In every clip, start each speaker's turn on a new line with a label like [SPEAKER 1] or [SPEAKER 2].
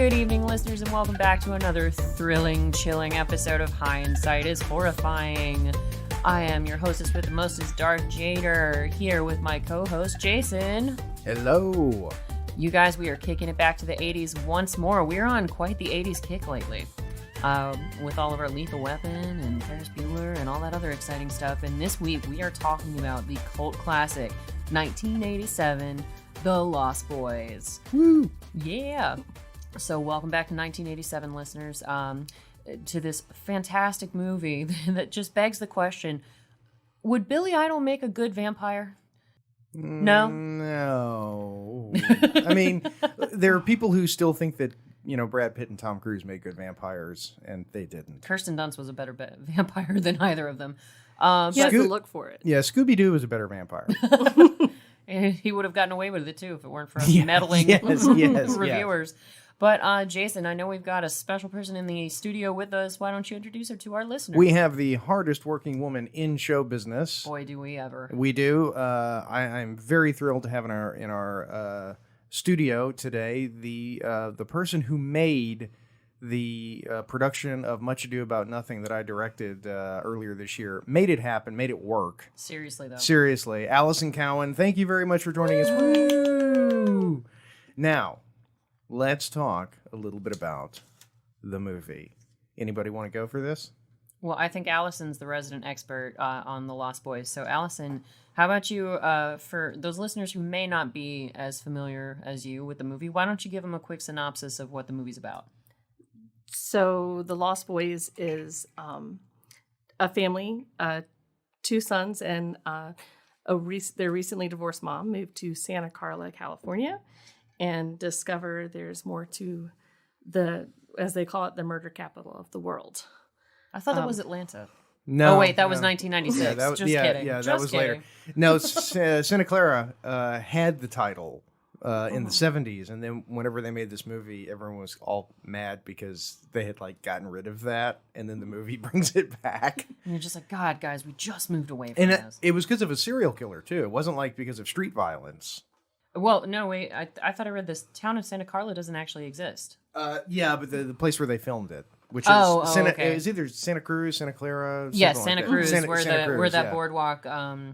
[SPEAKER 1] Good evening, listeners, and welcome back to another thrilling, chilling episode of Hindsight is Horrifying. I am your hostess with the mostest, Dark Jader, here with my co-host, Jason.
[SPEAKER 2] Hello.
[SPEAKER 1] You guys, we are kicking it back to the 80s once more. We're on quite the 80s kick lately. With all of our Lethal Weapon and Ferris Bueller and all that other exciting stuff. And this week, we are talking about the cult classic, 1987, The Lost Boys.
[SPEAKER 2] Woo!
[SPEAKER 1] Yeah! So welcome back to 1987, listeners, to this fantastic movie that just begs the question, would Billy Idol make a good vampire? No?
[SPEAKER 2] No. I mean, there are people who still think that, you know, Brad Pitt and Tom Cruise made good vampires, and they didn't.
[SPEAKER 1] Kirsten Dunst was a better vampire than either of them.
[SPEAKER 3] He has to look for it.
[SPEAKER 2] Yeah, Scooby-Doo was a better vampire.
[SPEAKER 1] And he would have gotten away with it, too, if it weren't for us meddling reviewers.
[SPEAKER 2] Yes.
[SPEAKER 1] But, Jason, I know we've got a special person in the studio with us. Why don't you introduce her to our listeners?
[SPEAKER 2] We have the hardest working woman in show business.
[SPEAKER 1] Boy, do we ever.
[SPEAKER 2] We do. I'm very thrilled to have in our studio today the person who made the production of Much Ado About Nothing that I directed earlier this year. Made it happen, made it work.
[SPEAKER 1] Seriously, though.
[SPEAKER 2] Seriously. Alicen Cowan, thank you very much for joining us. Woo! Now, let's talk a little bit about the movie. Anybody want to go for this?
[SPEAKER 1] Well, I think Allison's the resident expert on The Lost Boys. So, Allison, how about you, for those listeners who may not be as familiar as you with the movie, why don't you give them a quick synopsis of what the movie's about?
[SPEAKER 3] So The Lost Boys is a family, two sons and their recently divorced mom moved to Santa Carla, California, and discover there's more to the, as they call it, the murder capital of the world.
[SPEAKER 1] I thought that was Atlanta.
[SPEAKER 2] No.
[SPEAKER 1] Oh, wait, that was 1996.
[SPEAKER 2] Yeah,
[SPEAKER 1] Just kidding.
[SPEAKER 2] Yeah,
[SPEAKER 1] Just
[SPEAKER 2] that was
[SPEAKER 1] kidding.
[SPEAKER 2] later. No, Santa Clara had the title in the 70s, and then whenever they made this movie, everyone was all mad because they had gotten rid of that, and then the movie brings it back.
[SPEAKER 1] And you're just like, God, guys, we just moved away from this.
[SPEAKER 2] It was because of a serial killer, too. It wasn't because of street violence.
[SPEAKER 1] Well, no, wait, I thought I read this town of Santa Carla doesn't actually exist.
[SPEAKER 2] Yeah, but the place where they filmed it, which is
[SPEAKER 1] okay.
[SPEAKER 2] It was either Santa Cruz, Santa Clara.
[SPEAKER 1] Yes, Santa
[SPEAKER 2] like
[SPEAKER 1] Cruz,
[SPEAKER 2] Santa
[SPEAKER 1] where that
[SPEAKER 2] yeah.
[SPEAKER 1] boardwalk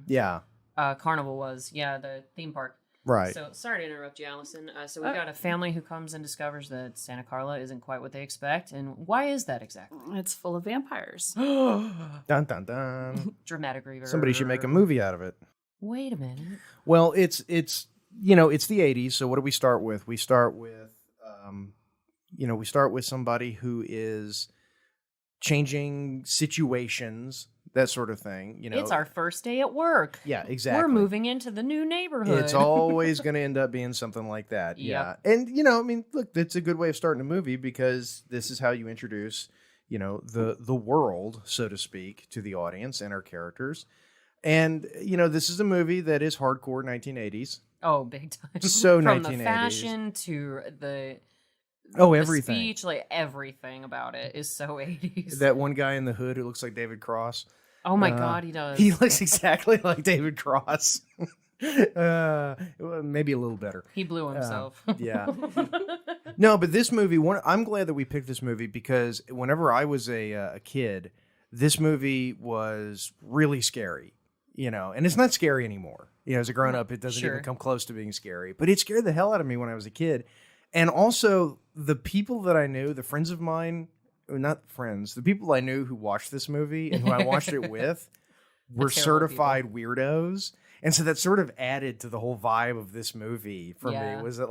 [SPEAKER 2] yeah.
[SPEAKER 1] Carnival was. Yeah, the theme park.
[SPEAKER 2] Right.
[SPEAKER 1] So, sorry to interrupt you, Allison. So we've got a family who comes and discovers that Santa Carla isn't quite what they expect. And why is that exactly?
[SPEAKER 3] It's full of vampires.
[SPEAKER 2] Dun, dun, dun.
[SPEAKER 1] Dramatic reverb.
[SPEAKER 2] Somebody should make a movie out of it.
[SPEAKER 1] Wait a minute.
[SPEAKER 2] Well, it's the 80s, so what do we start with? We start with, somebody who is changing situations, that sort of thing.
[SPEAKER 1] It's our first day at work.
[SPEAKER 2] Yeah, exactly.
[SPEAKER 1] We're moving into the new neighborhood.
[SPEAKER 2] It's always going to end up being something like that.
[SPEAKER 1] Yep.
[SPEAKER 2] Yeah. And, look, that's a good way of starting a movie because this is how you introduce, the world, so to speak, to the audience and our characters. And, this is a movie that is hardcore 1980s.
[SPEAKER 1] Oh, big time.
[SPEAKER 2] So
[SPEAKER 1] From
[SPEAKER 2] 1980s.
[SPEAKER 1] the fashion to the
[SPEAKER 2] everything.
[SPEAKER 1] The speech, everything about it is so 80s.
[SPEAKER 2] That one guy in the hood who looks like David Cross.
[SPEAKER 1] Oh my God, he does.
[SPEAKER 2] He looks exactly like David Cross. Maybe a little better.
[SPEAKER 1] He blew himself.
[SPEAKER 2] Yeah. No, but this movie, I'm glad that we picked this movie because whenever I was a kid, this movie was really scary. And it's not scary anymore. As a grown-up, it doesn't even come close to being scary. But it scared the hell out of me when I was a kid. And also, the people that I knew, the friends of mine, not friends, the people I knew who watched this movie and who I watched it with were certified weirdos. And so that sort of added to the whole vibe of this movie for me. Was that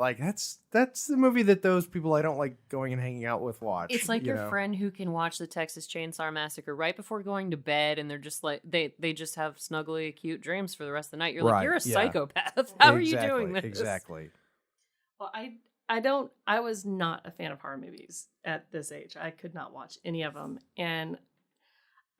[SPEAKER 2] that's the movie that those people I don't like going and hanging out with watch.
[SPEAKER 1] It's like your friend who can watch the Texas Chainsaw Massacre right before going to bed, and they're just like they just have snuggly, cute dreams for the rest of the night. You're like, you're a psychopath. How are you doing this?
[SPEAKER 2] Exactly.
[SPEAKER 3] Well, I was not a fan of horror movies at this age. I could not watch any of them, and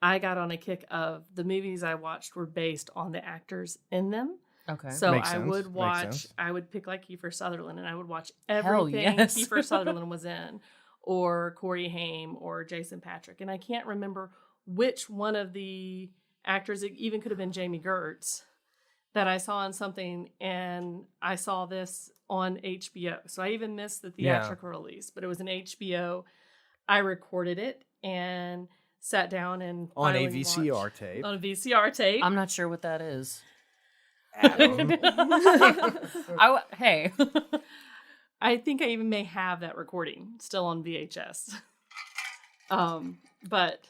[SPEAKER 3] I got on a kick of the movies I watched were based on the actors in them.
[SPEAKER 1] Okay.
[SPEAKER 3] So
[SPEAKER 2] Makes
[SPEAKER 3] I
[SPEAKER 2] sense.
[SPEAKER 3] would watch, I would pick Kiefer Sutherland, and I would watch everything Kiefer Sutherland was in, or Corey Haim, or Jason Patrick. And I can't remember which one of the actors, it even could have been Jamie Gertz, that I saw on something, and I saw this on HBO. So I even missed the theatrical release, but it was an HBO. I recorded it and sat down and
[SPEAKER 2] On a
[SPEAKER 3] finally
[SPEAKER 2] VCR
[SPEAKER 3] watched-
[SPEAKER 2] tape.
[SPEAKER 3] On a VCR tape.
[SPEAKER 1] I'm not sure what that is.
[SPEAKER 2] Adam.
[SPEAKER 1] Hey.
[SPEAKER 3] I think I even may have that recording still on VHS. But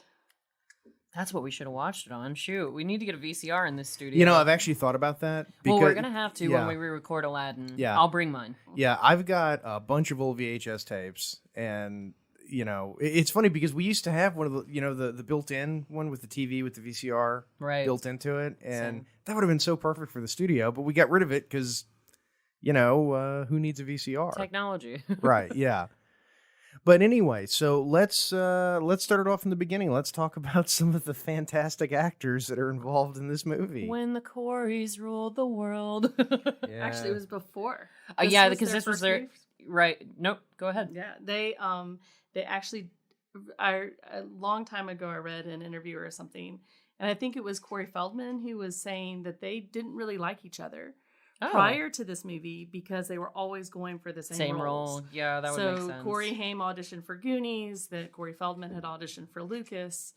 [SPEAKER 1] That's what we should have watched it on. Shoot, we need to get a VCR in this studio.
[SPEAKER 2] You know, I've actually thought about that.
[SPEAKER 1] Well, we're going to have to
[SPEAKER 2] yeah.
[SPEAKER 1] when we re-record Aladdin.
[SPEAKER 2] Yeah.
[SPEAKER 1] I'll bring mine.
[SPEAKER 2] Yeah, I've got a bunch of old VHS tapes, and you know, it's funny because we used to have one of the, you know, the built-in one with the TV with the VCR
[SPEAKER 1] Right.
[SPEAKER 2] built into it, and
[SPEAKER 1] Same.
[SPEAKER 2] that would have been so perfect for the studio, but we got rid of it because, you know, who needs a VCR?
[SPEAKER 1] Technology.
[SPEAKER 2] Right? Yeah. But anyway, so let's start it off from the beginning. Let's talk about some of the fantastic actors that are involved in this movie.
[SPEAKER 1] When the Coreys ruled the world.
[SPEAKER 2] Yeah.
[SPEAKER 3] actually, it was before.
[SPEAKER 1] Yeah,
[SPEAKER 3] was
[SPEAKER 1] because
[SPEAKER 3] their
[SPEAKER 1] this was
[SPEAKER 3] first
[SPEAKER 1] their...
[SPEAKER 3] movie.
[SPEAKER 1] Right. Nope. Go ahead.
[SPEAKER 3] Yeah, they actually, a long time ago, I read an interview or something, and I think it was Corey Feldman who was saying that they didn't really like each other prior to this movie because they were always going for the same roles.
[SPEAKER 1] role. Yeah, that would make sense.
[SPEAKER 3] So Corey Haim auditioned for Goonies, that Corey Feldman had auditioned for Lucas,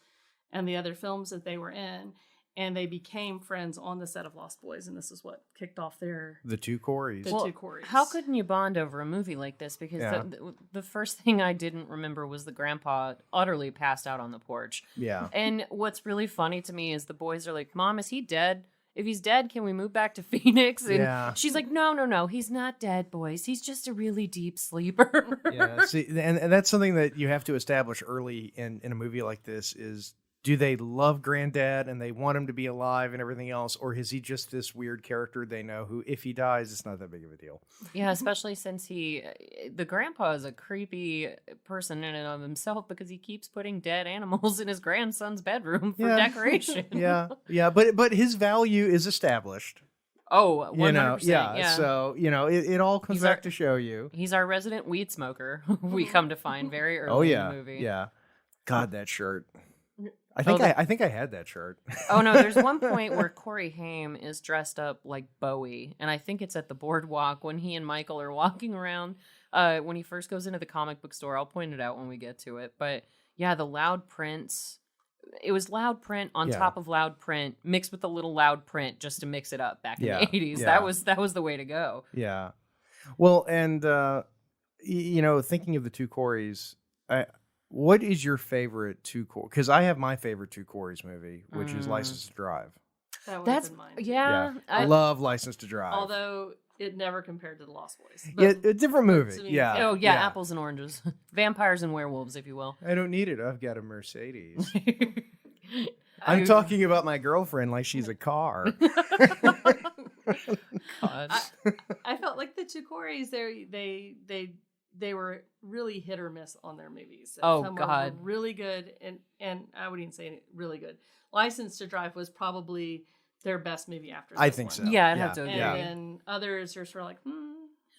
[SPEAKER 3] and the other films that they were in, and they became friends on the set of Lost Boys, and this is what kicked off their
[SPEAKER 2] The two Coreys.
[SPEAKER 3] the two Coreys.
[SPEAKER 1] How couldn't you bond over a movie like this? Because
[SPEAKER 2] Yeah.
[SPEAKER 1] the first thing I didn't remember was the grandpa utterly passed out on the porch.
[SPEAKER 2] Yeah.
[SPEAKER 1] And what's really funny to me is the boys are like, "Mom, is he dead? If he's dead, can we move back to Phoenix?" And
[SPEAKER 2] Yeah.
[SPEAKER 1] she's like, no, he's not dead, boys. He's just a really deep sleeper.
[SPEAKER 2] Yeah, see, and that's something that you have to establish early in a movie like this is, do they love Granddad and they want him to be alive and everything else, or is he just this weird character they know who, if he dies, it's not that big of a deal?
[SPEAKER 1] Yeah, especially since the grandpa is a creepy person in and of himself because he keeps putting dead animals in his grandson's bedroom for
[SPEAKER 2] Yeah.
[SPEAKER 1] decoration.
[SPEAKER 2] Yeah, but his value is established.
[SPEAKER 1] Oh, 100%.
[SPEAKER 2] You know,
[SPEAKER 1] yeah.
[SPEAKER 2] So, you know, it all comes
[SPEAKER 1] He's
[SPEAKER 2] back
[SPEAKER 1] our-
[SPEAKER 2] to show you.
[SPEAKER 1] He's our resident weed smoker, we come to find very early
[SPEAKER 2] Oh yeah,
[SPEAKER 1] in the movie.
[SPEAKER 2] yeah. God, that shirt. I think I had that shirt.
[SPEAKER 1] Oh no, there's one point where Corey Haim is dressed up like Bowie, and I think it's at the boardwalk when he and Michael are walking around. When he first goes into the comic book store, I'll point it out when we get to it. But yeah, the loud prints. It was loud print on
[SPEAKER 2] Yeah.
[SPEAKER 1] top of loud print, mixed with a little loud print just to mix it up back in
[SPEAKER 2] Yeah,
[SPEAKER 1] the 80s.
[SPEAKER 2] yeah.
[SPEAKER 1] That was the way to go.
[SPEAKER 2] Yeah. Well, and you know, thinking of the two Coreys, what is your favorite two Coreys? Because I have my favorite two Coreys movie, which is License to Drive.
[SPEAKER 3] That would
[SPEAKER 1] That's
[SPEAKER 3] have been mine.
[SPEAKER 1] yeah.
[SPEAKER 2] I love License to Drive.
[SPEAKER 3] Although it never compared to the Lost Boys.
[SPEAKER 2] Yeah,
[SPEAKER 3] But
[SPEAKER 2] a different movie.
[SPEAKER 3] to me,
[SPEAKER 2] Yeah.
[SPEAKER 1] Oh yeah, apples and oranges, vampires and werewolves, if you will.
[SPEAKER 2] I don't need it. I've got a Mercedes. I'm talking about my girlfriend like she's a car.
[SPEAKER 1] God.
[SPEAKER 3] I felt like the two Coreys, they were really hit or miss on their movies.
[SPEAKER 1] Oh,
[SPEAKER 3] Some
[SPEAKER 1] God.
[SPEAKER 3] were really good, and I wouldn't even say really good. License to Drive was probably their best movie after.
[SPEAKER 2] I
[SPEAKER 3] this
[SPEAKER 2] think
[SPEAKER 3] one.
[SPEAKER 2] so.
[SPEAKER 1] Yeah, I'd have to
[SPEAKER 3] And
[SPEAKER 1] agree.
[SPEAKER 3] then others are sort of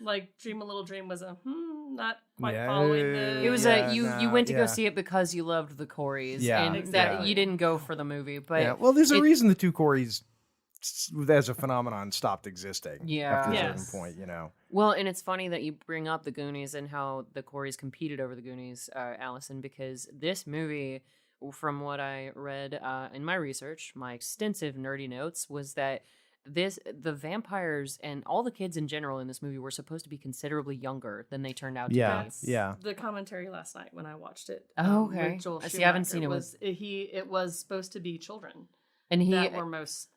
[SPEAKER 3] like Dream a Little Dream was not quite
[SPEAKER 2] Yeah,
[SPEAKER 3] following the.
[SPEAKER 1] It was
[SPEAKER 2] Yeah,
[SPEAKER 1] you went to
[SPEAKER 2] yeah.
[SPEAKER 1] go see it because you loved the Coreys,
[SPEAKER 2] Yeah,
[SPEAKER 1] and that
[SPEAKER 3] exactly.
[SPEAKER 1] you didn't go for the movie. But
[SPEAKER 2] Yeah. Well, there's a
[SPEAKER 1] it-
[SPEAKER 2] reason the two Coreys, as a phenomenon, stopped existing.
[SPEAKER 1] Yeah.
[SPEAKER 2] After a
[SPEAKER 3] Yes.
[SPEAKER 2] certain point, you know.
[SPEAKER 1] Well, and it's funny that you bring up the Goonies and how the Coreys competed over the Goonies, Allison, because this movie, from what I read in my research, my extensive nerdy notes, was that the vampires and all the kids in general in this movie were supposed to be considerably younger than they turned out to
[SPEAKER 2] Yeah.
[SPEAKER 1] be.
[SPEAKER 2] Yeah.
[SPEAKER 3] The commentary last night when I watched it.
[SPEAKER 1] Oh,
[SPEAKER 3] with
[SPEAKER 1] okay.
[SPEAKER 3] Joel
[SPEAKER 1] I see, I haven't seen
[SPEAKER 3] Schumacher
[SPEAKER 1] it
[SPEAKER 3] it was supposed to be children.
[SPEAKER 1] And he
[SPEAKER 3] That were most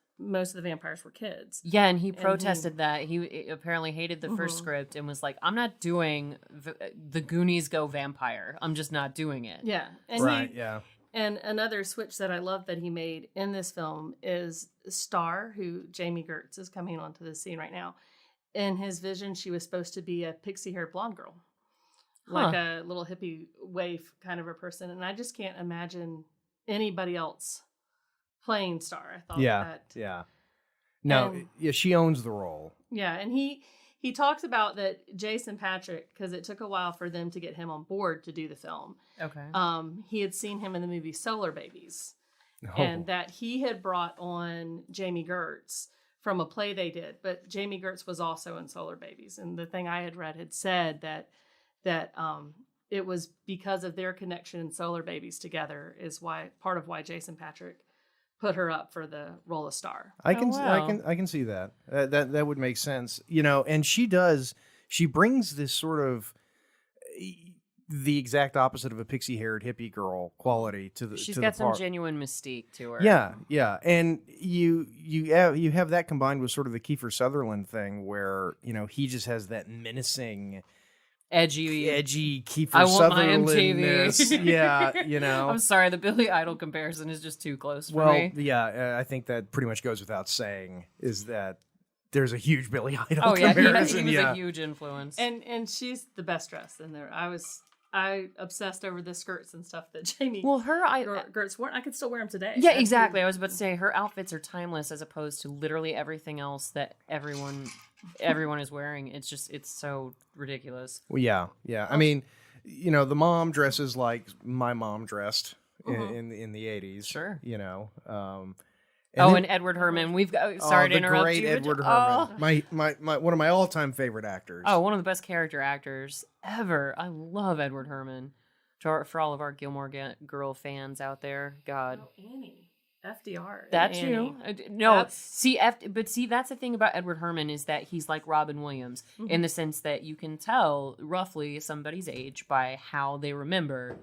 [SPEAKER 3] of the vampires were kids.
[SPEAKER 1] Yeah, and he
[SPEAKER 3] And
[SPEAKER 1] protested that. He apparently hated the first script and was like, I'm not doing the Goonies go vampire. I'm just not doing it.
[SPEAKER 3] Yeah, and
[SPEAKER 2] Right. Yeah.
[SPEAKER 3] And another switch that I love that he made in this film is Star, who Jamie Gertz is coming onto the scene right now. In his vision, she was supposed to be a pixie-haired blonde girl, like a little hippie waif kind of a person. And I just can't imagine anybody else playing Star. I thought
[SPEAKER 2] Yeah.
[SPEAKER 3] that.
[SPEAKER 2] Yeah. No.
[SPEAKER 3] And-
[SPEAKER 2] Yeah. She owns the role.
[SPEAKER 3] Yeah, and he talks about that Jason Patrick, because it took a while for them to get him on board to do the film.
[SPEAKER 1] Okay.
[SPEAKER 3] He had seen him in the movie Solar Babies.
[SPEAKER 2] Oh.
[SPEAKER 3] And that he had brought on Jamie Gertz from a play they did. But Jamie Gertz was also in Solar Babies, and the thing I had read had said that it was because of their connection in Solar Babies together is why part of why Jason Patric put her up for the role of Star.
[SPEAKER 2] I can
[SPEAKER 1] wow.
[SPEAKER 2] I can see that. That would make sense. And she brings this sort of the exact opposite of a pixie-haired hippie girl quality to the
[SPEAKER 1] She's
[SPEAKER 2] to
[SPEAKER 1] got
[SPEAKER 2] the
[SPEAKER 1] some
[SPEAKER 2] part.
[SPEAKER 1] genuine mystique to her.
[SPEAKER 2] Yeah, and you have that combined with sort of the Kiefer Sutherland thing, where he just has that menacing,
[SPEAKER 1] Edgy
[SPEAKER 2] Kiefer
[SPEAKER 1] I want my
[SPEAKER 2] Sutherland-ness.
[SPEAKER 1] MTV.
[SPEAKER 2] Yeah,
[SPEAKER 1] I'm sorry, the Billy Idol comparison is just too close for
[SPEAKER 2] Well,
[SPEAKER 1] me.
[SPEAKER 2] yeah, I think that pretty much goes without saying. Is that there's a huge Billy Idol
[SPEAKER 1] Oh yeah,
[SPEAKER 2] comparison?
[SPEAKER 1] he was a huge influence.
[SPEAKER 3] And she's the best dressed in there. I obsessed over the skirts and stuff that Jamie
[SPEAKER 1] well,
[SPEAKER 3] Gertz wore. I could still wear them today.
[SPEAKER 1] yeah, exactly. I was about to say her outfits are timeless as opposed to literally everything else that everyone is wearing. It's so ridiculous.
[SPEAKER 2] Well, yeah. I mean, the mom dresses like my mom dressed in the 80s.
[SPEAKER 1] Sure.
[SPEAKER 2] And
[SPEAKER 1] Edward Herrmann. We've got. Sorry to interrupt
[SPEAKER 2] great
[SPEAKER 1] you.
[SPEAKER 2] Edward Herrmann. My one of my all-time favorite actors.
[SPEAKER 1] Oh, one of the best character actors ever. I love Edward Herrmann. For all of our Gilmore Girl fans out there, God.
[SPEAKER 3] Oh, Annie. FDR.
[SPEAKER 1] That's
[SPEAKER 3] Annie.
[SPEAKER 1] you. No,
[SPEAKER 3] That's-
[SPEAKER 1] see, that's the thing about Edward Herrmann is that he's like Robin Williams in the sense that you can tell roughly somebody's age by how they remember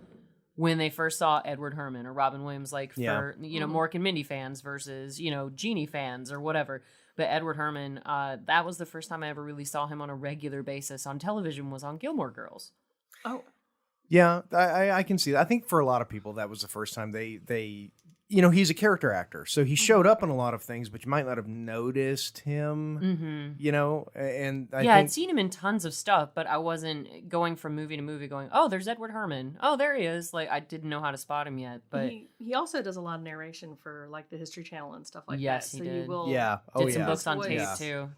[SPEAKER 1] when they first saw Edward Herrmann or Robin Williams, like for Mork and Mindy fans versus Genie fans or whatever. But Edward Herrmann, that was the first time I ever really saw him on a regular basis on television. Was on Gilmore Girls.
[SPEAKER 3] Oh,
[SPEAKER 2] Yeah, I can see that. I think for a lot of people that was the first time they he's a character actor, so he showed up in a lot of things, but you might not have noticed him. And
[SPEAKER 1] I'd seen him in tons of stuff, but I wasn't going from movie to movie going, oh, there's Edward Herrmann. Oh, there he is. Like, I didn't know how to spot him yet, but
[SPEAKER 3] he also does a lot of narration for like the History Channel and stuff like
[SPEAKER 1] Yes,
[SPEAKER 3] that.
[SPEAKER 1] he
[SPEAKER 3] So
[SPEAKER 1] did.
[SPEAKER 3] you will
[SPEAKER 1] did some books on
[SPEAKER 3] Voice.
[SPEAKER 1] tape
[SPEAKER 2] Yeah.
[SPEAKER 1] too.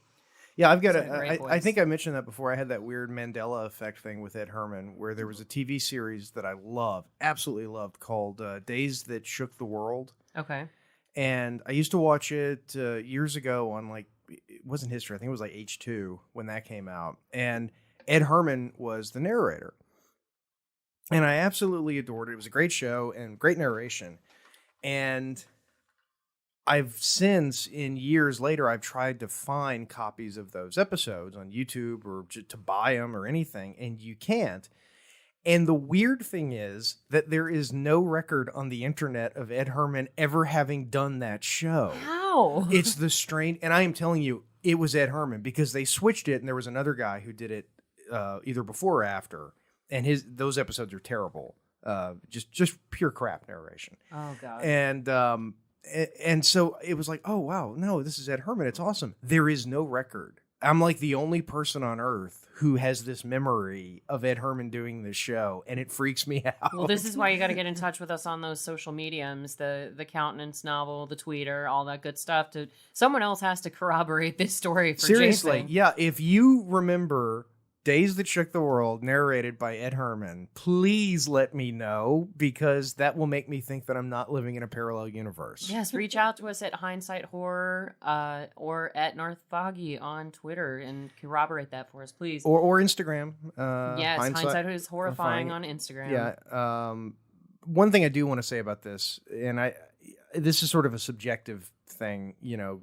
[SPEAKER 2] Yeah, I've got
[SPEAKER 1] He's got a great
[SPEAKER 2] I
[SPEAKER 1] voice.
[SPEAKER 2] think I mentioned that before. I had that weird Mandela effect thing with Ed Herrmann, where there was a TV series that I absolutely loved, called Days That Shook the World.
[SPEAKER 1] Okay.
[SPEAKER 2] And I used to watch it years ago on it wasn't History. I think it was like H2 when that came out. And Ed Herrmann was the narrator. And I absolutely adored it. It was a great show and great narration. And I've since, in years later, I've tried to find copies of those episodes on YouTube or to buy them or anything, and you can't. And the weird thing is that there is no record on the internet of Ed Herrmann ever having done that show.
[SPEAKER 1] How?
[SPEAKER 2] It's the strange, and I am telling you, it was Ed Herrmann because they switched it, and there was another guy who did it either before or after, and those episodes are terrible, just pure crap narration.
[SPEAKER 1] Oh God.
[SPEAKER 2] And so it was like, oh wow, no, this is Ed Herrmann. It's awesome. There is no record. I'm like the only person on earth who has this memory of Ed Herrmann doing this show, and it freaks me out.
[SPEAKER 1] Well, this is why you got to get in touch with us on those social mediums, the Countenance novel, the tweeter, all that good stuff. Someone else has to corroborate this story for
[SPEAKER 2] Seriously,
[SPEAKER 1] Jason.
[SPEAKER 2] yeah. If you remember Days That Shook the World, narrated by Ed Herrmann, please let me know, because that will make me think that I'm not living in a parallel universe.
[SPEAKER 1] Yes, reach out to us at Hindsight Horror or at North Foggy on Twitter and corroborate that for us, please.
[SPEAKER 2] Or Instagram.
[SPEAKER 1] Yes, Hindsight is horrifying on Instagram.
[SPEAKER 2] Yeah. One thing I do want to say about this, and this is sort of a subjective thing,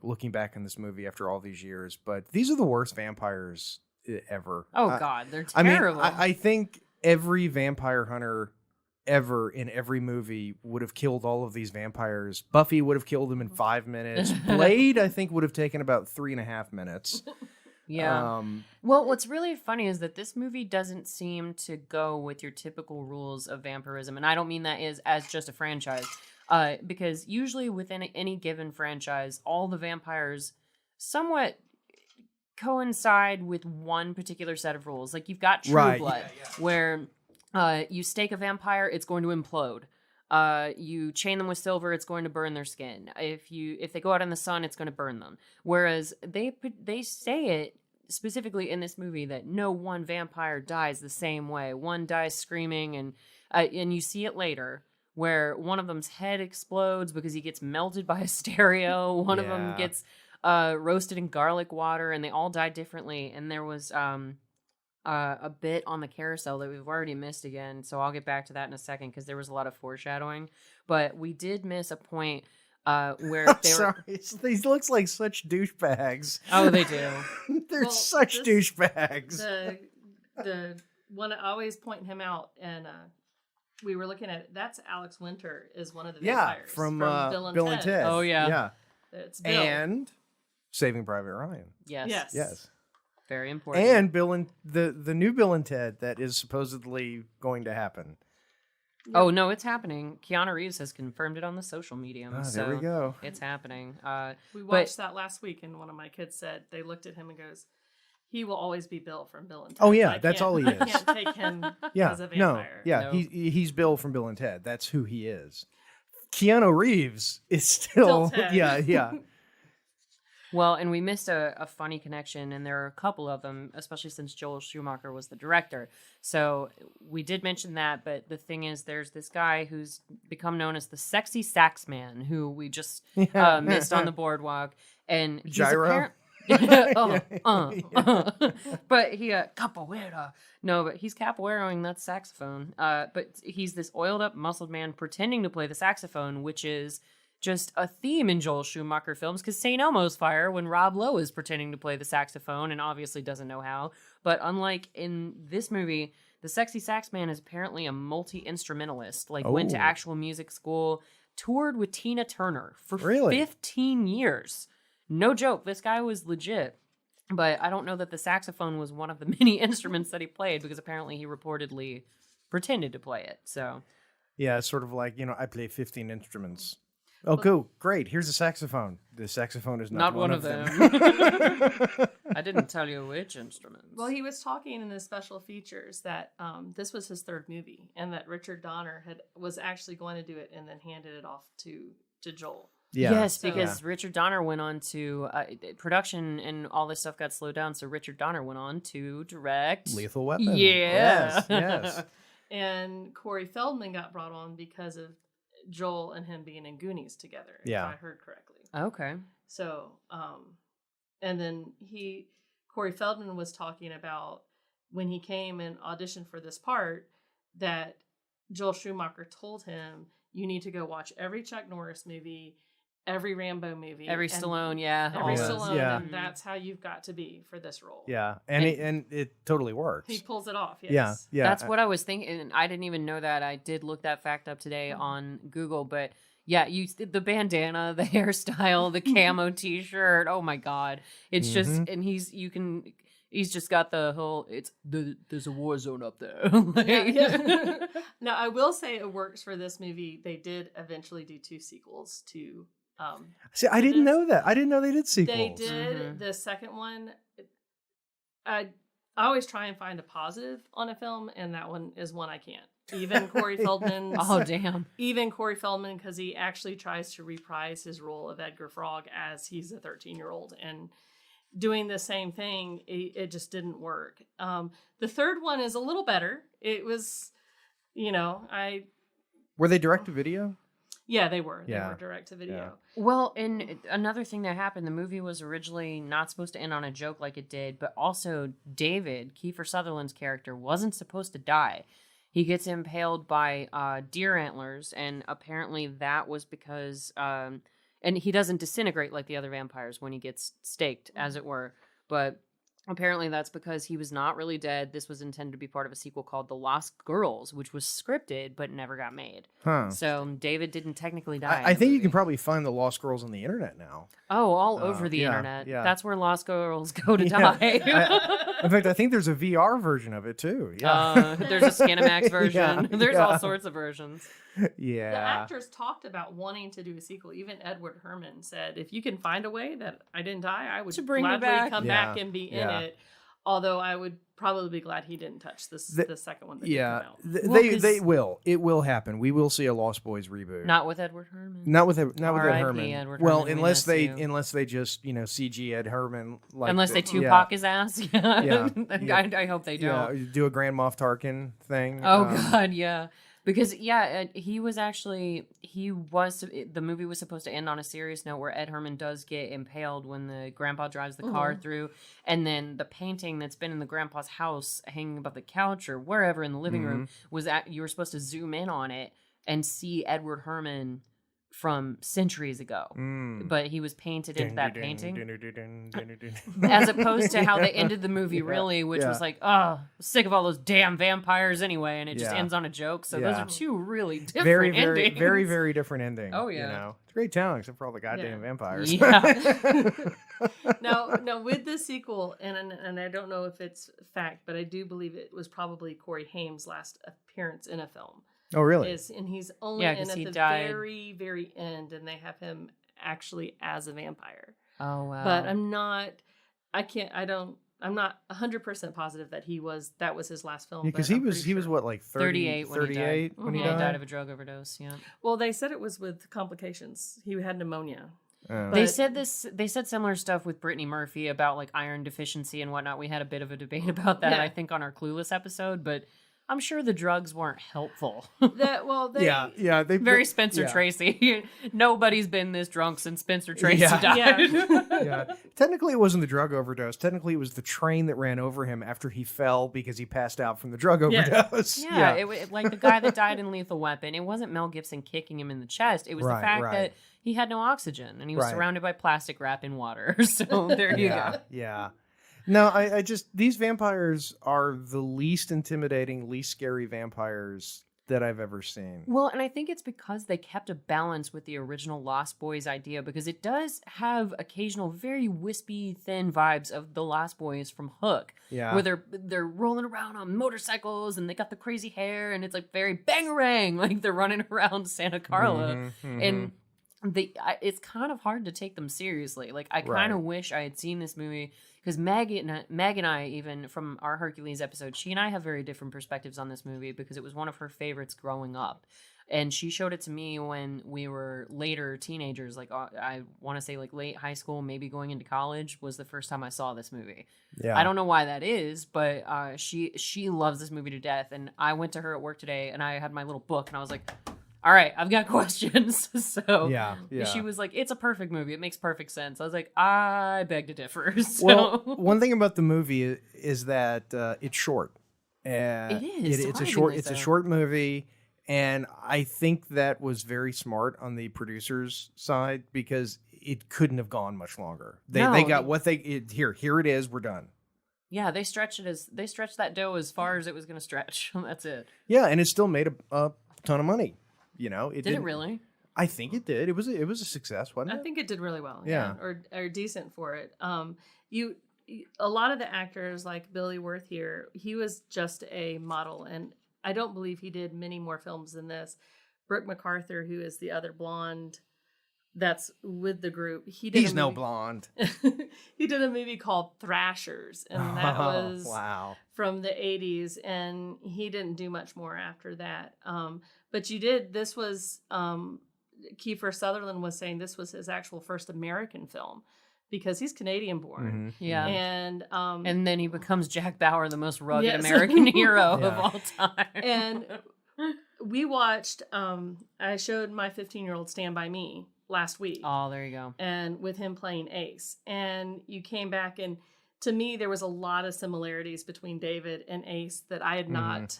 [SPEAKER 2] looking back on this movie after all these years, but these are the worst vampires ever.
[SPEAKER 1] Oh God, they're terrible.
[SPEAKER 2] I mean, I think every vampire hunter ever in every movie would have killed all of these vampires. Buffy would have killed them in 5 minutes. Blade, I think, would have taken about 3.5 minutes.
[SPEAKER 1] Yeah. Well, what's really funny is that this movie doesn't seem to go with your typical rules of vampirism, and I don't mean that as just a franchise, because usually within any given franchise, all the vampires somewhat coincide with one particular set of rules. Like you've got True Blood, where you stake a vampire, it's going to implode. You chain them with silver, it's going to burn their skin. If they go out in the sun, it's going to burn them. Whereas they say it specifically in this movie that no one vampire dies the same way. One dies screaming, and you see it later where one of them's head explodes because he gets melted by a stereo. One of them gets roasted in garlic water, and they all died differently. And there was a bit on the carousel that we've already missed again, so I'll get back to that in a second because there was a lot of foreshadowing. But we did miss a point where they were.
[SPEAKER 2] Sorry, these looks like such douchebags.
[SPEAKER 1] Oh, they do.
[SPEAKER 2] They're such douchebags.
[SPEAKER 3] The one I always point him out, and we were looking at it. That's Alex Winter is one of the vampires
[SPEAKER 2] from
[SPEAKER 3] Bill
[SPEAKER 2] and Ted.
[SPEAKER 1] Oh yeah,
[SPEAKER 2] yeah.
[SPEAKER 3] It's Bill.
[SPEAKER 2] And Saving Private Ryan.
[SPEAKER 3] Yes.
[SPEAKER 1] Very important.
[SPEAKER 2] And Bill and the new Bill and Ted that is supposedly going to happen.
[SPEAKER 1] Oh no, it's happening. Keanu Reeves has confirmed it on the social medium.
[SPEAKER 2] There we go.
[SPEAKER 1] It's happening.
[SPEAKER 3] We watched that last week, and one of my kids said they looked at him and goes, "He will always be Bill from Bill and Ted."
[SPEAKER 2] Oh yeah, that's all he is.
[SPEAKER 3] I can't take him as a vampire.
[SPEAKER 2] No. He's Bill from Bill and Ted. That's who he is. Keanu Reeves is still
[SPEAKER 3] Ted.
[SPEAKER 2] yeah.
[SPEAKER 1] Well, and we missed a funny connection, and there are a couple of them, especially since Joel Schumacher was the director. So we did mention that, but the thing is, there's this guy who's become known as the Sexy Sax Man, who we just missed on the boardwalk, and he's
[SPEAKER 2] Gyro.
[SPEAKER 1] But he capoeira. No, but he's capoeiraing that saxophone. But he's this oiled up, muscled man pretending to play the saxophone, which is just a theme in Joel Schumacher films, because St. Elmo's Fire, when Rob Lowe is pretending to play the saxophone and obviously doesn't know how. But unlike in this movie, the Sexy Sax Man is apparently a multi-instrumentalist, went to actual music school, toured with Tina Turner for 15 years. No joke, this guy was legit. But I don't know that the saxophone was one of the many instruments that he played, because apparently he reportedly pretended to play it. So
[SPEAKER 2] yeah, it's sort of like, I play 15 instruments. Oh, cool. Great. Here's a saxophone. The saxophone is not one of them.
[SPEAKER 1] I didn't tell you which instruments.
[SPEAKER 3] Well, he was talking in the special features that this was his third movie, and that Richard Donner was actually going to do it and then handed it off to Joel.
[SPEAKER 2] Yeah.
[SPEAKER 1] Yes, because Richard Donner went on to production and all this stuff got slowed down. So Richard Donner went on to direct
[SPEAKER 2] Lethal Weapon.
[SPEAKER 1] Yeah.
[SPEAKER 2] Yes.
[SPEAKER 3] And Corey Feldman got brought on because of Joel and him being in Goonies together, if I heard correctly.
[SPEAKER 1] Okay.
[SPEAKER 3] So, and then Corey Feldman was talking about when he came and auditioned for this part, that Joel Schumacher told him, you need to go watch every Chuck Norris movie, every Rambo movie,
[SPEAKER 1] every Stallone,
[SPEAKER 3] Stallone,
[SPEAKER 2] yeah.
[SPEAKER 3] and that's how you've got to be for this role.
[SPEAKER 2] Yeah, and it totally works.
[SPEAKER 3] He pulls it off. Yes.
[SPEAKER 2] Yeah.
[SPEAKER 1] That's what I was thinking, and I didn't even know that. I did look that fact up today on Google, but yeah, the bandana, the hairstyle, the camo T-shirt. Oh my God, it's just, and he's just got the whole. There's a war zone up there.
[SPEAKER 3] Yeah. Now I will say it works for this movie. They did eventually do 2 sequels to.
[SPEAKER 2] See, I didn't know that. I didn't know they did sequels.
[SPEAKER 3] They did. The second one, I always try and find a positive on a film, and that one is one I can't. Even Corey Feldman.
[SPEAKER 1] Oh, damn.
[SPEAKER 3] Even Corey Feldman, because he actually tries to reprise his role of Edgar Frog as he's a 13-year-old. And doing the same thing, it just didn't work. The third one is a little better. It was,
[SPEAKER 2] Were they direct to video?
[SPEAKER 3] Yeah, they were.
[SPEAKER 2] Yeah.
[SPEAKER 3] They were direct to video.
[SPEAKER 2] Yeah.
[SPEAKER 1] Well, and another thing that happened, the movie was originally not supposed to end on a joke like it did, but also David, Kiefer Sutherland's character, wasn't supposed to die. He gets impaled by deer antlers, and apparently that was because, and he doesn't disintegrate like the other vampires when he gets staked, as it were, but apparently that's because he was not really dead. This was intended to be part of a sequel called The Lost Girls, which was scripted but never got made.
[SPEAKER 2] Huh.
[SPEAKER 1] So David didn't technically die.
[SPEAKER 2] I think you can probably find the Lost Girls on the internet now.
[SPEAKER 1] Oh, all over the
[SPEAKER 2] yeah,
[SPEAKER 1] internet.
[SPEAKER 2] yeah.
[SPEAKER 1] That's where Lost Girls go to die.
[SPEAKER 2] In fact, I think there's a VR version of it too. Yeah.
[SPEAKER 1] There's a Skinamax version.
[SPEAKER 2] Yeah,
[SPEAKER 1] There's
[SPEAKER 2] yeah.
[SPEAKER 1] all sorts of versions.
[SPEAKER 2] Yeah.
[SPEAKER 3] The actors talked about wanting to do a sequel. Even Edward Herrmann said, if you can find a way that I didn't die, I would
[SPEAKER 1] To bring me
[SPEAKER 3] gladly
[SPEAKER 1] back.
[SPEAKER 3] come
[SPEAKER 2] Yeah,
[SPEAKER 3] back and be in
[SPEAKER 2] yeah.
[SPEAKER 3] it. Although I would probably be glad he didn't touch the second one that did come out.
[SPEAKER 2] They will. It will happen. We will see a Lost Boys reboot.
[SPEAKER 1] Not with Edward Herrmann.
[SPEAKER 2] Not with Ed
[SPEAKER 1] R.I.P.
[SPEAKER 2] Herrmann.
[SPEAKER 1] Edward
[SPEAKER 2] Well,
[SPEAKER 1] Herrmann, we
[SPEAKER 2] unless
[SPEAKER 1] miss you.
[SPEAKER 2] they just CG Ed Herrmann. Like
[SPEAKER 1] Unless they
[SPEAKER 2] the-
[SPEAKER 1] Tupac his ass.
[SPEAKER 2] Yeah.
[SPEAKER 1] I hope they don't.
[SPEAKER 2] do a Grand Moff Tarkin thing.
[SPEAKER 1] Oh, God, yeah. Because he was the movie was supposed to end on a serious note where Ed Herrmann does get impaled when the grandpa drives the car through, and then the painting that's been in the grandpa's house hanging above the couch or wherever in the living room you were supposed to zoom in on it and see Edward Herrmann from centuries ago, but he was painted into that painting, as opposed to how they ended the movie which was like, oh, sick of all those damn vampires anyway, and it just ends on a joke. So those are two really different endings.
[SPEAKER 2] Very, very different endings.
[SPEAKER 1] Oh yeah,
[SPEAKER 2] you know? It's a great town except for all the goddamn vampires.
[SPEAKER 1] Yeah.
[SPEAKER 3] Now with the sequel, and I don't know if it's fact, but I do believe it was probably Corey Haim's last appearance in a film.
[SPEAKER 2] Oh, really?
[SPEAKER 3] And he's only in at the very, very end, and they have him actually as a vampire.
[SPEAKER 1] Oh, wow.
[SPEAKER 3] But I'm not 100% positive that that was his last film.
[SPEAKER 2] Because he was what, like
[SPEAKER 1] 38
[SPEAKER 2] when he died?
[SPEAKER 1] He died of a drug overdose, yeah.
[SPEAKER 3] Well, they said it was with complications. He had pneumonia.
[SPEAKER 1] They said similar stuff with Brittany Murphy about like iron deficiency and whatnot. We had a bit of a debate about that, I think, on our Clueless episode, but I'm sure the drugs weren't helpful. Very Spencer Tracy. Nobody's been this drunk since Spencer Tracy died.
[SPEAKER 2] Technically, it wasn't the drug overdose. Technically, it was the train that ran over him after he fell because he passed out from the drug overdose.
[SPEAKER 1] It like the guy that died in Lethal Weapon. It wasn't Mel Gibson kicking him in the chest. It was the fact that he had no oxygen and he was surrounded by plastic wrap in water. So there you go.
[SPEAKER 2] Yeah. No, I just, these vampires are the least intimidating, least scary vampires that I've ever seen.
[SPEAKER 1] Well, and I think it's because they kept a balance with the original Lost Boys idea, because it does have occasional very wispy, thin vibes of the Lost Boys from Hook.
[SPEAKER 2] Yeah.
[SPEAKER 1] Where they're rolling around on motorcycles and they got the crazy hair and it's like very bangarang, like they're running around Santa Carla. And it's kind of hard to take them seriously. Like, I kind of wish I had seen this movie, because Mag and I, even from our Hercules episode, she and I have very different perspectives on this movie because it was one of her favorites growing up. And she showed it to me when we were later teenagers, like I want to say like late high school, maybe going into college was the first time I saw this movie. Yeah. I don't know why that is, but she loves this movie to death. And I went to her at work today and I had my little book and I was like, all right, I've got questions. So she was like, it's a perfect movie. It makes perfect sense. I was like, I beg to differ. So.
[SPEAKER 2] Well, one thing about the movie is that it's short.
[SPEAKER 1] It is.
[SPEAKER 2] It's a short movie. And I think that was very smart on the producer's side because it couldn't have gone much longer. They got here it is. We're done.
[SPEAKER 1] Yeah, they stretched that dough as far as it was going to stretch. That's it.
[SPEAKER 2] Yeah, and it still made a ton of money. You know,
[SPEAKER 1] did it really?
[SPEAKER 2] I think it did. It was a success, wasn't it?
[SPEAKER 3] I think it did really well.
[SPEAKER 2] Yeah.
[SPEAKER 3] Or decent for it. A lot of the actors like Billy Wirth here, he was just a model, and I don't believe he did many more films than this. Brooke MacArthur, who is the other blonde that's with the group, he's
[SPEAKER 2] no blonde.
[SPEAKER 3] He did a movie called Thrashers, and that was
[SPEAKER 2] wow.
[SPEAKER 3] from the 80s, and he didn't do much more after that. But this was, Kiefer Sutherland was saying this was his actual first American film because he's Canadian born.
[SPEAKER 1] Mm-hmm. Yeah.
[SPEAKER 3] And
[SPEAKER 1] then he becomes Jack Bauer, the most rugged American hero of all time.
[SPEAKER 3] And we watched, I showed my 15-year-old Stand By Me last week.
[SPEAKER 1] Oh, there you go.
[SPEAKER 3] And with him playing Ace. And you came back, and to me, there was a lot of similarities between David and Ace that I had not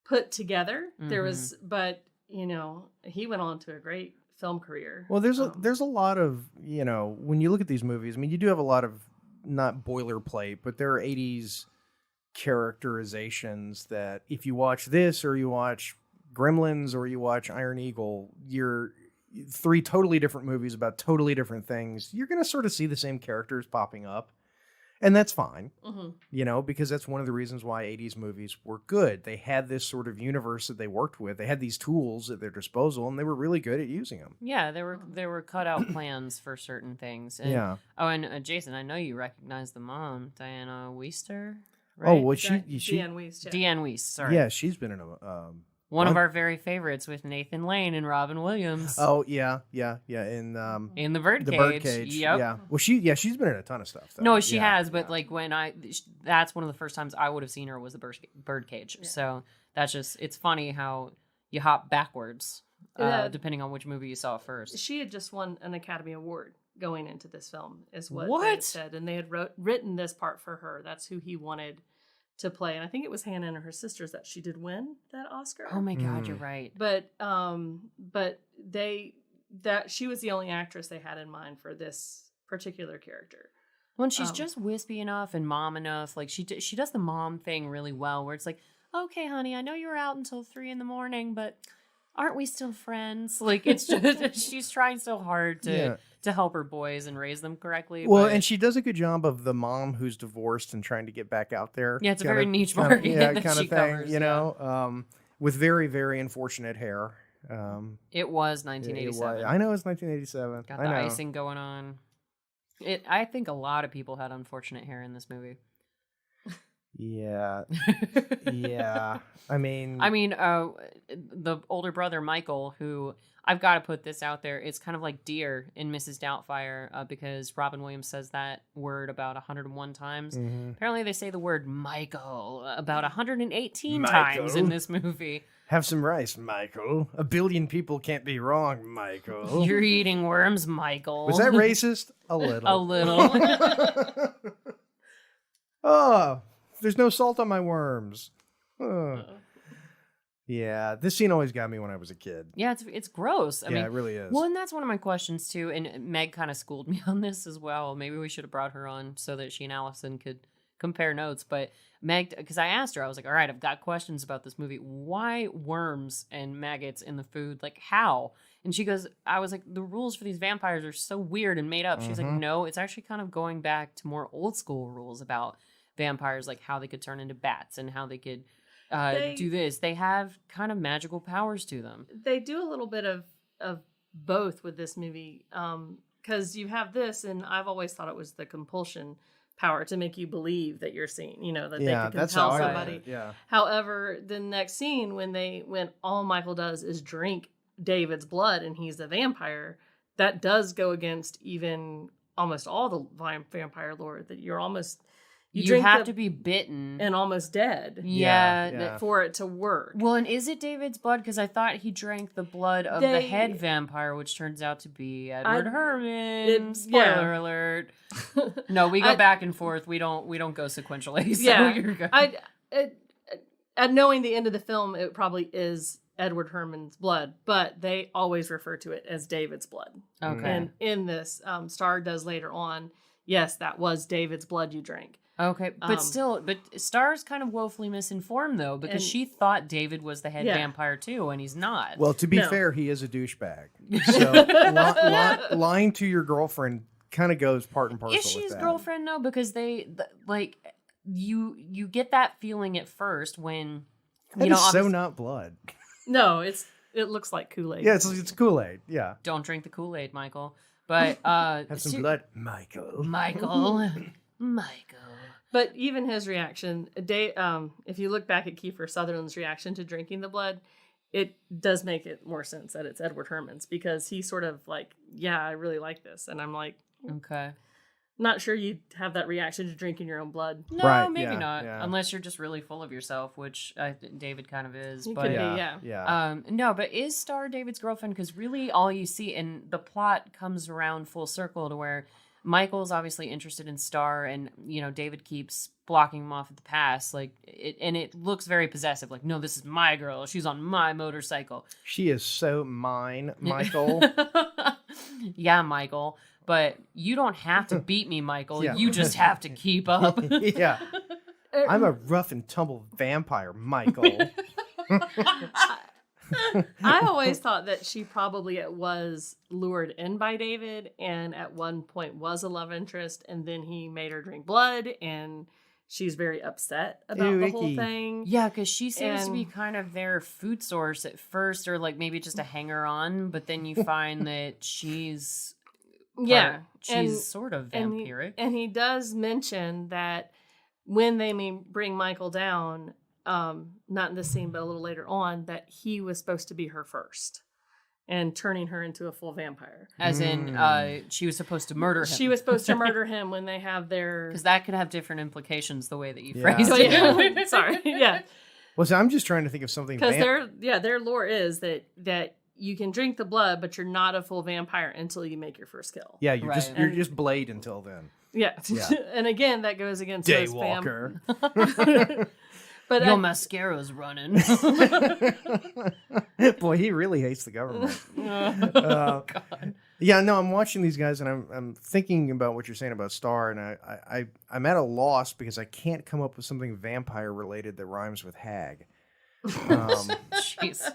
[SPEAKER 3] put together. There was, but he went on to a great film career.
[SPEAKER 2] Well, there's a lot of, when you look at these movies, I mean, you do have a lot of not boilerplate, but there are 80s characterizations that if you watch this or you watch Gremlins or you watch Iron Eagle, you're three totally different movies about totally different things. You're going to sort of see the same characters popping up. And that's fine, because that's one of the reasons why 80s movies were good. They had this sort of universe that they worked with. They had these tools at their disposal, and they were really good at using them.
[SPEAKER 1] Yeah, there were cut out plans for certain things. And, Oh, and Jason, I know you recognize the mom, Diana Weister, right?
[SPEAKER 2] Oh, well,
[SPEAKER 3] Deanne Wiest.
[SPEAKER 1] Deanne Wiest, sorry.
[SPEAKER 2] Yeah, she's been in a...
[SPEAKER 1] one of our very favorites with Nathan Lane and Robin Williams.
[SPEAKER 2] Oh yeah. In
[SPEAKER 1] the Birdcage. Yep.
[SPEAKER 2] Yeah. Well, she's been in a ton of stuff. Though.
[SPEAKER 1] No, she has, but like that's one of the first times I would have seen her was the Birdcage. Yeah. So that's just, it's funny how you hop backwards,
[SPEAKER 3] Yeah.
[SPEAKER 1] depending on which movie you saw first.
[SPEAKER 3] She had just won an Academy Award going into this film, is what
[SPEAKER 1] What?
[SPEAKER 3] they had said, and they had written this part for her. That's who he wanted to play, and I think it was Hannah and her sisters that she did win that Oscar.
[SPEAKER 1] Oh my God, you're right.
[SPEAKER 3] But she was the only actress they had in mind for this particular character.
[SPEAKER 1] When she's just wispy enough and mom enough, like she does the mom thing really well, where it's like, okay, honey, I know you were out until 3 a.m, but aren't we still friends? Like, it's just she's trying so hard to help her boys and raise them correctly.
[SPEAKER 2] Well,
[SPEAKER 1] but...
[SPEAKER 2] and she does a good job of the mom who's divorced and trying to get back out there.
[SPEAKER 1] Yeah, it's a very niche market that
[SPEAKER 2] kind
[SPEAKER 1] she
[SPEAKER 2] of thing,
[SPEAKER 1] covers,
[SPEAKER 2] you know, with very, very unfortunate hair.
[SPEAKER 1] It was 1987.
[SPEAKER 2] I know it's 1987.
[SPEAKER 1] Got the icing going on. I think a lot of people had unfortunate hair in this movie.
[SPEAKER 2] Yeah. Yeah. I mean,
[SPEAKER 1] the older brother, Michael, who I've got to put this out there. It's kind of like Deer in Mrs. Doubtfire because Robin Williams says that word about 101 times.
[SPEAKER 2] Mm-hmm.
[SPEAKER 1] Apparently they say the word Michael about 118 times in this movie.
[SPEAKER 2] Have some rice, Michael. 1 billion people can't be wrong, Michael.
[SPEAKER 1] You're eating worms, Michael.
[SPEAKER 2] Was that racist? A little.
[SPEAKER 1] A little.
[SPEAKER 2] Oh, there's no salt on my worms. Oh. Yeah, this scene always got me when I was a kid.
[SPEAKER 1] Yeah, it's gross. I mean,
[SPEAKER 2] it really is.
[SPEAKER 1] Well, and that's one of my questions too. And Meg kind of schooled me on this as well. Maybe we should have brought her on so that she and Alicen could compare notes. But Meg, because I asked her, I was like, all right, I've got questions about this movie. Why worms and maggots in the food? Like, how? And she goes, I was like, the rules for these vampires are so weird and made up. She's like, no, it's actually kind of going back to more old school rules about vampires, like how they could turn into bats and how they could do this. They have kind of magical powers to them.
[SPEAKER 3] They do a little bit of both with this movie, because you have this, and I've always thought it was the compulsion power to make you believe that you're seeing, that they can compel somebody.
[SPEAKER 2] Yeah.
[SPEAKER 3] However, the next scene when all Michael does is drink David's blood and he's a vampire, that does go against even almost all the vampire lore, that you're almost
[SPEAKER 1] you have to be bitten
[SPEAKER 3] and almost dead.
[SPEAKER 1] Yeah.
[SPEAKER 3] For it to work.
[SPEAKER 1] Well, and is it David's blood? Because I thought he drank the blood of the head vampire, which turns out to be Edward Herrmann. Spoiler alert. No, we go back and forth. We don't go sequentially. So you're good.
[SPEAKER 3] At knowing the end of the film, it probably is Edward Herrmann's blood, but they always refer to it as David's blood.
[SPEAKER 1] Okay.
[SPEAKER 3] And in this, Star does later on, yes, that was David's blood you drank.
[SPEAKER 1] Okay, but but Star's kind of woefully misinformed, though, because she thought David was the head vampire, too, and he's not.
[SPEAKER 2] Well, to be fair, he is a douchebag. So lying to your girlfriend kind of goes part and parcel with that.
[SPEAKER 1] Is she his girlfriend, though? Because you get that feeling at first when...
[SPEAKER 2] That is so not blood.
[SPEAKER 3] No, it looks like Kool-Aid.
[SPEAKER 2] Yeah, it's Kool-Aid, yeah.
[SPEAKER 1] Don't drink the Kool-Aid, Michael. But...
[SPEAKER 2] have some blood, Michael.
[SPEAKER 1] Michael.
[SPEAKER 3] But even his reaction, if you look back at Kiefer Sutherland's reaction to drinking the blood, it does make it more sense that it's Edward Herrmann's, because he's sort of like, yeah, I really like this. And I'm like,
[SPEAKER 1] okay.
[SPEAKER 3] Not sure you'd have that reaction to drinking your own blood.
[SPEAKER 1] No, maybe not. Yeah. Unless you're just really full of yourself, which David kind of is.
[SPEAKER 3] He
[SPEAKER 1] but
[SPEAKER 3] could be, yeah.
[SPEAKER 1] No, but is Star David's girlfriend? Because really all you see, and the plot comes around full circle to where Michael's obviously interested in Star, and David keeps blocking him off at the pass, and it looks very possessive. Like, no, this is my girl. She's on my motorcycle.
[SPEAKER 2] She is so mine, Michael.
[SPEAKER 1] Yeah, Michael. But you don't have to beat me, Michael. Yeah. You just have to keep up.
[SPEAKER 2] Yeah. I'm a rough and tumble vampire, Michael.
[SPEAKER 3] I always thought that she probably was lured in by David, and at one point was a love interest, and then he made her drink blood, and she's very upset about the whole thing.
[SPEAKER 1] Yeah, because she seems to be kind of their food source at first, or maybe just a hanger-on, but then you find that she's sort of vampiric.
[SPEAKER 3] And he does mention that when they bring Michael down, not in this scene, but a little later on, that he was supposed to be her first and turning her into a full vampire.
[SPEAKER 1] As in, she was supposed to murder him.
[SPEAKER 3] She was supposed to murder him when they have their...
[SPEAKER 1] Because that could have different implications the way that you phrased it.
[SPEAKER 3] Yeah. Sorry. Yeah.
[SPEAKER 2] Well, so I'm just trying to think of something.
[SPEAKER 3] Because their lore is that you can drink the blood, but you're not a full vampire until you make your first kill.
[SPEAKER 2] Yeah, you're
[SPEAKER 1] Right.
[SPEAKER 2] you're just Blade until then.
[SPEAKER 3] Yeah.
[SPEAKER 2] Yeah.
[SPEAKER 3] And again, that goes against those
[SPEAKER 2] Daywalker.
[SPEAKER 3] But
[SPEAKER 1] Your mascara's running.
[SPEAKER 2] Boy, he really hates the government.
[SPEAKER 1] God.
[SPEAKER 2] Yeah, no, I'm watching these guys and I'm thinking about what you're saying about Star, and I'm at a loss because I can't come up with something vampire related that rhymes with hag.
[SPEAKER 1] Jesus.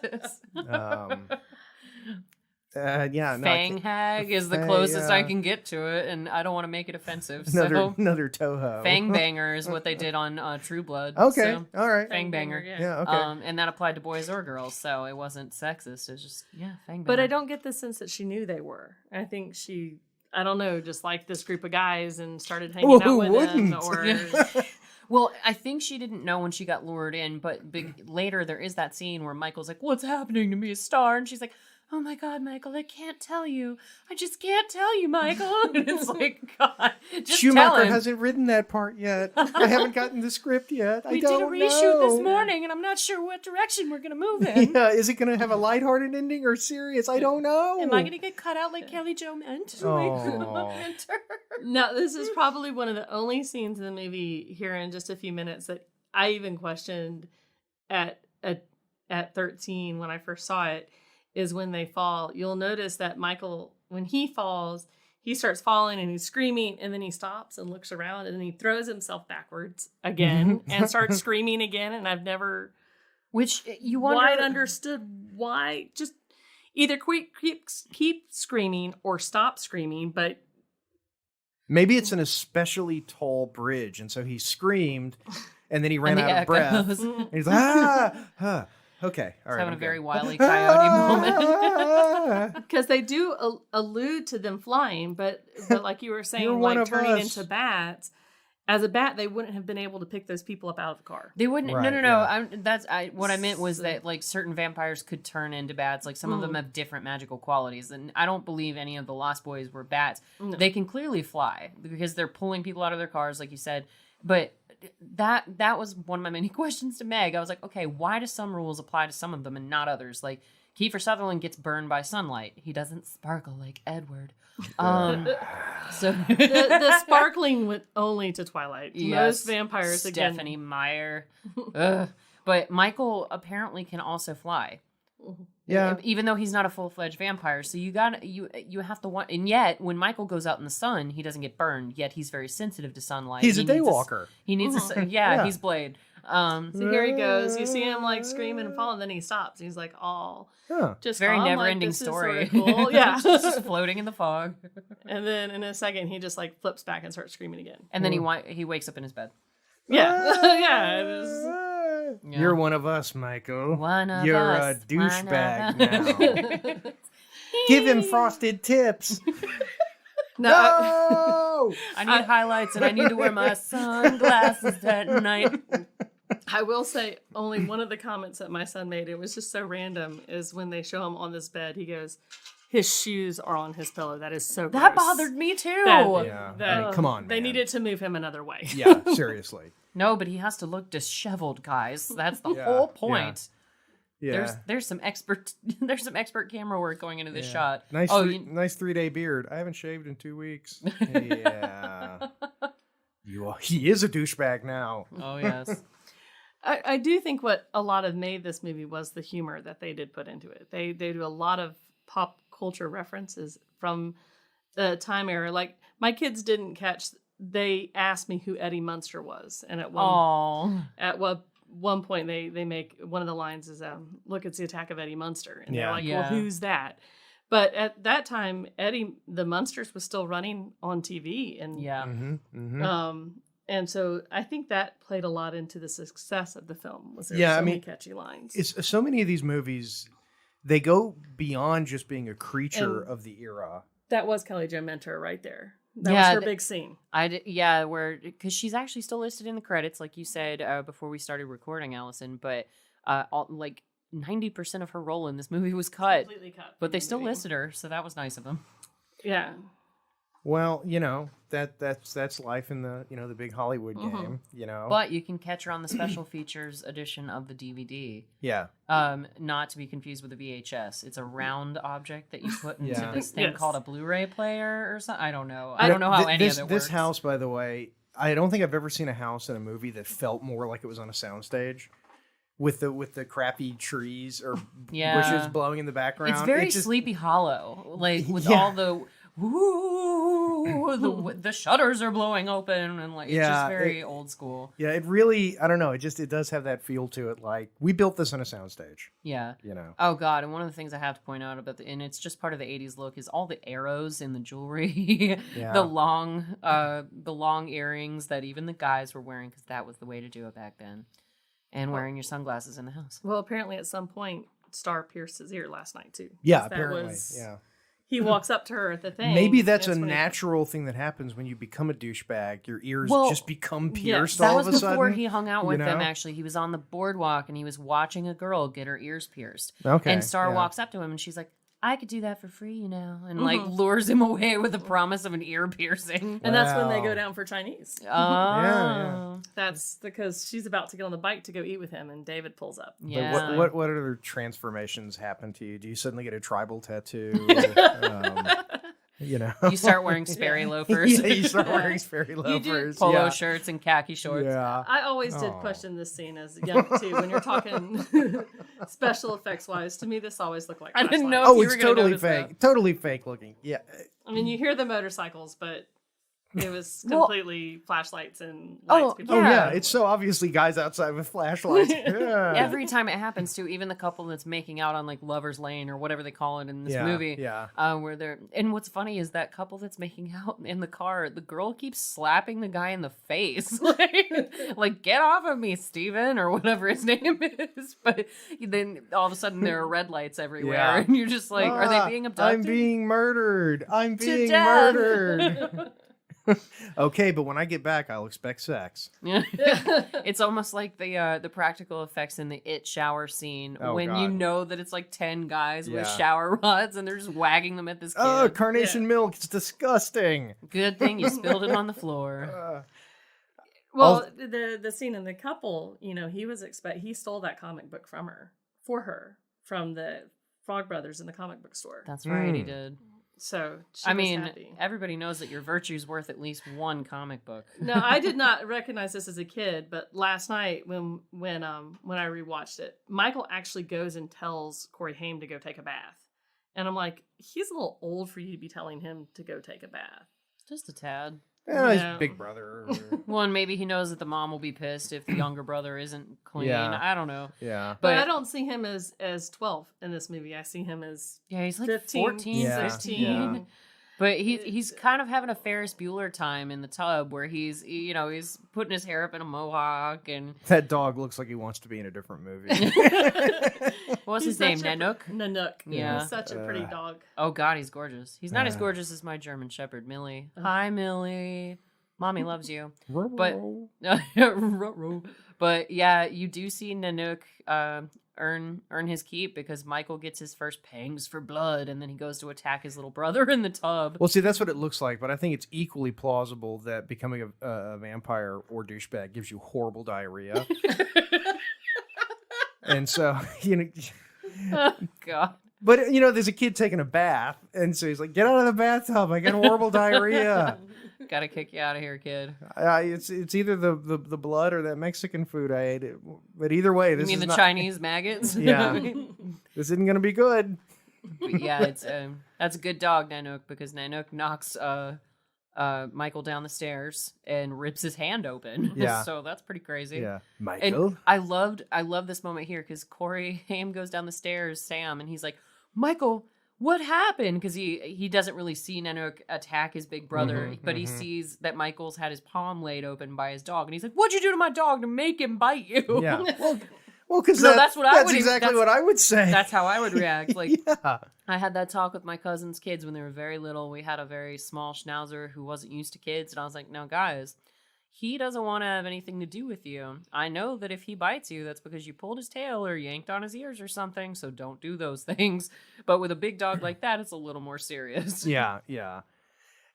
[SPEAKER 2] Yeah, no,
[SPEAKER 1] Fang hag is the
[SPEAKER 2] Fang,
[SPEAKER 1] closest I
[SPEAKER 2] yeah.
[SPEAKER 1] can get to it, and I don't want to make it offensive.
[SPEAKER 2] another Toho.
[SPEAKER 1] Fang banger is what they did on True Blood.
[SPEAKER 2] Okay,
[SPEAKER 1] so,
[SPEAKER 2] all right.
[SPEAKER 1] Fang banger.
[SPEAKER 2] Yeah, okay.
[SPEAKER 1] And that applied to boys or girls, so it wasn't sexist. It was just fang banger.
[SPEAKER 3] But I don't get the sense that she knew they were. I think she, I don't know, just liked this group of guys and started hanging
[SPEAKER 2] Well,
[SPEAKER 3] out
[SPEAKER 2] who
[SPEAKER 3] with
[SPEAKER 2] wouldn't?
[SPEAKER 3] them. Or
[SPEAKER 1] Well, I think she didn't know when she got lured in, but later there is that scene where Michael's like, "What's happening to me, Star?" And she's like, "Oh my God, Michael, I can't tell you. I just can't tell you, Michael." And it's like, God, just
[SPEAKER 2] Schumacher
[SPEAKER 1] tell him.
[SPEAKER 2] hasn't written that part yet. I haven't gotten the script yet. I
[SPEAKER 1] We
[SPEAKER 2] don't
[SPEAKER 1] did a reshoot
[SPEAKER 2] know.
[SPEAKER 1] this morning, and I'm not sure what direction we're going to move in.
[SPEAKER 2] Yeah, is it going to have a lighthearted ending or serious? I don't know.
[SPEAKER 1] Am I going to get cut out like Kelly Jo meant?
[SPEAKER 2] Oh.
[SPEAKER 3] no, this is probably one of the only scenes in the movie here in just a few minutes that I even questioned at 13 when I first saw it. Is when they fall. You'll notice that Michael, when he falls, he starts falling and he's screaming, and then he stops and looks around, and then he throws himself backwards again and starts screaming again. And I've never
[SPEAKER 1] Which you wonder...
[SPEAKER 3] quite understood why. Just either keep screaming or stop screaming, but
[SPEAKER 2] Maybe it's an especially tall bridge, and so he screamed, and then he ran
[SPEAKER 1] And the
[SPEAKER 2] out of breath.
[SPEAKER 1] echoes.
[SPEAKER 2] And he's like, okay, all right.
[SPEAKER 1] having a
[SPEAKER 2] I'm
[SPEAKER 1] very
[SPEAKER 2] good.
[SPEAKER 1] Wile E. Coyote moment.
[SPEAKER 3] because they do allude to them flying, but like you were
[SPEAKER 2] You're
[SPEAKER 3] saying,
[SPEAKER 2] one
[SPEAKER 3] like
[SPEAKER 2] of
[SPEAKER 3] turning
[SPEAKER 2] us.
[SPEAKER 3] into bats. As a bat, they wouldn't have been able to pick those people up out of the car.
[SPEAKER 1] They wouldn't.
[SPEAKER 2] Right,
[SPEAKER 1] no.
[SPEAKER 2] yeah.
[SPEAKER 1] What I meant was that like certain vampires could turn into bats. Like some of them have different magical qualities, and I don't believe any of the Lost Boys were bats.
[SPEAKER 3] No.
[SPEAKER 1] They can clearly fly because they're pulling people out of their cars, like you said. But that was one of my many questions to Meg. I was like, okay, why do some rules apply to some of them and not others? Like Kiefer Sutherland gets burned by sunlight. He doesn't sparkle like Edward. So
[SPEAKER 3] The sparkling went only to Twilight.
[SPEAKER 1] Yes.
[SPEAKER 3] Most vampires,
[SPEAKER 1] Stephanie
[SPEAKER 3] again.
[SPEAKER 1] Meyer. Ugh. But Michael apparently can also fly.
[SPEAKER 2] Yeah.
[SPEAKER 1] Even though he's not a full-fledged vampire. So you have to want, and yet when Michael goes out in the sun, he doesn't get burned, yet he's very sensitive to sunlight.
[SPEAKER 2] He's a
[SPEAKER 1] needs
[SPEAKER 2] daywalker.
[SPEAKER 1] He needs
[SPEAKER 2] Yeah.
[SPEAKER 1] he's Blade.
[SPEAKER 3] So here he goes. You see him like screaming and fall, and then he stops. He's like, "Oh,
[SPEAKER 2] Huh.
[SPEAKER 3] just
[SPEAKER 1] Very
[SPEAKER 3] calm,
[SPEAKER 1] never-ending
[SPEAKER 3] like, this is
[SPEAKER 1] story.
[SPEAKER 3] sorta cool." Yeah.
[SPEAKER 1] Just floating in the fog.
[SPEAKER 3] And then in a second, he just like flips back and starts screaming again.
[SPEAKER 1] And then he wakes up in his bed.
[SPEAKER 3] Yeah, yeah. It was,
[SPEAKER 1] Yeah.
[SPEAKER 2] You're one of us, Michael.
[SPEAKER 1] One of
[SPEAKER 2] You're
[SPEAKER 1] us.
[SPEAKER 2] a douchebag
[SPEAKER 1] One of us.
[SPEAKER 2] now. Give him frosted tips.
[SPEAKER 3] no,
[SPEAKER 2] No.
[SPEAKER 1] I need highlights and I need to wear my sunglasses at night.
[SPEAKER 3] I will say only one of the comments that my son made, it was just so random, is when they show him on this bed, he goes, his shoes are on his pillow. That is so
[SPEAKER 1] That
[SPEAKER 3] gross.
[SPEAKER 1] bothered me too.
[SPEAKER 2] Yeah.
[SPEAKER 3] That-
[SPEAKER 2] I mean, come on,
[SPEAKER 3] They
[SPEAKER 2] man.
[SPEAKER 3] needed to move him another way.
[SPEAKER 2] Yeah, seriously.
[SPEAKER 1] No, but he has to look disheveled, guys. That's the
[SPEAKER 2] Yeah,
[SPEAKER 1] whole point.
[SPEAKER 2] Yeah.
[SPEAKER 1] There's some expert camera work going into this
[SPEAKER 2] Yeah.
[SPEAKER 1] shot.
[SPEAKER 2] Nice,
[SPEAKER 1] Oh,
[SPEAKER 2] nice 3-day beard. I haven't shaved in 2 weeks. Yeah. He is a douchebag now.
[SPEAKER 1] oh yes.
[SPEAKER 3] I do think what a lot of made this movie was the humor that they did put into it. They do a lot of pop culture references from the time era. Like my kids didn't catch. They asked me who Eddie Munster was, and at one point they make one of the lines is look, it's the attack of Eddie Munster, and they're
[SPEAKER 2] Yeah.
[SPEAKER 3] like,
[SPEAKER 1] Yeah.
[SPEAKER 3] well, who's that? But at that time, the Munsters was still running on TV, and
[SPEAKER 1] Yeah.
[SPEAKER 2] Mm-hmm, mm-hmm.
[SPEAKER 3] And so I think that played a lot into the success of the film. Was there
[SPEAKER 2] Yeah,
[SPEAKER 3] so
[SPEAKER 2] I
[SPEAKER 3] many
[SPEAKER 2] mean,
[SPEAKER 3] catchy lines?
[SPEAKER 2] It's so many of these movies, they go beyond just being a creature
[SPEAKER 3] And-
[SPEAKER 2] of the era.
[SPEAKER 3] That was Kelly Jo Mentor right there. That
[SPEAKER 1] Yeah,
[SPEAKER 3] was her big scene.
[SPEAKER 1] Because she's actually still listed in the credits, like you said before we started recording, Allison. But like 90% of her role in this movie was cut,
[SPEAKER 3] Completely cut.
[SPEAKER 1] but
[SPEAKER 3] from
[SPEAKER 1] they
[SPEAKER 3] the
[SPEAKER 1] still
[SPEAKER 3] movie.
[SPEAKER 1] listed her, so that was nice of them.
[SPEAKER 3] Yeah.
[SPEAKER 2] Well, that's life in the the big Hollywood game.
[SPEAKER 1] But you can catch her on the special features edition of the DVD.
[SPEAKER 2] Yeah.
[SPEAKER 1] Not to be confused with a VHS. It's a round object that you put into
[SPEAKER 2] Yeah.
[SPEAKER 1] this thing
[SPEAKER 3] Yes.
[SPEAKER 1] called a Blu-ray player or something. I don't know. I don't know how any of it works.
[SPEAKER 2] This house, by the way, I don't think I've ever seen a house in a movie that felt more like it was on a soundstage, with the crappy trees or bushes blowing in the background.
[SPEAKER 1] It's very Sleepy Hollow, like with all the the shutters are blowing open and like it's just very old school.
[SPEAKER 2] Yeah, it really, I don't know. It does have that feel to it. Like we built this on a soundstage.
[SPEAKER 1] Yeah. Oh God. And one of the things I have to point out about and it's just part of the 80s look is all the arrows in the jewelry, the long earrings that even the guys were wearing because that was the way to do it back then. And wearing your sunglasses in the house.
[SPEAKER 3] Well, apparently at some point, Star pierced his ear last night too.
[SPEAKER 2] Yeah, apparently.
[SPEAKER 3] He walks up to her at the thing.
[SPEAKER 2] Maybe that's a natural thing that happens when you become a douchebag. Your ears just become pierced all of a sudden.
[SPEAKER 1] That was before he hung out with them, actually. He was on the boardwalk, and he was watching a girl get her ears pierced.
[SPEAKER 2] Okay.
[SPEAKER 1] And Star walks up to him, and she's like, I could do that for free, and like lures him away with the promise of an ear piercing.
[SPEAKER 3] And that's when they go down for Chinese.
[SPEAKER 1] Oh.
[SPEAKER 2] Yeah.
[SPEAKER 3] That's because she's about to get on the bike to go eat with him, and David pulls up.
[SPEAKER 1] Yeah.
[SPEAKER 2] What other transformations happen to you? Do you suddenly get a tribal tattoo?
[SPEAKER 1] You start wearing Sperry loafers.
[SPEAKER 2] Yeah, you start wearing Sperry loafers.
[SPEAKER 1] You do polo shirts and khaki shorts.
[SPEAKER 2] Yeah.
[SPEAKER 3] I always did question this scene as young too. When you're talking special effects wise, to me this always looked like
[SPEAKER 1] I didn't know.
[SPEAKER 2] Oh,
[SPEAKER 1] if you
[SPEAKER 2] it's
[SPEAKER 1] were
[SPEAKER 2] totally
[SPEAKER 1] notice
[SPEAKER 2] fake.
[SPEAKER 1] that.
[SPEAKER 2] Totally fake looking. Yeah.
[SPEAKER 3] I mean, you hear the motorcycles, but it was completely flashlights and lights.
[SPEAKER 2] Oh yeah, it's so obviously guys outside with flashlights. Yeah.
[SPEAKER 1] Every time it happens to even the couple that's making out on like Lover's Lane or whatever they call it in this movie.
[SPEAKER 2] Yeah.
[SPEAKER 1] Where they're and what's funny is that couple that's making out in the car, the girl keeps slapping the guy in the face. like get off of me, Steven, or whatever his name is. But then all of a sudden there are red lights everywhere and you're just like, are they being abducted?
[SPEAKER 2] I'm being murdered. I'm being
[SPEAKER 1] death.
[SPEAKER 2] murdered. Okay, but when I get back, I'll expect sex.
[SPEAKER 1] Yeah. It's almost like the practical effects in the It shower scene when you know that it's like 10 guys with shower rods and they're just wagging them at this kid.
[SPEAKER 2] Oh, carnation milk. It's disgusting.
[SPEAKER 1] Good thing you spilled it on the floor.
[SPEAKER 3] Well, the scene in the couple, he stole that comic book for her from the Frog Brothers in the comic book store.
[SPEAKER 1] That's right, he did.
[SPEAKER 3] So happy.
[SPEAKER 1] Everybody knows that your virtue's worth at least one comic book.
[SPEAKER 3] No, I did not recognize this as a kid, but last night when I rewatched it, Michael actually goes and tells Corey Haim to go take a bath, and I'm like, he's a little old for you to be telling him to go take a bath.
[SPEAKER 1] Just a tad.
[SPEAKER 2] Yeah, his big brother.
[SPEAKER 1] Well, and maybe he knows that the mom will be pissed if the younger brother isn't clean. Yeah. I don't know.
[SPEAKER 2] Yeah.
[SPEAKER 3] But I don't see him as 12 in this movie. I see him as
[SPEAKER 1] he's like
[SPEAKER 3] 15,
[SPEAKER 1] 14, 16. Yeah. But he's kind of having a Ferris Bueller time in the tub where he's putting his hair up in a mohawk and
[SPEAKER 2] that dog looks like he wants to be in a different movie.
[SPEAKER 1] What's his name? Nanook?
[SPEAKER 3] Nanook.
[SPEAKER 1] Yeah.
[SPEAKER 3] He's such a pretty dog.
[SPEAKER 1] Oh God, he's gorgeous. He's not as gorgeous as my German Shepherd, Millie. Hi, Millie. Mommy loves you. But yeah, you do see Nanook earn his keep because Michael gets his first pangs for blood and then he goes to attack his little brother in the tub.
[SPEAKER 2] Well, see, that's what it looks like, but I think it's equally plausible that becoming a vampire or douchebag gives you horrible diarrhea. And so,
[SPEAKER 1] Oh, God.
[SPEAKER 2] But, there's a kid taking a bath, and so he's like, get out of the bathtub, I got horrible diarrhea.
[SPEAKER 1] Gotta kick you out of here, kid.
[SPEAKER 2] It's either the blood or that Mexican food I ate. But either way, this
[SPEAKER 1] is Chinese maggots?
[SPEAKER 2] Yeah. This isn't going to be good.
[SPEAKER 1] But yeah, it's that's a good dog, Nanook, because Nanook knocks Michael down the stairs and rips his hand open.
[SPEAKER 2] Yeah.
[SPEAKER 1] So that's pretty crazy.
[SPEAKER 2] Yeah. Michael.
[SPEAKER 1] And I love this moment here because Corey Haim goes down the stairs, Sam, and he's like, Michael, what happened? Because he doesn't really see Nanook attack his big brother, but he sees that Michael's had his palm laid open by his dog, and he's like, "What'd you do to my dog to make him bite you?"
[SPEAKER 2] Yeah. Well, because
[SPEAKER 1] that's what I would.
[SPEAKER 2] Exactly what I would say.
[SPEAKER 1] That's how I would react. Like,
[SPEAKER 2] yeah.
[SPEAKER 1] I had that talk with my cousin's kids when they were very little. We had a very small schnauzer who wasn't used to kids, and I was like, "No, guys, he doesn't want to have anything to do with you. I know that if he bites you, that's because you pulled his tail or yanked on his ears or something, so don't do those things. But with a big dog like that, it's a little more serious."
[SPEAKER 2] Yeah, yeah.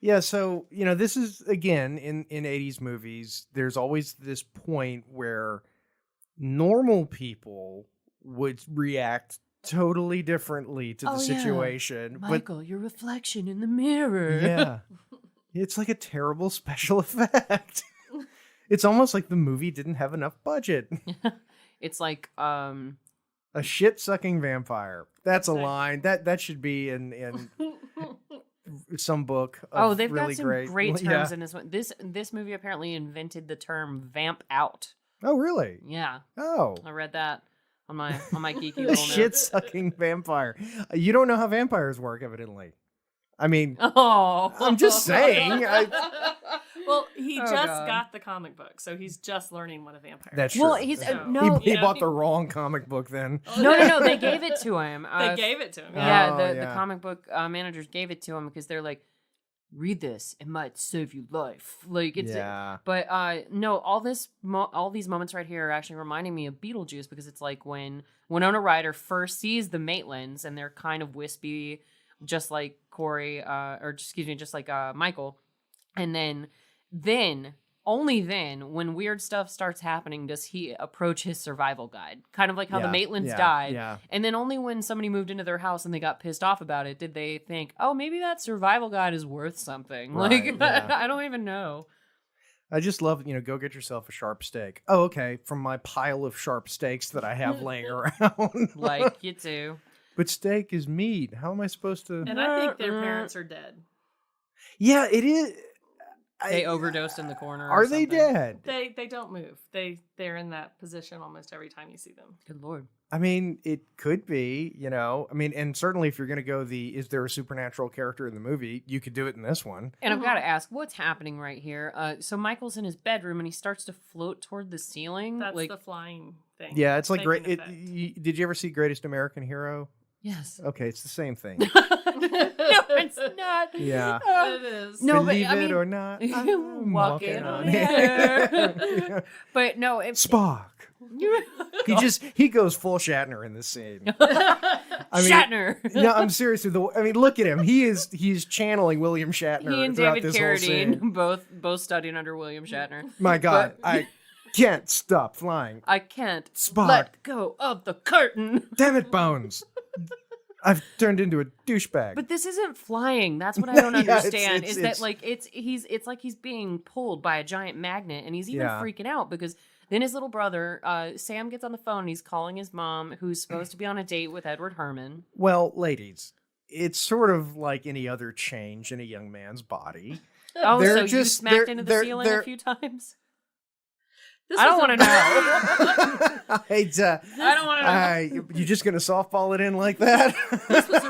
[SPEAKER 2] Yeah, so, this is, again, in 80s movies, there's always this point where normal people would react totally differently to the situation.
[SPEAKER 1] Michael, your reflection in the mirror.
[SPEAKER 2] Yeah. It's like a terrible special effect. It's almost like the movie didn't have enough budget.
[SPEAKER 1] It's like
[SPEAKER 2] a shit-sucking vampire. That's a line. That should be in some book. Of
[SPEAKER 1] they've
[SPEAKER 2] really
[SPEAKER 1] got some great terms in this one. This movie apparently invented the term "vamp out."
[SPEAKER 2] Oh, really?
[SPEAKER 1] Yeah.
[SPEAKER 2] Oh,
[SPEAKER 1] I read that on my geeky
[SPEAKER 2] a
[SPEAKER 1] little note.
[SPEAKER 2] shit-sucking vampire. You don't know how vampires work, evidently. I mean,
[SPEAKER 1] Oh,
[SPEAKER 2] I'm just saying.
[SPEAKER 3] Well, he
[SPEAKER 1] Oh,
[SPEAKER 3] just
[SPEAKER 1] God.
[SPEAKER 3] got the comic book, so he's just learning what a vampire
[SPEAKER 2] That's
[SPEAKER 3] is.
[SPEAKER 2] true.
[SPEAKER 1] Well, he's
[SPEAKER 3] So-
[SPEAKER 1] no,
[SPEAKER 2] He bought the wrong comic book then.
[SPEAKER 1] no. They gave it to him.
[SPEAKER 3] They gave it to him.
[SPEAKER 1] Yeah,
[SPEAKER 2] Oh,
[SPEAKER 1] the
[SPEAKER 2] yeah.
[SPEAKER 1] comic book managers gave it to him because they're like, read this, it might save you life. Like it's,
[SPEAKER 2] Yeah.
[SPEAKER 1] but no, all these moments right here are actually reminding me of Beetlejuice because it's like when Winona Ryder first sees the Maitlands and they're kind of wispy, just like Corey, just like Michael, and then only then, when weird stuff starts happening, does he approach his survival guide. Kind of like how the Maitlands died.
[SPEAKER 2] Yeah.
[SPEAKER 1] And then only when somebody moved into their house and they got pissed off about it did they think, oh, maybe that survival guide is worth something.
[SPEAKER 2] Right,
[SPEAKER 1] Like,
[SPEAKER 2] yeah.
[SPEAKER 1] I don't even know.
[SPEAKER 2] I just love, go get yourself a sharp steak. Oh, okay. From my pile of sharp steaks that I have laying around.
[SPEAKER 1] Like, you too.
[SPEAKER 2] But steak is meat. How am I supposed to?
[SPEAKER 3] And I think their parents are dead.
[SPEAKER 2] Yeah, it is.
[SPEAKER 1] They overdosed in the corner.
[SPEAKER 2] Are
[SPEAKER 1] or
[SPEAKER 2] they
[SPEAKER 1] something.
[SPEAKER 2] dead?
[SPEAKER 3] They don't move. They're in that position almost every time you see them.
[SPEAKER 1] Good Lord.
[SPEAKER 2] I mean, it could be, and certainly if you're going to go is there a supernatural character in the movie, you could do it in this one.
[SPEAKER 1] And I've got to ask, what's happening right here? So Michael's in his bedroom and he starts to float toward the ceiling.
[SPEAKER 3] That's
[SPEAKER 1] like,
[SPEAKER 3] the flying thing.
[SPEAKER 2] Yeah, it's like
[SPEAKER 3] Making
[SPEAKER 2] great.
[SPEAKER 3] effect.
[SPEAKER 2] Did you ever see Greatest American Hero?
[SPEAKER 1] yes.
[SPEAKER 2] Okay, it's the same thing.
[SPEAKER 1] No, it's not.
[SPEAKER 2] Yeah.
[SPEAKER 3] It is.
[SPEAKER 1] No,
[SPEAKER 2] Believe
[SPEAKER 1] but I
[SPEAKER 2] it
[SPEAKER 1] mean,
[SPEAKER 2] or not, I'm
[SPEAKER 1] walking on
[SPEAKER 2] air.
[SPEAKER 1] air. But no,
[SPEAKER 2] Spock. He goes full Shatner in this scene.
[SPEAKER 1] Shatner.
[SPEAKER 2] No, I'm serious. Look at him. He's channeling William Shatner
[SPEAKER 1] He and
[SPEAKER 2] throughout
[SPEAKER 1] David
[SPEAKER 2] this whole scene.
[SPEAKER 1] Carradine both studied under William Shatner.
[SPEAKER 2] My God, I can't stop flying.
[SPEAKER 1] I can't
[SPEAKER 2] Spock.
[SPEAKER 1] let go of the curtain.
[SPEAKER 2] Damn it, Bones. I've turned into a douchebag.
[SPEAKER 1] But this isn't flying. That's what I don't
[SPEAKER 2] Yeah, it's-
[SPEAKER 1] understand.
[SPEAKER 2] it's-
[SPEAKER 1] Is that like it's like he's being pulled by a giant magnet, and he's even
[SPEAKER 2] Yeah.
[SPEAKER 1] freaking out because then his little brother Sam gets on the phone and he's calling his mom, who's supposed to be on a date with Edward Herrmann.
[SPEAKER 2] Well, ladies, it's sort of like any other change in a young man's body.
[SPEAKER 1] Oh,
[SPEAKER 2] They're
[SPEAKER 1] so you
[SPEAKER 2] just-
[SPEAKER 1] smacked
[SPEAKER 2] they're-
[SPEAKER 1] into the
[SPEAKER 2] they're-
[SPEAKER 1] ceiling
[SPEAKER 2] they're-
[SPEAKER 1] a few times?
[SPEAKER 3] This
[SPEAKER 1] I don't
[SPEAKER 3] was
[SPEAKER 1] want to know.
[SPEAKER 2] I
[SPEAKER 1] don't wanna know.
[SPEAKER 2] You just gonna softball it in like that?
[SPEAKER 3] This was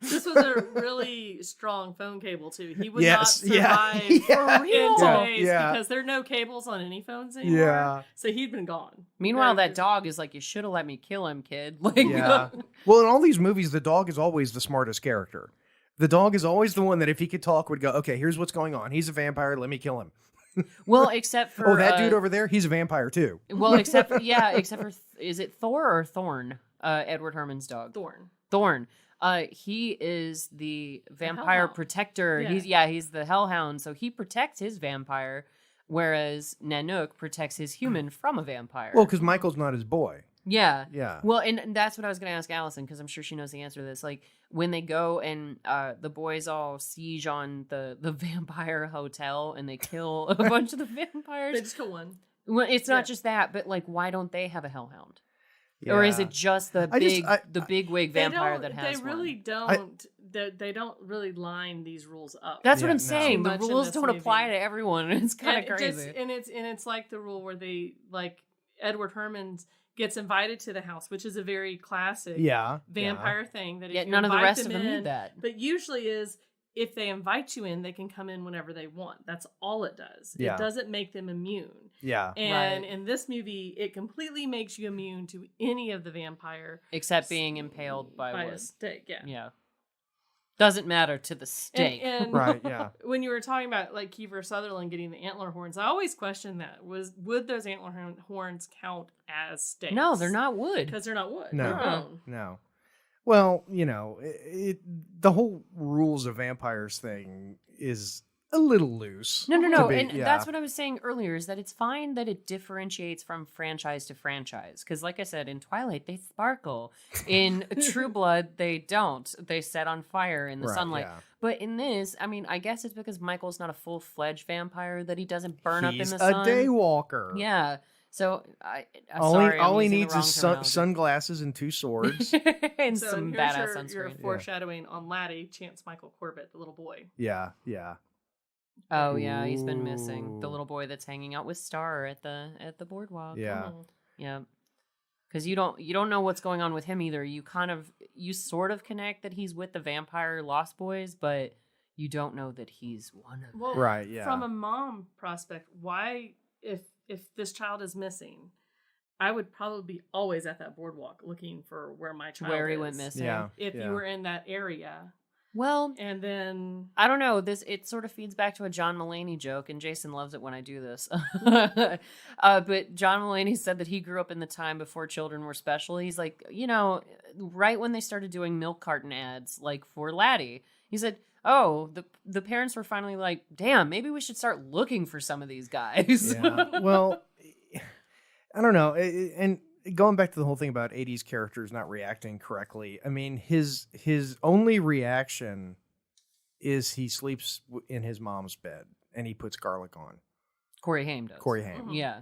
[SPEAKER 3] this was a really strong phone cable too. He would not
[SPEAKER 2] Yes, yeah,
[SPEAKER 3] survive
[SPEAKER 2] yeah.
[SPEAKER 1] For real?
[SPEAKER 3] in today's
[SPEAKER 2] Yeah.
[SPEAKER 3] because there are no cables on any phones anymore.
[SPEAKER 2] Yeah.
[SPEAKER 3] So he'd been gone.
[SPEAKER 1] Meanwhile,
[SPEAKER 3] Very
[SPEAKER 1] that dog is like, you should have let me kill him, kid. Like,
[SPEAKER 2] Yeah. Well, in all these movies, the dog is always the smartest character. The dog is always the one that if he could talk would go, okay, here's what's going on. He's a vampire. Let me kill him.
[SPEAKER 1] well, except for
[SPEAKER 2] Oh, that dude over there, he's a vampire too.
[SPEAKER 1] Well, except for is it Thor or Thorn? Edward Herrmann's dog.
[SPEAKER 3] Thorn.
[SPEAKER 1] He is the vampire
[SPEAKER 3] hellhound.
[SPEAKER 1] protector.
[SPEAKER 3] Yeah.
[SPEAKER 1] He's the hellhound, so he protects his vampire, whereas Nanook protects his human from a vampire.
[SPEAKER 2] Well, because Michael's not his boy.
[SPEAKER 1] Yeah.
[SPEAKER 2] Yeah.
[SPEAKER 1] Well, and that's what I was going to ask Alicen, because I'm sure she knows the answer to this. Like, when they go and the boys all siege on the vampire hotel and they kill a bunch of the vampires.
[SPEAKER 3] They just kill one.
[SPEAKER 1] Well, it's not
[SPEAKER 3] Yeah.
[SPEAKER 1] just that, but like, why don't they have a hellhound? Or is
[SPEAKER 2] Yeah.
[SPEAKER 1] it just the big wig vampire that has
[SPEAKER 3] They really
[SPEAKER 1] one?
[SPEAKER 3] don't. They don't really line these rules up.
[SPEAKER 1] That's what
[SPEAKER 2] Yeah,
[SPEAKER 1] I'm
[SPEAKER 2] no.
[SPEAKER 1] saying.
[SPEAKER 3] Too
[SPEAKER 1] The
[SPEAKER 3] much in
[SPEAKER 1] rules
[SPEAKER 3] this
[SPEAKER 1] don't apply
[SPEAKER 3] movie.
[SPEAKER 1] to everyone. It's kind of
[SPEAKER 3] And
[SPEAKER 1] crazy.
[SPEAKER 3] it's like the rule where they like Edward Herrmann gets invited to the house, which is a very classic vampire thing. That if
[SPEAKER 1] Yet
[SPEAKER 3] you
[SPEAKER 1] none of the
[SPEAKER 3] invite
[SPEAKER 1] rest of them
[SPEAKER 3] in,
[SPEAKER 1] need that.
[SPEAKER 3] But usually is if they invite you in, they can come in whenever they want. That's all it does.
[SPEAKER 2] Yeah.
[SPEAKER 3] It doesn't make them immune.
[SPEAKER 2] Yeah.
[SPEAKER 3] And
[SPEAKER 1] Right.
[SPEAKER 3] in this movie, it completely makes you immune to any of the vampire
[SPEAKER 1] Except being impaled by
[SPEAKER 3] a
[SPEAKER 1] wood.
[SPEAKER 3] stake. Yeah.
[SPEAKER 1] Yeah. Doesn't matter to the stake.
[SPEAKER 3] And
[SPEAKER 2] Right, yeah.
[SPEAKER 3] when you were talking about like Kiefer Sutherland getting the antler horns, I always questioned that. Would those antler horns count as stakes?
[SPEAKER 1] No, they're not wood.
[SPEAKER 3] Because they're not wood.
[SPEAKER 2] No.
[SPEAKER 3] They're bone.
[SPEAKER 2] No. Well, the whole rules of vampires thing is a little loose.
[SPEAKER 1] No. That's what I was saying earlier, is that it's fine that it differentiates from franchise to franchise. Because like I said, in Twilight, they sparkle. In True Blood, they don't. They set on fire in the sunlight.
[SPEAKER 2] Yeah.
[SPEAKER 1] But in this, I mean, I guess it's because Michael's not a full-fledged vampire that he doesn't burn up in the
[SPEAKER 2] He's
[SPEAKER 1] sun.
[SPEAKER 2] a daywalker.
[SPEAKER 1] Yeah. So,
[SPEAKER 2] all he needs is sunglasses and 2 swords.
[SPEAKER 1] And
[SPEAKER 3] So
[SPEAKER 1] some
[SPEAKER 3] here's
[SPEAKER 1] badass
[SPEAKER 3] your
[SPEAKER 1] sunscreen.
[SPEAKER 3] foreshadowing on Laddie, Chance Michael Corbett, the little boy.
[SPEAKER 2] Yeah.
[SPEAKER 1] Oh yeah, he's been missing. The little boy that's hanging out with Star at the boardwalk.
[SPEAKER 2] Yeah.
[SPEAKER 1] Yeah. Because you don't know what's going on with him either. You sort of connect that he's with the vampire Lost Boys, but you don't know that he's one of them.
[SPEAKER 3] Well,
[SPEAKER 2] Right, yeah.
[SPEAKER 3] From a mom prospect, why, if this child is missing, I would probably be always at that boardwalk looking for where my child
[SPEAKER 1] Where he
[SPEAKER 3] is.
[SPEAKER 1] went missing.
[SPEAKER 2] Yeah.
[SPEAKER 3] If you were in that area.
[SPEAKER 1] Well,
[SPEAKER 3] And then
[SPEAKER 1] I don't know. It sort of feeds back to a John Mulaney joke, and Jason loves it when I do this. But John Mulaney said that he grew up in the time before children were special. He's like, right when they started doing milk carton ads, like for Laddie, he said, "Oh, the parents were finally like, damn, maybe we should start looking for some of these guys."
[SPEAKER 2] Yeah. Well, I don't know. And going back to the whole thing about 80s characters not reacting correctly, I mean, his only reaction is he sleeps in his mom's bed and he puts garlic on.
[SPEAKER 1] Corey Haim does.
[SPEAKER 2] Corey Haim.
[SPEAKER 3] Mhm.
[SPEAKER 1] Yeah.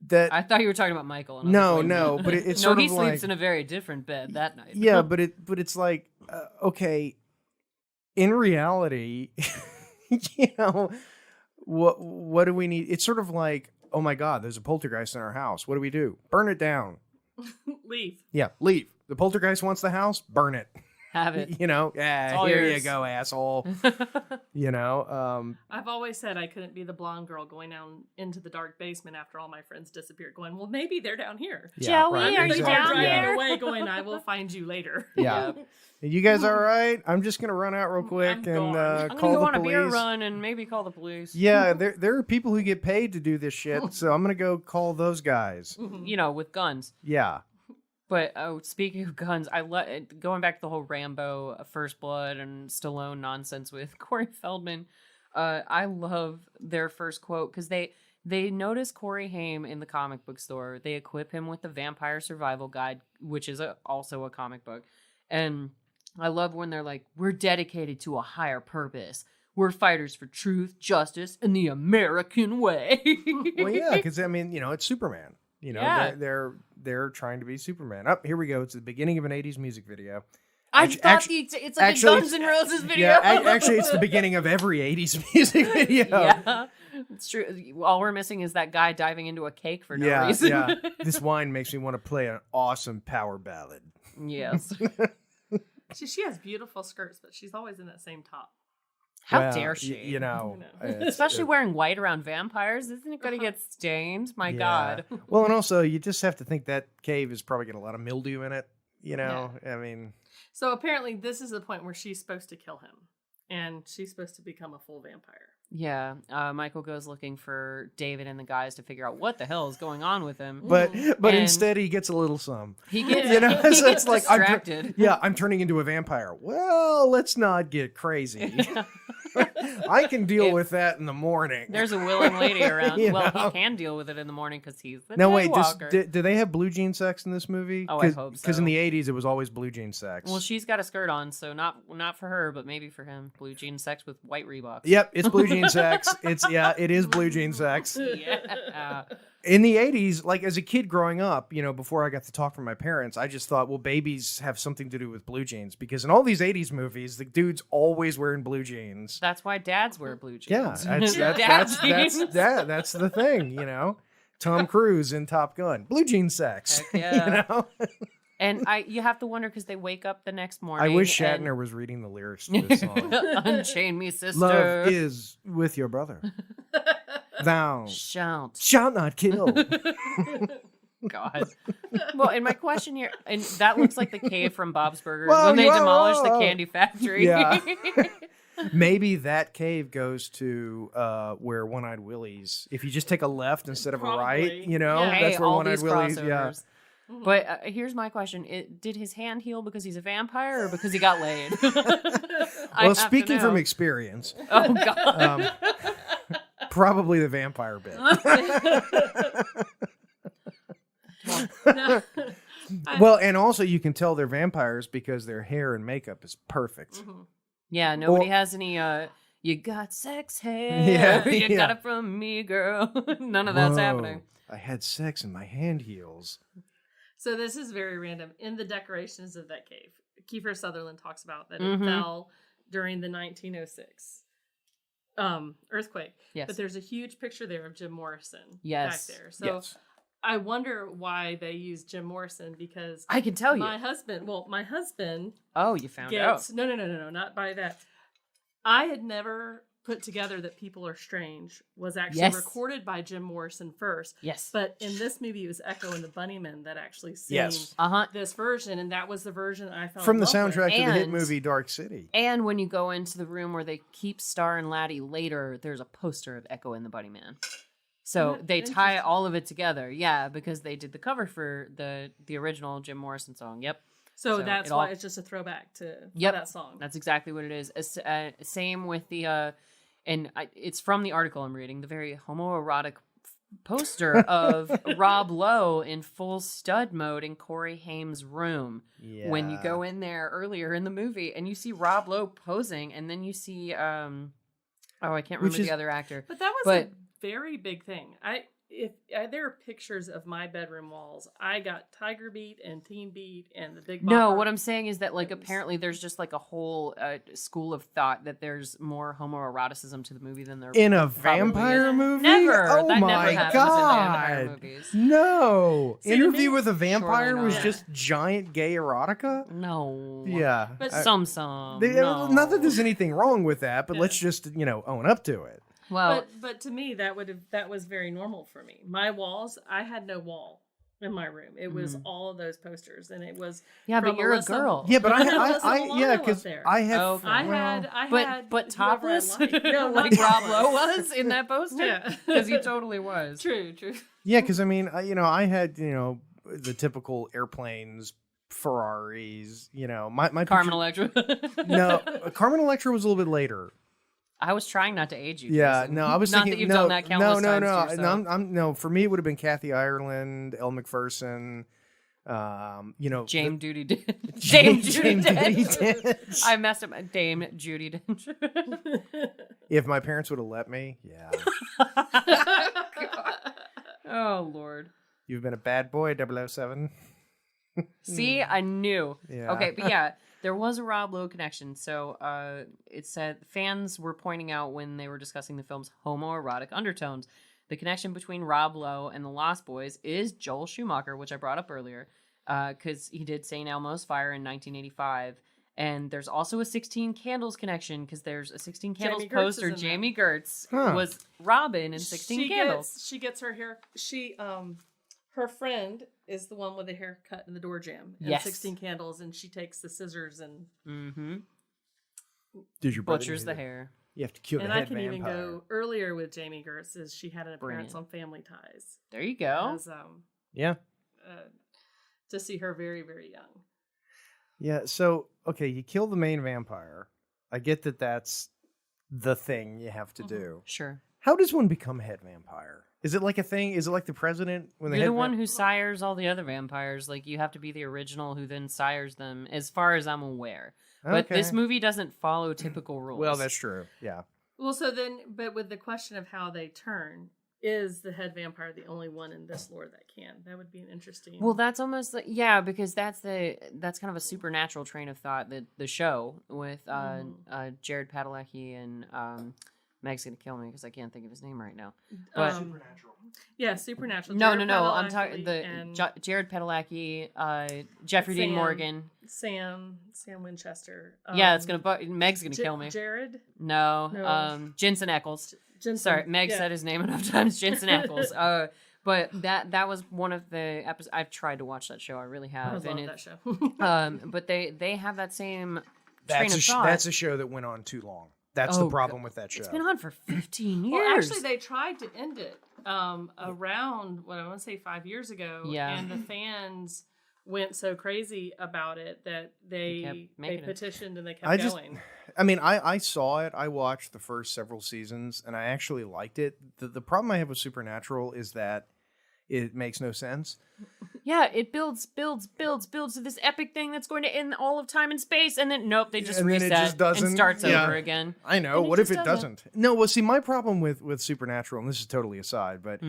[SPEAKER 2] That
[SPEAKER 1] I thought you were talking about Michael. And I was like,
[SPEAKER 2] no, but it's
[SPEAKER 1] no,
[SPEAKER 2] sort
[SPEAKER 1] he
[SPEAKER 2] of
[SPEAKER 1] sleeps
[SPEAKER 2] like
[SPEAKER 1] in a very different bed that night.
[SPEAKER 2] yeah, but it's like okay, in reality, what do we need? It's sort of like, oh my God, there's a poltergeist in our house. What do we do? Burn it down.
[SPEAKER 3] leave.
[SPEAKER 2] Yeah, leave. The poltergeist wants the house. Burn it.
[SPEAKER 1] Have it.
[SPEAKER 2] Yeah,
[SPEAKER 1] all
[SPEAKER 2] here
[SPEAKER 1] yours.
[SPEAKER 2] you go, asshole.
[SPEAKER 3] I've always said I couldn't be the blonde girl going down into the dark basement after all my friends disappeared, going, well, maybe they're down here.
[SPEAKER 1] Joey, are you
[SPEAKER 3] They're
[SPEAKER 1] down
[SPEAKER 3] driving
[SPEAKER 1] there?
[SPEAKER 3] away going, I will find you later.
[SPEAKER 2] Yeah. You guys all right? I'm just gonna run out real quick
[SPEAKER 3] I'm
[SPEAKER 2] and
[SPEAKER 3] gone.
[SPEAKER 1] I'm
[SPEAKER 2] call
[SPEAKER 1] gonna go
[SPEAKER 2] the
[SPEAKER 1] on a beer
[SPEAKER 2] police.
[SPEAKER 1] run and maybe call the police.
[SPEAKER 2] Yeah, there are people who get paid to do this shit, so I'm gonna go call those guys.
[SPEAKER 1] With guns.
[SPEAKER 2] Yeah.
[SPEAKER 1] But speaking of guns, going back to the whole Rambo, First Blood, and Stallone nonsense with Corey Feldman. I love their first quote because they notice Corey Haim in the comic book store. They equip him with the Vampire Survival Guide, which is also a comic book, and I love when they're like, "We're dedicated to a higher purpose. We're fighters for truth, justice, and the American way."
[SPEAKER 2] Well, yeah, because I mean, it's Superman.
[SPEAKER 1] Yeah.
[SPEAKER 2] They're trying to be Superman. Up here we go. It's the beginning of an '80s music video.
[SPEAKER 1] I thought it's like a Guns N' Roses video.
[SPEAKER 2] Yeah, actually, it's the beginning of every '80s music video.
[SPEAKER 1] Yeah, it's true. All we're missing is that guy diving into a cake for no reason.
[SPEAKER 2] Yeah. This wine makes me want to play an awesome power ballad.
[SPEAKER 1] Yes.
[SPEAKER 3] She has beautiful skirts, but she's always in that same top.
[SPEAKER 1] How dare she? Especially wearing white around vampires. Isn't it going to get stained? My God.
[SPEAKER 2] Well, and also, you just have to think that cave is probably got a lot of mildew in it. I mean.
[SPEAKER 3] So apparently this is the point where she's supposed to kill him. And she's supposed to become a full vampire.
[SPEAKER 1] Yeah. Michael goes looking for David and the guys to figure out what the hell is going on with him.
[SPEAKER 2] But
[SPEAKER 1] And
[SPEAKER 2] instead he gets a little some.
[SPEAKER 1] He gets,
[SPEAKER 2] he
[SPEAKER 1] so
[SPEAKER 2] gets
[SPEAKER 1] like distracted.
[SPEAKER 2] I'm turning into a vampire. Well, let's not get crazy. I can deal with that in the morning.
[SPEAKER 1] There's a willing lady around. He
[SPEAKER 2] know?
[SPEAKER 1] can deal with it in the morning because he's the
[SPEAKER 2] No, wait.
[SPEAKER 1] Walker.
[SPEAKER 2] Do they have blue jean sex in this movie?
[SPEAKER 1] Oh, I hope so.
[SPEAKER 2] Because in the '80s, it was always blue jean sex.
[SPEAKER 1] Well, she's got a skirt on, so not for her, but maybe for him. Blue jean sex with white Reeboks.
[SPEAKER 2] Yep, it's blue jean sex. It is blue jean sex.
[SPEAKER 1] Yeah.
[SPEAKER 2] In the '80s, like as a kid growing up, before I got to talk from my parents, I just thought, well, babies have something to do with blue jeans because in all these '80s movies, the dude's always wearing blue jeans.
[SPEAKER 1] That's why dads wear blue jeans.
[SPEAKER 2] Yeah, that's the thing, Tom Cruise in Top Gun, blue jean sex.
[SPEAKER 1] Heck yeah. And you have to wonder because they wake up the next morning.
[SPEAKER 2] I wish Shatner was reading the lyrics to this song.
[SPEAKER 1] Unchain me, sister.
[SPEAKER 2] Love is with your brother. Thou
[SPEAKER 1] shalt
[SPEAKER 2] not kill.
[SPEAKER 1] God. Well, and my question here, and that looks like the cave from Bob's Burgers when they demolished the candy factory.
[SPEAKER 2] Yeah. Maybe that cave goes to where One-Eyed Willie's. If you just take a left instead of a right,
[SPEAKER 3] Probably.
[SPEAKER 2] that's where
[SPEAKER 1] all
[SPEAKER 2] One-Eyed
[SPEAKER 1] these
[SPEAKER 2] Willie's.
[SPEAKER 1] crossovers.
[SPEAKER 2] Yeah.
[SPEAKER 1] But here's my question: did his hand heal because he's a vampire, or because he got laid?
[SPEAKER 2] Well, speaking from experience,
[SPEAKER 1] oh god,
[SPEAKER 2] probably the vampire bit. Well, and also you can tell they're vampires because their hair and makeup is perfect.
[SPEAKER 3] Mm-hmm.
[SPEAKER 1] Yeah, nobody has any. You got sex hair.
[SPEAKER 2] Yeah,
[SPEAKER 1] You
[SPEAKER 2] yeah.
[SPEAKER 1] got it from me, girl. None of that's
[SPEAKER 2] Whoa,
[SPEAKER 1] happening.
[SPEAKER 2] I had sex and my hand heals.
[SPEAKER 3] So this is very random. In the decorations of that cave, Kiefer Sutherland talks about that
[SPEAKER 1] Mhm.
[SPEAKER 3] it fell during the 1906 earthquake.
[SPEAKER 1] Yes.
[SPEAKER 3] But there's a huge picture there of Jim Morrison
[SPEAKER 1] Yes.
[SPEAKER 3] back there. So
[SPEAKER 2] Yes.
[SPEAKER 3] I wonder why they used Jim Morrison, because
[SPEAKER 1] I can tell you.
[SPEAKER 3] my husband
[SPEAKER 1] Oh, you found out.
[SPEAKER 3] gets no, not by that. I had never put together that People Are Strange was actually
[SPEAKER 1] Yes.
[SPEAKER 3] recorded by Jim Morrison first.
[SPEAKER 1] Yes.
[SPEAKER 3] But in this movie, it was Echo and the Bunnymen that actually sang
[SPEAKER 2] Yes.
[SPEAKER 3] this version, and that was the version I fell
[SPEAKER 2] From
[SPEAKER 3] in
[SPEAKER 2] the
[SPEAKER 3] love with.
[SPEAKER 2] soundtrack to the hit
[SPEAKER 1] And-
[SPEAKER 2] movie Dark City.
[SPEAKER 1] And when you go into the room where they keep Star and Laddie later, there's a poster of Echo and the Bunnyman. So they tie all of it together. Yeah, because they did the cover for the original Jim Morrison song. Yep.
[SPEAKER 3] So
[SPEAKER 1] So
[SPEAKER 3] that's
[SPEAKER 1] it
[SPEAKER 3] why
[SPEAKER 1] all-
[SPEAKER 3] it's just a throwback to
[SPEAKER 1] Yep.
[SPEAKER 3] that song.
[SPEAKER 1] That's exactly what it is. Same with the, it's from the article I'm reading, the very homoerotic poster of Rob Lowe in full stud mode in Corey Haim's room.
[SPEAKER 2] Yeah.
[SPEAKER 1] When you go in there earlier in the movie and you see Rob Lowe posing, and then you see, I can't remember the other actor.
[SPEAKER 3] But that was
[SPEAKER 1] But-
[SPEAKER 3] a very big thing. There are pictures of my bedroom walls. I got Tiger Beat and Teen Beat and the Big
[SPEAKER 1] No,
[SPEAKER 3] Bopper.
[SPEAKER 1] what I'm saying is that, like,
[SPEAKER 3] things.
[SPEAKER 1] apparently there's just, like, a whole school of thought that there's more homoeroticism to the movie than there
[SPEAKER 2] In a
[SPEAKER 1] probably
[SPEAKER 2] vampire
[SPEAKER 1] is.
[SPEAKER 2] movie?
[SPEAKER 1] Never.
[SPEAKER 2] Oh
[SPEAKER 1] That
[SPEAKER 2] my
[SPEAKER 1] never happens
[SPEAKER 2] god.
[SPEAKER 1] in vampire movies.
[SPEAKER 2] No.
[SPEAKER 3] See, to
[SPEAKER 2] Interview
[SPEAKER 3] me-
[SPEAKER 2] with a Vampire
[SPEAKER 1] Surely
[SPEAKER 2] was
[SPEAKER 1] not.
[SPEAKER 2] just giant gay erotica?
[SPEAKER 1] No.
[SPEAKER 2] Yeah.
[SPEAKER 3] But
[SPEAKER 1] Some. No.
[SPEAKER 2] Not that there's anything wrong with that, but
[SPEAKER 3] Yeah.
[SPEAKER 2] let's just, own up to it.
[SPEAKER 1] Well,
[SPEAKER 3] But to me, that was very normal for me. My walls, I had no wall in my room. It was all of those posters, and it was
[SPEAKER 1] yeah, but
[SPEAKER 3] from
[SPEAKER 1] you're a
[SPEAKER 3] Alyssa-
[SPEAKER 1] girl.
[SPEAKER 2] Yeah, but
[SPEAKER 3] Alyssa
[SPEAKER 2] I
[SPEAKER 3] Milano
[SPEAKER 2] because
[SPEAKER 3] up there.
[SPEAKER 2] I had
[SPEAKER 1] Okay.
[SPEAKER 3] I
[SPEAKER 2] well,
[SPEAKER 3] had
[SPEAKER 1] But topless,
[SPEAKER 3] whoever I liked. No,
[SPEAKER 1] like
[SPEAKER 3] not
[SPEAKER 1] Rob
[SPEAKER 3] topless.
[SPEAKER 1] Lowe was in that poster.
[SPEAKER 3] Yeah.
[SPEAKER 1] Because he totally was.
[SPEAKER 3] True.
[SPEAKER 2] yeah, because I mean, I had the typical airplanes, Ferraris, my
[SPEAKER 1] Carmen
[SPEAKER 2] picture-
[SPEAKER 1] Electra.
[SPEAKER 2] No, Carmen Electra was a little bit later.
[SPEAKER 1] I was trying not to age you.
[SPEAKER 2] Yeah,
[SPEAKER 1] Jason.
[SPEAKER 2] no, I was
[SPEAKER 1] not
[SPEAKER 2] thinking
[SPEAKER 1] that you've
[SPEAKER 2] no,
[SPEAKER 1] done that countless
[SPEAKER 2] no,
[SPEAKER 1] times
[SPEAKER 2] no,
[SPEAKER 1] to
[SPEAKER 2] no,
[SPEAKER 1] yourself.
[SPEAKER 2] no. For me, it would have been Kathy Ireland, Elle McPherson,
[SPEAKER 1] Dame Judi Dench.
[SPEAKER 2] Dame
[SPEAKER 1] Judi
[SPEAKER 2] Judi
[SPEAKER 1] Dench.
[SPEAKER 2] Dench.
[SPEAKER 1] I messed up. Dame Judi Dench.
[SPEAKER 2] If my parents would have let me, yeah.
[SPEAKER 1] Oh Lord.
[SPEAKER 2] You've been a bad boy, 007.
[SPEAKER 1] See, I knew.
[SPEAKER 2] Yeah.
[SPEAKER 1] Okay, but yeah, there was a Rob Lowe connection. So it said fans were pointing out when they were discussing the film's homoerotic undertones. The connection between Rob Lowe and the Lost Boys is Joel Schumacher, which I brought up earlier, because he did St. Elmo's Fire in 1985. And there's also a 16 Candles connection, because there's a 16 Candles
[SPEAKER 3] Jamie Gertz
[SPEAKER 1] poster.
[SPEAKER 3] is in
[SPEAKER 1] Jamie Gertz
[SPEAKER 2] Huh.
[SPEAKER 1] was Robin in 16 Candles.
[SPEAKER 3] She gets her hair. Her friend is the one with the haircut and the door jamb and
[SPEAKER 1] Yes.
[SPEAKER 3] 16 Candles, and she takes the scissors and
[SPEAKER 1] Mm-hmm.
[SPEAKER 2] Did your brother
[SPEAKER 1] Butchers
[SPEAKER 2] do
[SPEAKER 1] the
[SPEAKER 2] that?
[SPEAKER 1] hair.
[SPEAKER 2] You have to kill the
[SPEAKER 3] and
[SPEAKER 2] head
[SPEAKER 3] I can
[SPEAKER 2] vampire.
[SPEAKER 3] even go earlier with Jamie Gertz, is she had an appearance
[SPEAKER 1] Brilliant.
[SPEAKER 3] on Family Ties
[SPEAKER 1] There you go.
[SPEAKER 3] as
[SPEAKER 2] Yeah.
[SPEAKER 3] to see her very, very young.
[SPEAKER 2] Yeah, so, okay, you kill the main vampire. I get that that's the thing you have to do.
[SPEAKER 1] Sure.
[SPEAKER 2] How does one become a head vampire? Is it like a thing? Is it like the president? When
[SPEAKER 1] You're the one who sires all the other vampires. Like, you have to be the original who then sires them, as far as I'm aware. But
[SPEAKER 2] Okay.
[SPEAKER 1] this movie doesn't follow typical rules.
[SPEAKER 2] Well, that's true. Yeah.
[SPEAKER 3] Well, so then, but with the question of how they turn, is the head vampire the only one in this lore that can? That would be an interesting.
[SPEAKER 1] Well, that's almost like, yeah, because that's kind of a supernatural train of thought, the show with Jared Padalecki and Meg's gonna kill me because I can't think of his name right now. But
[SPEAKER 3] yeah, supernatural.
[SPEAKER 1] no,
[SPEAKER 3] Jared
[SPEAKER 1] I'm
[SPEAKER 3] Padalecki
[SPEAKER 1] talking
[SPEAKER 3] and
[SPEAKER 1] Jared Padalecki, Jeffrey Dean
[SPEAKER 3] Sam.
[SPEAKER 1] Morgan.
[SPEAKER 3] Sam Winchester.
[SPEAKER 1] Yeah, it's Meg's gonna kill me.
[SPEAKER 3] Jared.
[SPEAKER 1] No,
[SPEAKER 3] No.
[SPEAKER 1] Jensen Ackles.
[SPEAKER 3] Jensen,
[SPEAKER 1] Sorry, Meg
[SPEAKER 3] yeah.
[SPEAKER 1] said his name enough times. Jensen Ackles. But that was one of the episodes. I've tried to watch that show. I really
[SPEAKER 3] I
[SPEAKER 1] have.
[SPEAKER 3] love
[SPEAKER 1] And
[SPEAKER 3] that show.
[SPEAKER 1] but they have that same train of thought.
[SPEAKER 2] That's a show that went on too long. That's the
[SPEAKER 1] Oh,
[SPEAKER 2] problem with that show.
[SPEAKER 1] It's been on for 15 years.
[SPEAKER 3] Well, actually, they tried to end it around what I want to say 5 years ago,
[SPEAKER 1] Yeah.
[SPEAKER 3] and the fans went so crazy about it that they petitioned and they kept going.
[SPEAKER 2] I saw it. I watched the first several seasons, and I actually liked it. The problem I have with Supernatural is that it makes no sense.
[SPEAKER 1] Yeah, it builds to this epic thing that's going to end all of time and space, and then nope, they just
[SPEAKER 2] And then
[SPEAKER 1] reset
[SPEAKER 2] it just doesn't.
[SPEAKER 1] and starts
[SPEAKER 2] Yeah.
[SPEAKER 1] over again.
[SPEAKER 2] I know.
[SPEAKER 1] And it
[SPEAKER 2] What if
[SPEAKER 1] just
[SPEAKER 2] it doesn't? No, well, see, my problem with Supernatural, and this is totally aside, but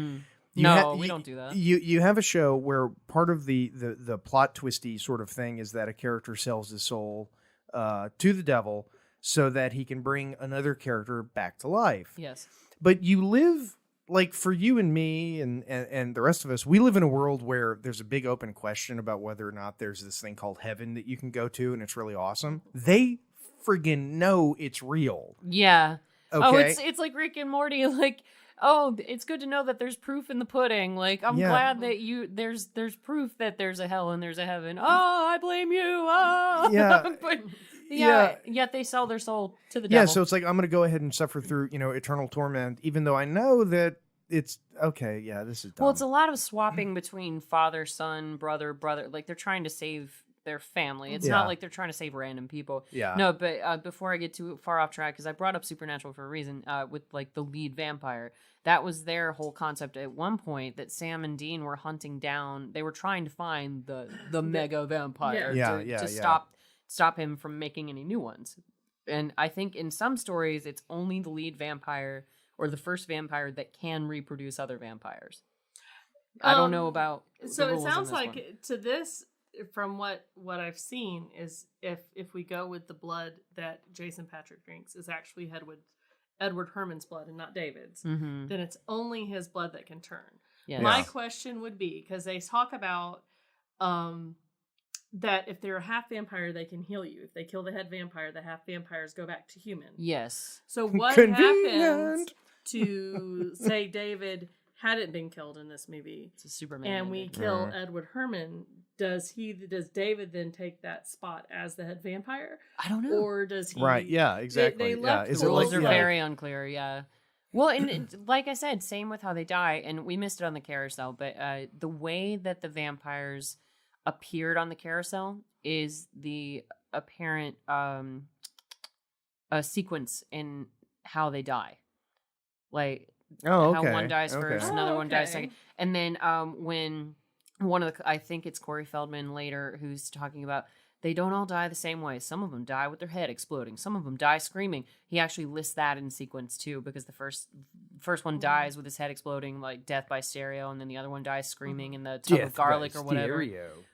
[SPEAKER 1] We don't do that.
[SPEAKER 2] You have a show where part of the plot twisty sort of thing is that a character sells his soul to the devil so that he can bring another character back to life.
[SPEAKER 1] Yes.
[SPEAKER 2] But you live, like, for you and me and the rest of us, we live in a world where there's a big open question about whether or not there's this thing called heaven that you can go to, and it's really awesome. They friggin' know it's real.
[SPEAKER 1] Yeah.
[SPEAKER 2] Okay?
[SPEAKER 1] Oh, it's like Rick and Morty. Like, oh, it's good to know that there's proof in the pudding. Like, I'm glad that there's proof that there's a hell and there's a heaven. Oh, I blame you. Oh.
[SPEAKER 2] Yeah.
[SPEAKER 1] But yet they sell their soul to the devil.
[SPEAKER 2] Yeah, so it's like, I'm going to go ahead and suffer through, eternal torment, even though I know that it's okay. Yeah, this is dumb.
[SPEAKER 1] Well, it's a lot of swapping between father, son, brother. Like, they're trying to save their family. It's not like they're trying to save random people.
[SPEAKER 2] Yeah.
[SPEAKER 1] No, but before I get too far off track, because I brought up Supernatural for a reason, with like the lead vampire. That was their whole concept at one point, that Sam and Dean were hunting down. They were trying to find the mega vampire to stop him from making any new ones. And I think in some stories, it's only the lead vampire or the first vampire that can reproduce other vampires. I don't know about.
[SPEAKER 3] So it sounds like to this, from what I've seen, is if we go with the blood that Jason Patrick drinks is actually Edward Herrmann's blood and not David's, then it's only his blood that can turn.
[SPEAKER 1] Yes.
[SPEAKER 3] My question would be, because they talk about that if they're a half vampire, they can heal you. If they kill the head vampire, the half vampires go back to human.
[SPEAKER 1] Yes.
[SPEAKER 3] So what happens to, say, David hadn't been killed in this movie,
[SPEAKER 1] it's a Superman
[SPEAKER 3] and we kill Edward Herrmann? Does David then take that spot as the head vampire?
[SPEAKER 1] I don't know.
[SPEAKER 3] Or does he?
[SPEAKER 2] Right. Yeah. Exactly.
[SPEAKER 3] They left
[SPEAKER 2] Is
[SPEAKER 1] the
[SPEAKER 2] it
[SPEAKER 1] rules
[SPEAKER 2] like,
[SPEAKER 1] are very unclear. Yeah. Well, and like I said, same with how they die, and we missed it on the carousel. But the way that the vampires appeared on the carousel is the apparent sequence in how they die. Like how one dies first, another one dies second, and then when one of the, I think it's Corey Feldman later, who's talking about they don't all die the same way. Some of them die with their head exploding. Some of them die screaming. He actually lists that in sequence too, because the first one dies with his head exploding, like death by stereo, and then the other one dies screaming in the tub of garlic or whatever.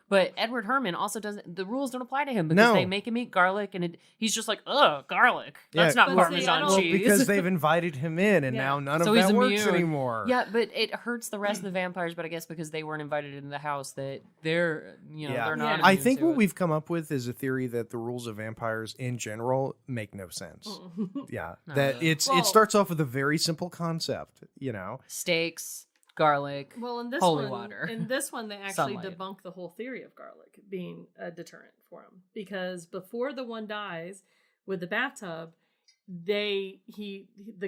[SPEAKER 1] But Edward Herrmann also doesn't. The rules don't apply to him because they make him eat garlic, and he's just like, ugh, garlic. That's not Parmesan cheese.
[SPEAKER 2] Because they've invited him in, and now none of that works anymore.
[SPEAKER 1] Yeah, but it hurts the rest of the vampires. But I guess because they weren't invited into the house, that they're they're not.
[SPEAKER 2] I think what we've come up with is a theory that the rules of vampires in general make no sense. That it starts off with a very simple concept.
[SPEAKER 1] Steaks. Garlic, holy water.
[SPEAKER 3] In this one, they actually debunk the whole theory of garlic being a deterrent for him, because before the one dies with the bathtub, the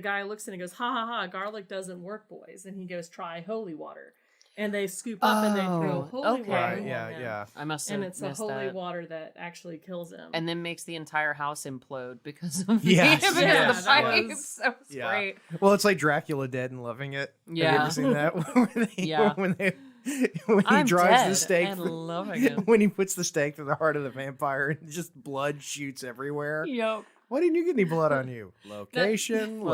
[SPEAKER 3] guy looks in and goes, "Ha ha ha! Garlic doesn't work, boys." And he goes, "Try holy water." And they scoop up and they throw holy water.
[SPEAKER 2] Right, yeah.
[SPEAKER 1] I must have missed that.
[SPEAKER 3] And it's the holy water that actually kills him.
[SPEAKER 1] And then makes the entire house implode because of
[SPEAKER 2] the
[SPEAKER 1] pipes. That was great.
[SPEAKER 2] Well, it's like Dracula Dead and Loving It.
[SPEAKER 1] Yeah.
[SPEAKER 2] Have you ever seen that? When he drives the stake.
[SPEAKER 1] Loving it.
[SPEAKER 2] When he puts the stake through the heart of the vampire and just blood shoots everywhere.
[SPEAKER 1] Yep.
[SPEAKER 2] Why didn't you get any blood on you? Location.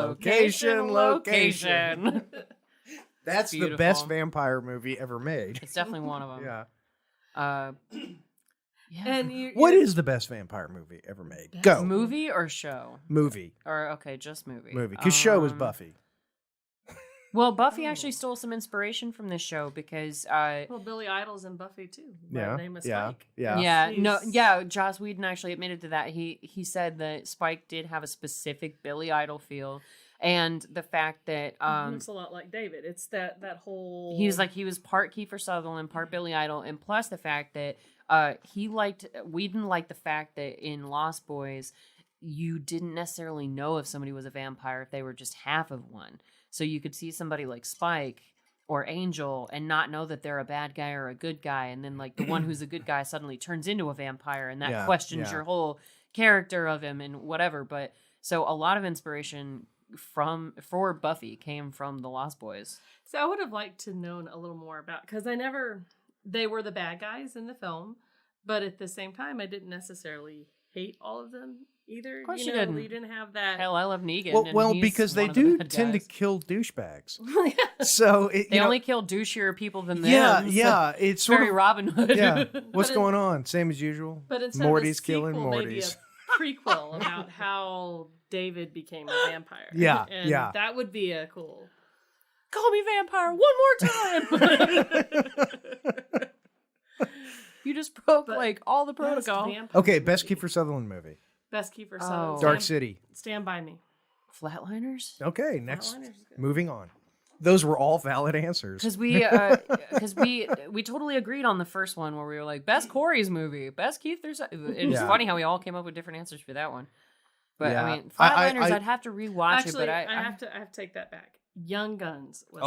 [SPEAKER 2] That's the best vampire movie ever made.
[SPEAKER 1] It's definitely one of them.
[SPEAKER 2] Yeah.
[SPEAKER 1] Yeah.
[SPEAKER 3] And
[SPEAKER 2] what is the best vampire movie ever made? Go.
[SPEAKER 1] Movie or show?
[SPEAKER 2] Movie.
[SPEAKER 1] Or just movie.
[SPEAKER 2] Movie. Because show was Buffy.
[SPEAKER 1] Well, Buffy actually stole some inspiration from this show because
[SPEAKER 3] Billy Idol's in Buffy too.
[SPEAKER 2] Yeah.
[SPEAKER 3] Name is Spike.
[SPEAKER 1] Joss Whedon actually admitted to that. He said that Spike did have a specific Billy Idol feel. And the fact that
[SPEAKER 3] looks a lot like David. It's that whole.
[SPEAKER 1] He was part Kiefer Sutherland, part Billy Idol, and plus the fact that Whedon liked the fact that in Lost Boys, you didn't necessarily know if somebody was a vampire if they were just half of one. So you could see somebody like Spike or Angel and not know that they're a bad guy or a good guy, and then like the one who's a good guy suddenly turns into a vampire, and that questions your whole character of him and whatever. But so a lot of inspiration for Buffy came from the Lost Boys.
[SPEAKER 3] So I would have liked to known a little more about, because they were the bad guys in the film, but at the same time I didn't necessarily hate all of them either.
[SPEAKER 1] Of course you didn't.
[SPEAKER 3] You didn't have that.
[SPEAKER 1] Hell, I love Negan.
[SPEAKER 2] Well, because they do tend to kill douchebags. So they
[SPEAKER 1] only kill douchier people than them.
[SPEAKER 2] Yeah,
[SPEAKER 1] so
[SPEAKER 2] it's
[SPEAKER 1] very Robin Hood.
[SPEAKER 2] Yeah, what's going on? Same as usual.
[SPEAKER 3] But instead
[SPEAKER 2] Morty's
[SPEAKER 3] of a sequel,
[SPEAKER 2] killing Mortys.
[SPEAKER 3] maybe a prequel about how David became a vampire.
[SPEAKER 2] Yeah,
[SPEAKER 3] and that would be a cool.
[SPEAKER 1] Call me vampire one more time. You just broke like all the protocol.
[SPEAKER 2] Okay, best Kiefer Sutherland movie.
[SPEAKER 3] Best Kiefer Sutherland.
[SPEAKER 2] Dark City.
[SPEAKER 3] Stand By Me.
[SPEAKER 1] Flatliners.
[SPEAKER 2] Okay, next. Moving on. Those were all valid answers.
[SPEAKER 1] Because we totally agreed on the first one where we were like, best Corey's movie, best Kiefer. It's funny how we all came up with different answers for that one. But I mean, Flatliners, I'd have to rewatch it. But
[SPEAKER 3] I have to take that back. Young Guns. Was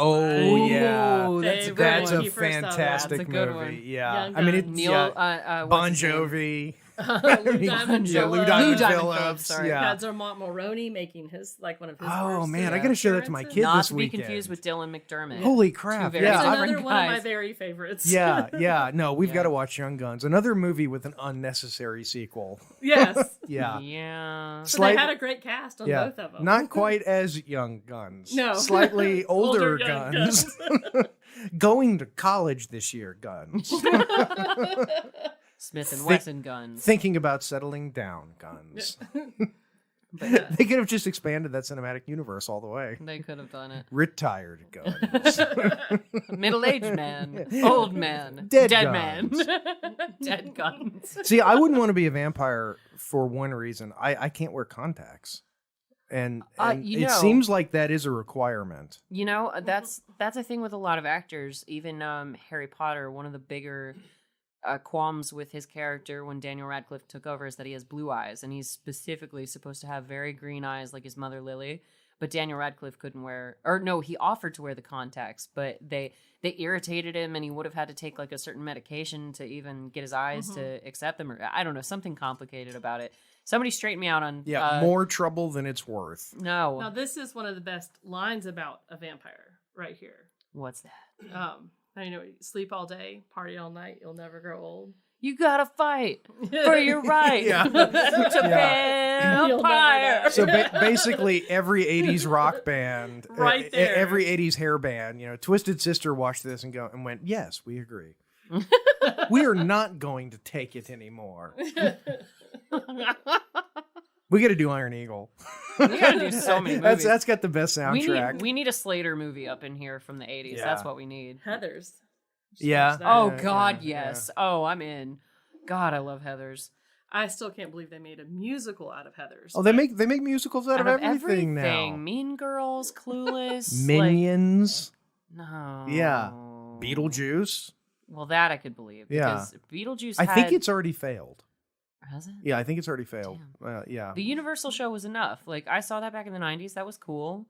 [SPEAKER 2] that's a
[SPEAKER 3] Kiefer
[SPEAKER 2] fantastic
[SPEAKER 1] That's a good
[SPEAKER 2] movie.
[SPEAKER 1] one.
[SPEAKER 2] Yeah,
[SPEAKER 3] Young
[SPEAKER 2] I mean, it's
[SPEAKER 1] Neil
[SPEAKER 2] Bon Jovi.
[SPEAKER 3] Lou Diamond
[SPEAKER 2] Lou
[SPEAKER 3] Phillips.
[SPEAKER 2] Phillips.
[SPEAKER 1] Sorry.
[SPEAKER 2] Yeah.
[SPEAKER 3] Dermot Mulroney making his one of his.
[SPEAKER 2] Oh
[SPEAKER 3] first,
[SPEAKER 2] man, I gotta show that to my kid
[SPEAKER 1] Not
[SPEAKER 2] this
[SPEAKER 1] to be
[SPEAKER 2] weekend.
[SPEAKER 1] confused with Dylan McDermott.
[SPEAKER 2] Holy crap!
[SPEAKER 1] very
[SPEAKER 3] It's
[SPEAKER 2] Yeah,
[SPEAKER 1] different
[SPEAKER 3] another one of my
[SPEAKER 1] guys.
[SPEAKER 3] very favorites.
[SPEAKER 2] yeah. No, we've got to watch Young Guns. Another movie with an unnecessary sequel.
[SPEAKER 3] Yes.
[SPEAKER 2] Yeah.
[SPEAKER 1] Yeah.
[SPEAKER 3] So they had a great cast on both of them.
[SPEAKER 2] Not quite as Young Guns.
[SPEAKER 3] No.
[SPEAKER 2] Slightly older
[SPEAKER 3] Young
[SPEAKER 2] Guns. Going to college this year, Guns.
[SPEAKER 1] Smith and Wesson Guns.
[SPEAKER 2] Thinking about settling down, Guns. They could have just expanded that cinematic universe all the way.
[SPEAKER 1] They could have done it.
[SPEAKER 2] Retired Guns.
[SPEAKER 1] Middle-aged man. Old man.
[SPEAKER 2] Dead
[SPEAKER 1] man.
[SPEAKER 2] Guns.
[SPEAKER 1] Dead Guns.
[SPEAKER 2] See, I wouldn't want to be a vampire for one reason. I can't wear contacts. And it seems like that is a requirement.
[SPEAKER 1] You know, that's a thing with a lot of actors. Even Harry Potter, one of the bigger qualms with his character when Daniel Radcliffe took over is that he has blue eyes, and he's specifically supposed to have very green eyes like his mother Lily. But Daniel Radcliffe couldn't wear, or no, he offered to wear the contacts, but they irritated him, and he would have had to take like a certain medication to even get his eyes to accept them, or I don't know, something complicated about it. Somebody straighten me out on
[SPEAKER 2] more trouble than it's worth.
[SPEAKER 1] No.
[SPEAKER 3] Now this is one of the best lines about a vampire right here.
[SPEAKER 1] What's that?
[SPEAKER 3] You know, sleep all day, party all night, you'll never grow old.
[SPEAKER 1] You gotta fight for your right to vampire.
[SPEAKER 2] So basically, every '80s rock band,
[SPEAKER 3] right there,
[SPEAKER 2] every '80s hair band, you know, Twisted Sister watched this and went, "Yes, we agree. We are not going to take it anymore." We got to do Iron Eagle.
[SPEAKER 1] We got to do so many movies.
[SPEAKER 2] That's got the best soundtrack.
[SPEAKER 1] We need a Slater movie up in here from the 80s.
[SPEAKER 2] Yeah.
[SPEAKER 1] That's what we need.
[SPEAKER 3] Heathers.
[SPEAKER 2] Yeah.
[SPEAKER 1] Oh, God, yes. Yeah. Oh, I'm in. God, I love Heathers.
[SPEAKER 3] I still can't believe they made a musical out of Heathers.
[SPEAKER 2] Oh, they make musicals out of everything now.
[SPEAKER 1] Mean Girls, Clueless,
[SPEAKER 2] Minions.
[SPEAKER 1] No.
[SPEAKER 2] Yeah. Beetlejuice.
[SPEAKER 1] Well, that I could believe. Because Beetlejuice
[SPEAKER 2] I think it's already failed.
[SPEAKER 1] Has it?
[SPEAKER 2] Yeah, I think it's already failed. Yeah.
[SPEAKER 1] The Universal show was enough. Like, I saw that back in the 90s. That was cool.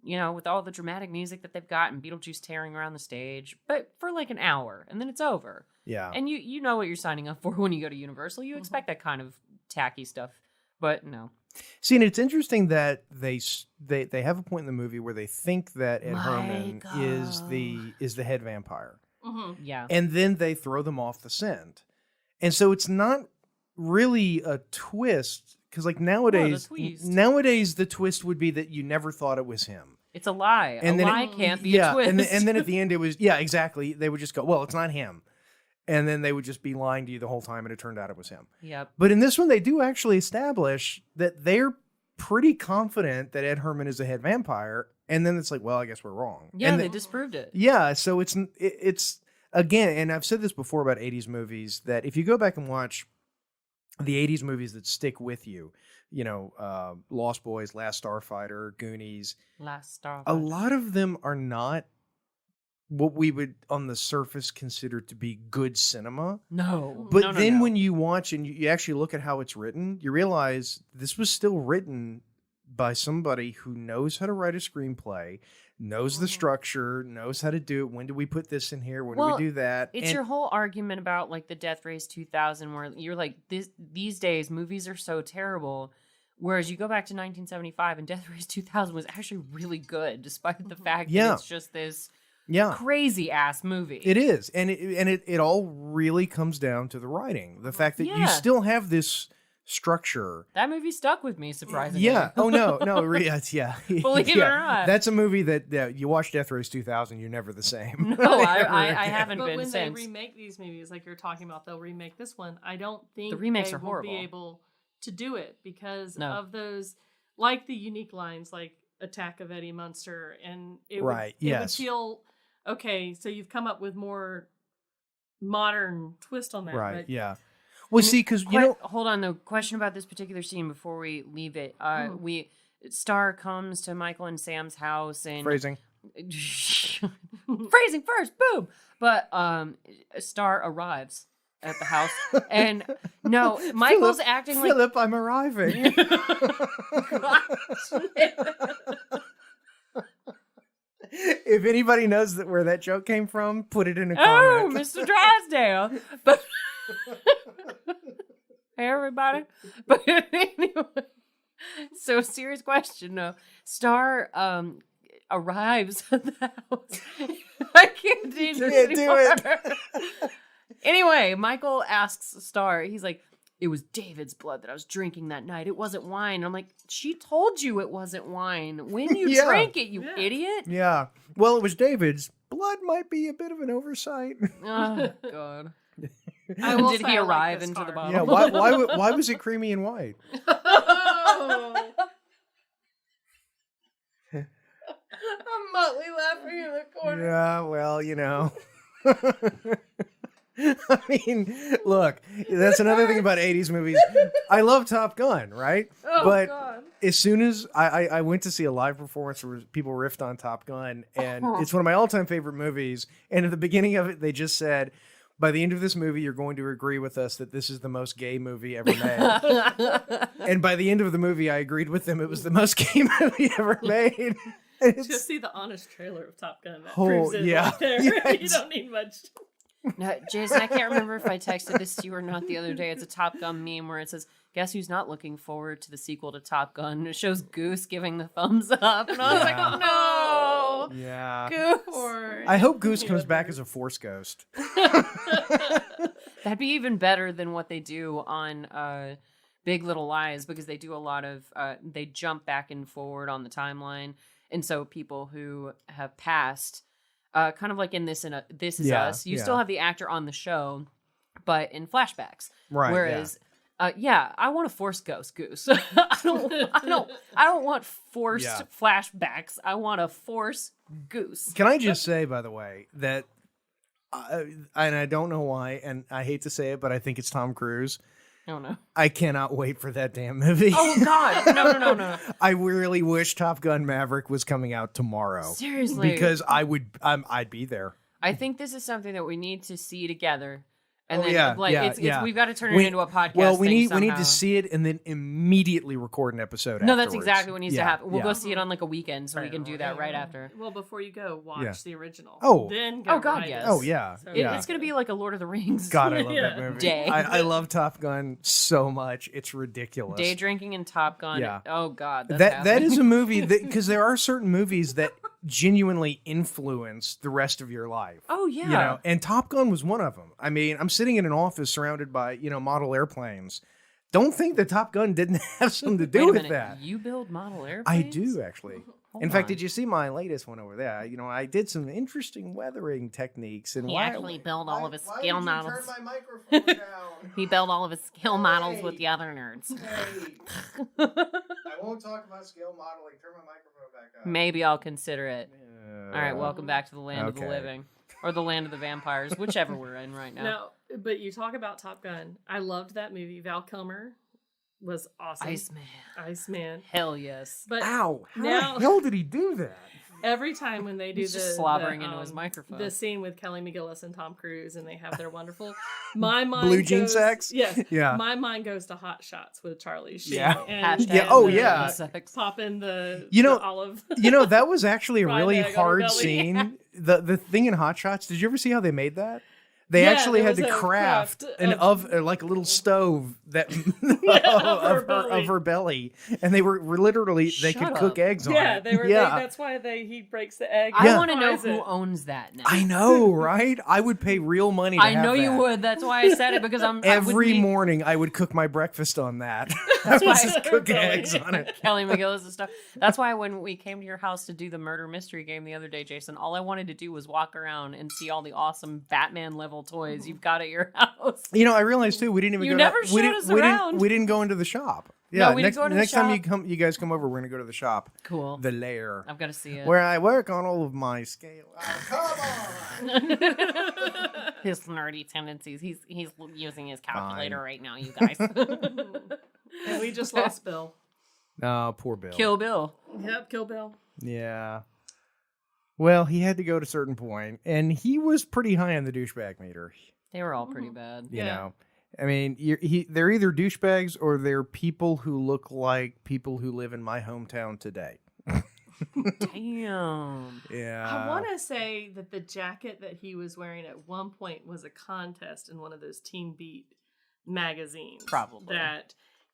[SPEAKER 1] You know, with all the dramatic music that they've got and Beetlejuice tearing around the stage. But for like an hour, and then it's over.
[SPEAKER 2] Yeah.
[SPEAKER 1] And you know what you're signing up for when you go to Universal. You expect that kind of tacky stuff. But no.
[SPEAKER 2] See, and it's interesting that they have a point in the movie where they think that Ed Herrmann is the head vampire.
[SPEAKER 3] Mm-hmm.
[SPEAKER 1] Yeah.
[SPEAKER 2] And then they throw them off the scent. And so it's not really a twist, because like nowadays the twist would be that you never thought it was him.
[SPEAKER 1] It's a lie. A lie can't be a twist.
[SPEAKER 2] And then at the end it was exactly. They would just go, well, it's not him. And then they would just be lying to you the whole time, and it turned out it was him.
[SPEAKER 1] Yep.
[SPEAKER 2] But in this one, they do actually establish that they're pretty confident that Ed Herrmann is the head vampire, and then it's like, well, I guess we're wrong.
[SPEAKER 1] Yeah,
[SPEAKER 2] and
[SPEAKER 1] they disproved it.
[SPEAKER 2] Yeah, so it's again, and I've said this before about 80s movies, that if you go back and watch the 80s movies that stick with you, you know, Lost Boys, Last Starfighter, Goonies.
[SPEAKER 1] Last Starfighter.
[SPEAKER 2] A lot of them are not what we would on the surface consider to be good cinema.
[SPEAKER 1] No.
[SPEAKER 2] But
[SPEAKER 1] No,
[SPEAKER 2] then
[SPEAKER 1] no.
[SPEAKER 2] when you watch and you actually look at how it's written, you realize this was still written by somebody who knows how to write a screenplay, knows the structure, knows how to do it. When do we put this in here? When do we do that?
[SPEAKER 1] It's your whole argument about like the Death Race 2000 where you're like, these days movies are so terrible. Whereas you go back to 1975 and Death Race 2000 was actually really good, despite the fact that it's just this crazy ass movie.
[SPEAKER 2] It is. And it all really comes down to the writing. The fact that you still have this structure.
[SPEAKER 1] That movie stuck with me, surprisingly.
[SPEAKER 2] Yeah. Oh, no. Yeah.
[SPEAKER 1] Believe it or not.
[SPEAKER 2] That's a movie that you watch Death Race 2000, you're never the same.
[SPEAKER 1] No, I haven't
[SPEAKER 3] but
[SPEAKER 1] been
[SPEAKER 3] when
[SPEAKER 1] since.
[SPEAKER 3] they remake these movies, like you're talking about, they'll remake this one. I don't think
[SPEAKER 1] The remakes
[SPEAKER 3] they
[SPEAKER 1] are
[SPEAKER 3] will
[SPEAKER 1] horrible.
[SPEAKER 3] be able to do it because of those, like the unique lines, like Attack of Eddie Munster, and it would feel okay. So you've come up with more modern twist on that,
[SPEAKER 2] right?
[SPEAKER 3] But,
[SPEAKER 2] yeah. Well, see, because you know,
[SPEAKER 1] hold on. The question about this particular scene before we leave it. Star comes to Michael and Sam's house and
[SPEAKER 2] phrasing
[SPEAKER 1] first, boom. But Star arrives at the house, and no, Michael's acting like
[SPEAKER 2] Philip. I'm arriving. If anybody knows where that joke came from, put it in a comment.
[SPEAKER 1] Oh, Mr. Drysdale. But hey, everybody. But anyway, so serious question. No, Star arrives at the house. I can't do this anymore. Anyway, Michael asks Star. He's like, "It was David's blood that I was drinking that night. It wasn't wine." And I'm like, "She told you it wasn't wine when you drank it, you idiot."
[SPEAKER 2] Yeah. Well, it was David's. Blood might be a bit of an oversight.
[SPEAKER 1] Oh God.
[SPEAKER 3] Did
[SPEAKER 1] he arrive into the bottle?
[SPEAKER 2] Yeah. Why was it creamy and white?
[SPEAKER 3] Oh.
[SPEAKER 1] I'm Motley laughing in the corner.
[SPEAKER 2] Yeah. Well, you know. I mean, look, that's another thing about 80s movies. I love Top Gun, right? But as soon as I went to see a live performance where people riffed on Top Gun, and it's one of my all-time favorite movies, and at the beginning of it, they just said, by the end of this movie, you're going to agree with us that this is the most gay movie ever made. And by the end of the movie, I agreed with them. It was the most gay movie ever made.
[SPEAKER 3] Just see the honest trailer of Top Gun. That proves it right there.
[SPEAKER 2] Yeah,
[SPEAKER 3] You don't need much.
[SPEAKER 1] No, Jason, I can't remember if I texted this to you or not the other day. It's a Top Gun meme where it says, "Guess who's not looking forward to the sequel to Top Gun?" And it shows Goose giving the thumbs up. And I was like, oh no.
[SPEAKER 2] Yeah.
[SPEAKER 1] Goose.
[SPEAKER 2] I hope Goose comes back as a Force ghost.
[SPEAKER 1] That'd be even better than what they do on Big Little Lies, because they do a lot of, they jump back and forward on the timeline. And so people who have passed, kind of like in This Is Us, you still have the actor on the show, but in flashbacks.
[SPEAKER 2] Right.
[SPEAKER 1] Whereas, I want a Force ghost, Goose. I don't want forced flashbacks. I want a Force Goose.
[SPEAKER 2] Can I just say, by the way, that, and I don't know why, and I hate to say it, but I think it's Tom Cruise.
[SPEAKER 1] Oh no!
[SPEAKER 2] I cannot wait for that damn movie.
[SPEAKER 1] Oh God! No!
[SPEAKER 2] I really wish Top Gun Maverick was coming out tomorrow.
[SPEAKER 1] Seriously,
[SPEAKER 2] because I'd be there.
[SPEAKER 1] I think this is something that we need to see together. And
[SPEAKER 2] we've
[SPEAKER 1] got to turn it into a podcast.
[SPEAKER 2] Well, we need to see it and then immediately record an episode.
[SPEAKER 1] No, that's exactly what needs to happen. We'll go see it on like a weekend, so
[SPEAKER 3] Right.
[SPEAKER 1] we can do that right after.
[SPEAKER 3] Well, before you go, watch the original.
[SPEAKER 2] Oh.
[SPEAKER 3] Then go
[SPEAKER 1] God, yes.
[SPEAKER 2] Oh yeah.
[SPEAKER 3] So,
[SPEAKER 1] It's going to be like a Lord of the Rings.
[SPEAKER 2] God, I love that movie.
[SPEAKER 1] Day.
[SPEAKER 2] I love Top Gun so much. It's ridiculous.
[SPEAKER 1] Day drinking and Top Gun.
[SPEAKER 2] Yeah.
[SPEAKER 1] Oh God.
[SPEAKER 2] That is a movie that, because there are certain movies that genuinely influence the rest of your life.
[SPEAKER 1] Oh yeah.
[SPEAKER 2] You know, and Top Gun was one of them. I mean, I'm sitting in an office surrounded by, model airplanes. Don't think that Top Gun didn't have something to do with that.
[SPEAKER 1] You build model airplanes?
[SPEAKER 2] I do, actually. In fact,
[SPEAKER 1] on.
[SPEAKER 2] did you see my latest one over there? I did some interesting weathering technics. And
[SPEAKER 1] He actually built all of his skill models.
[SPEAKER 2] Turn my microphone down?
[SPEAKER 1] He built all of his skill models with the other nerds.
[SPEAKER 2] Hey. I won't talk about scale modeling. Turn my microphone back up.
[SPEAKER 1] Maybe I'll consider it. All right, welcome back to the land of the living. Or the land of the vampires, whichever we're in right now.
[SPEAKER 3] No, but you talk about Top Gun. I loved that movie. Val Kilmer was awesome.
[SPEAKER 1] Iceman.
[SPEAKER 3] Iceman.
[SPEAKER 1] Hell yes.
[SPEAKER 3] But
[SPEAKER 2] Ow. How
[SPEAKER 3] now,
[SPEAKER 2] the hell did he do that?
[SPEAKER 3] every time when they do
[SPEAKER 1] He's
[SPEAKER 3] the
[SPEAKER 1] just slobbering into his microphone.
[SPEAKER 3] the scene with Kelly McGillis and Tom Cruise, and they have their wonderful my mind
[SPEAKER 2] Blue jean
[SPEAKER 3] goes,
[SPEAKER 2] sex.
[SPEAKER 3] Yes,
[SPEAKER 2] Yeah.
[SPEAKER 3] My mind goes to Hot Shots with Charlie Sheen.
[SPEAKER 2] Yeah.
[SPEAKER 3] And,
[SPEAKER 1] Hashtag
[SPEAKER 2] Yeah, oh,
[SPEAKER 3] and,
[SPEAKER 2] yeah.
[SPEAKER 3] pop in the
[SPEAKER 2] You know-
[SPEAKER 3] the olive.
[SPEAKER 2] That was actually a
[SPEAKER 3] Fried
[SPEAKER 2] really
[SPEAKER 3] egg on her
[SPEAKER 2] hard
[SPEAKER 3] belly.
[SPEAKER 2] scene. The thing in Hot Shots. Did you ever see how they made that? They
[SPEAKER 3] Yeah,
[SPEAKER 2] actually
[SPEAKER 3] there
[SPEAKER 2] had to
[SPEAKER 3] was a
[SPEAKER 2] craft
[SPEAKER 3] craft
[SPEAKER 2] an
[SPEAKER 3] of-
[SPEAKER 2] like a little stove that
[SPEAKER 3] her
[SPEAKER 2] of her belly, and they were literally they
[SPEAKER 1] Shut
[SPEAKER 2] could cook
[SPEAKER 1] up.
[SPEAKER 2] eggs on
[SPEAKER 3] Yeah,
[SPEAKER 2] it.
[SPEAKER 3] they were.
[SPEAKER 2] Yeah,
[SPEAKER 3] That's why he breaks the egg.
[SPEAKER 1] I
[SPEAKER 2] Yeah.
[SPEAKER 1] want to know
[SPEAKER 3] fries
[SPEAKER 1] who
[SPEAKER 3] it.
[SPEAKER 1] owns that now.
[SPEAKER 2] I know, right? I would pay real money. To
[SPEAKER 1] I
[SPEAKER 2] have
[SPEAKER 1] know you
[SPEAKER 2] that.
[SPEAKER 1] would. That's why I said it, because I would
[SPEAKER 2] Every
[SPEAKER 1] need
[SPEAKER 2] morning, I would cook my breakfast on that. I would
[SPEAKER 1] why-
[SPEAKER 2] just cook
[SPEAKER 3] Really?
[SPEAKER 2] eggs on it.
[SPEAKER 1] Kelly McGillis and stuff. That's why when we came to your house to do the murder mystery game the other day, Jason, all I wanted to do was walk around and see all the awesome Batman level toys you've got at your house.
[SPEAKER 2] I realized too. We didn't even.
[SPEAKER 1] You
[SPEAKER 2] go
[SPEAKER 1] never
[SPEAKER 2] to,
[SPEAKER 1] showed
[SPEAKER 2] we didn't,
[SPEAKER 1] us
[SPEAKER 2] we
[SPEAKER 1] around.
[SPEAKER 2] Didn't, we didn't go into the shop. Yeah,
[SPEAKER 1] we didn't go to the
[SPEAKER 2] next time
[SPEAKER 1] shop.
[SPEAKER 2] you guys come over, we're gonna go to the shop.
[SPEAKER 1] Cool.
[SPEAKER 2] The lair.
[SPEAKER 1] I've got to see it.
[SPEAKER 2] Where I work on all of my scale. Come on.
[SPEAKER 1] His nerdy tendencies. He's using his calculator
[SPEAKER 2] Fine.
[SPEAKER 1] right now, you guys.
[SPEAKER 3] And we just lost Bill.
[SPEAKER 2] Oh, poor Bill.
[SPEAKER 1] Kill Bill.
[SPEAKER 3] Yep, Kill Bill.
[SPEAKER 2] Yeah. Well, he had to go to a certain point, and he was pretty high on the douchebag meter.
[SPEAKER 1] They were all pretty bad.
[SPEAKER 2] You
[SPEAKER 3] Yeah.
[SPEAKER 2] know, I mean, they're either douchebags or they're people who look like people who live in my hometown today.
[SPEAKER 1] Damn.
[SPEAKER 2] Yeah.
[SPEAKER 3] I want to say that the jacket that he was wearing at one point was a contest in one of those Teen Beat magazines.
[SPEAKER 1] Probably.
[SPEAKER 3] That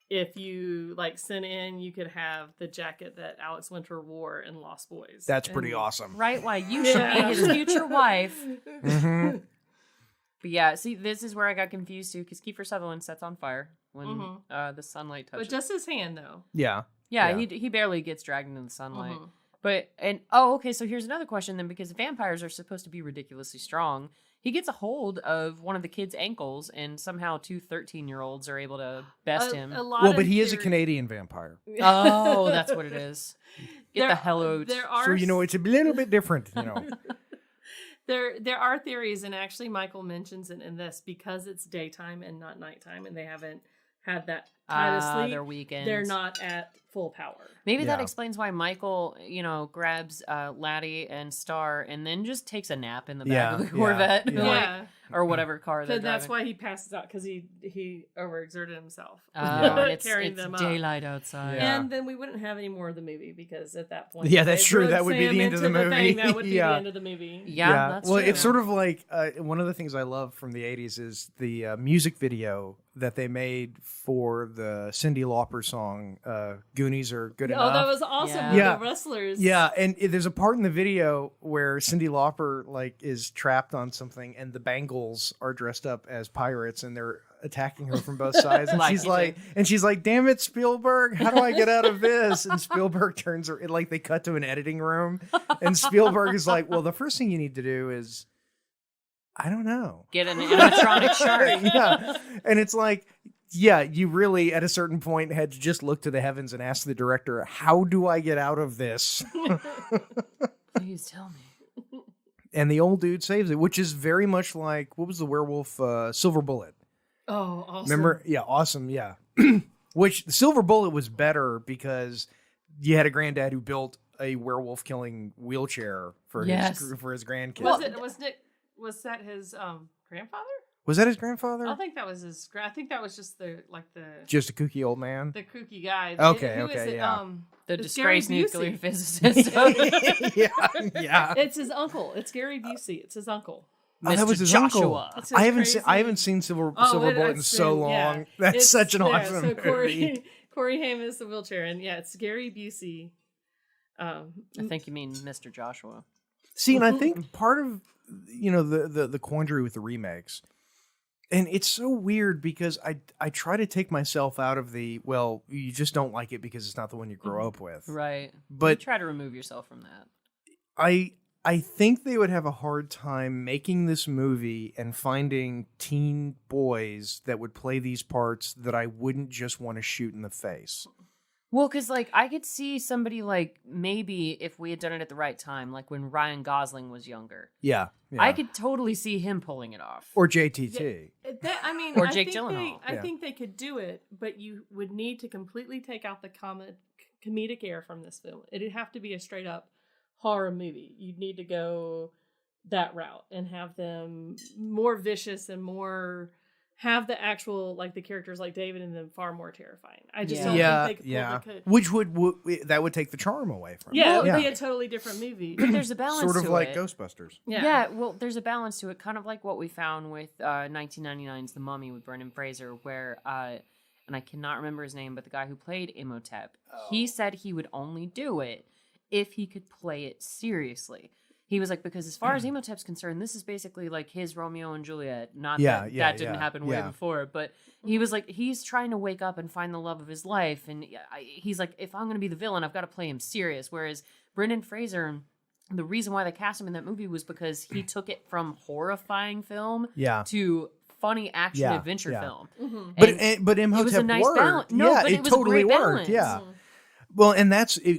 [SPEAKER 3] if you sent in, you could have the jacket that Alex Winter wore in Lost Boys.
[SPEAKER 2] That's pretty
[SPEAKER 3] And-
[SPEAKER 2] awesome.
[SPEAKER 1] Right? Why you should be his future wife.
[SPEAKER 2] hmm
[SPEAKER 1] But yeah, see, this is where I got confused too, because Kiefer Sutherland sets on fire when the sunlight touches.
[SPEAKER 3] But just his hand, though.
[SPEAKER 2] Yeah.
[SPEAKER 1] yeah,
[SPEAKER 2] yeah.
[SPEAKER 1] he barely gets dragged into the sunlight.
[SPEAKER 3] Mhm.
[SPEAKER 1] But okay, so here's another question then, because vampires are supposed to be ridiculously strong. He gets a hold of one of the kid's ankles, and somehow two 13-year-olds are able to best him.
[SPEAKER 3] A lot
[SPEAKER 2] Well,
[SPEAKER 3] of
[SPEAKER 2] but he is a
[SPEAKER 3] theory-
[SPEAKER 2] Canadian vampire.
[SPEAKER 1] Oh, that's what it is. Get the hell out.
[SPEAKER 3] There are
[SPEAKER 2] So, it's a little bit different,
[SPEAKER 3] There are theories, and actually Michael mentions it in this, because it's daytime and not nighttime, and they haven't had that time to sleep.
[SPEAKER 1] Their weekends.
[SPEAKER 3] They're not at full power.
[SPEAKER 1] Maybe that
[SPEAKER 2] Yeah.
[SPEAKER 1] explains why Michael, grabs Laddie and Star and then just takes a nap in the back
[SPEAKER 2] Yeah,
[SPEAKER 1] of the
[SPEAKER 2] yeah,
[SPEAKER 1] Corvette,
[SPEAKER 2] yeah.
[SPEAKER 3] Yeah,
[SPEAKER 1] or whatever car they're
[SPEAKER 3] because that's
[SPEAKER 1] driving.
[SPEAKER 3] why he passes out, because he overexerted himself.
[SPEAKER 1] And it's
[SPEAKER 3] carrying them up.
[SPEAKER 1] daylight outside.
[SPEAKER 2] Yeah.
[SPEAKER 3] And then we wouldn't have any more of the movie, because at that point,
[SPEAKER 2] Yeah, that's
[SPEAKER 3] they
[SPEAKER 2] true.
[SPEAKER 3] drug
[SPEAKER 2] That would be
[SPEAKER 3] Sam
[SPEAKER 2] the end of
[SPEAKER 3] into
[SPEAKER 2] the movie.
[SPEAKER 3] thing. That would be
[SPEAKER 2] Yeah.
[SPEAKER 3] the end of the movie.
[SPEAKER 1] Yeah, that's
[SPEAKER 2] well,
[SPEAKER 1] true.
[SPEAKER 2] it's sort of like one of the things I love from the 80s is the music video that they made for the Cyndi Lauper song Goonies Are Good Enough.
[SPEAKER 3] Oh, that was awesome.
[SPEAKER 1] Yeah.
[SPEAKER 3] With
[SPEAKER 2] Yeah.
[SPEAKER 3] the wrestlers.
[SPEAKER 2] Yeah, and there's a part in the video where Cyndi Lauper is trapped on something, and the Bangles are dressed up as pirates, and they're attacking her from both sides. And
[SPEAKER 1] Like
[SPEAKER 2] she's like, "Damn it, Spielberg! How do I get out of this?" And Spielberg turns her they cut to an editing room, and Spielberg is like, "Well, the first thing you need to do is, I don't know,
[SPEAKER 1] Get an animatronic shark.
[SPEAKER 2] yeah," and it's like. Yeah, you really, at a certain point, had to just look to the heavens and ask the director, how do I get out of this?
[SPEAKER 1] Please tell me.
[SPEAKER 2] And the old dude saves it, which is very much like, what was the werewolf? Silver Bullet.
[SPEAKER 3] Oh, awesome.
[SPEAKER 2] Remember? Yeah, awesome, yeah. Which, Silver Bullet was better because you had a granddad who built a werewolf-killing wheelchair for
[SPEAKER 1] Yes.
[SPEAKER 2] his grandkid.
[SPEAKER 3] Was that his grandfather?
[SPEAKER 2] Was that his grandfather?
[SPEAKER 3] I think that was his. I think that was just the
[SPEAKER 2] Just a kooky old man?
[SPEAKER 3] the kooky guy.
[SPEAKER 2] Okay,
[SPEAKER 3] Who is
[SPEAKER 2] okay,
[SPEAKER 3] it?
[SPEAKER 2] yeah.
[SPEAKER 1] The
[SPEAKER 3] It's Gary
[SPEAKER 1] disgraced nuclear
[SPEAKER 3] Busey.
[SPEAKER 1] physicist.
[SPEAKER 2] yeah.
[SPEAKER 3] It's his uncle. It's Gary Busey. It's his uncle.
[SPEAKER 2] Oh, that was his
[SPEAKER 1] Joshua.
[SPEAKER 2] uncle.
[SPEAKER 3] It's his
[SPEAKER 2] I
[SPEAKER 3] crazy-
[SPEAKER 2] haven't seen Silver
[SPEAKER 3] Oh,
[SPEAKER 2] Bullet in
[SPEAKER 3] it's
[SPEAKER 2] so
[SPEAKER 3] been-
[SPEAKER 2] long.
[SPEAKER 3] yeah.
[SPEAKER 2] That's
[SPEAKER 3] It's-
[SPEAKER 2] such an
[SPEAKER 3] yeah,
[SPEAKER 2] awesome
[SPEAKER 3] so
[SPEAKER 2] movie.
[SPEAKER 3] Corey Haim is the wheelchair, and yeah, it's Gary Busey.
[SPEAKER 1] I think you mean Mr. Joshua.
[SPEAKER 2] See, and I think part of the quandary with the remakes, and it's so weird because I try to take myself out of you just don't like it because it's not the one you grew up with.
[SPEAKER 1] Right.
[SPEAKER 2] But
[SPEAKER 1] you try to remove yourself from that.
[SPEAKER 2] I think they would have a hard time making this movie and finding teen boys that would play these parts that I wouldn't just want to shoot in the face.
[SPEAKER 1] Well, because, I could see somebody, maybe if we had done it at the right time, like when Ryan Gosling was younger.
[SPEAKER 2] Yeah.
[SPEAKER 1] I could totally see him pulling it off.
[SPEAKER 2] Or JTT.
[SPEAKER 1] Or
[SPEAKER 3] I
[SPEAKER 1] Jake
[SPEAKER 3] think
[SPEAKER 1] Gyllenhaal.
[SPEAKER 3] I think they could do it, but you would need to completely take out the comedic air from this film. It'd have to be a straight up horror movie. You'd need to go that route and have them more vicious and more have the actual like the characters like David and them far more terrifying. I just don't think they could pull the
[SPEAKER 2] Which would take the charm away from it.
[SPEAKER 3] Yeah, it would be a totally different movie.
[SPEAKER 1] There's a balance
[SPEAKER 2] sort of
[SPEAKER 1] to
[SPEAKER 2] like
[SPEAKER 1] it.
[SPEAKER 2] Ghostbusters.
[SPEAKER 1] Yeah, well, there's a balance to it, kind of like what we found with 1999's The Mummy with Brendan Fraser, where, and I cannot remember his name, but the guy who played Imhotep, he said he would only do it if he could play it seriously. He was like, because as far as Imhotep's concerned, this is basically like his Romeo and Juliet. Not that didn't happen way before, but he was like, he's trying to wake up and find the love of his life. And he's like, if I'm going to be the villain, I've got to play him serious. Whereas Brendan Fraser, the reason why they cast him in that movie was because he took it from horrifying film to funny action adventure film.
[SPEAKER 2] Mm-hmm. But Imhotep
[SPEAKER 1] it was a nice
[SPEAKER 2] worked.
[SPEAKER 1] balance. No, but it was
[SPEAKER 2] totally
[SPEAKER 1] a great
[SPEAKER 2] worked.
[SPEAKER 1] balance.
[SPEAKER 2] Yeah. Well, and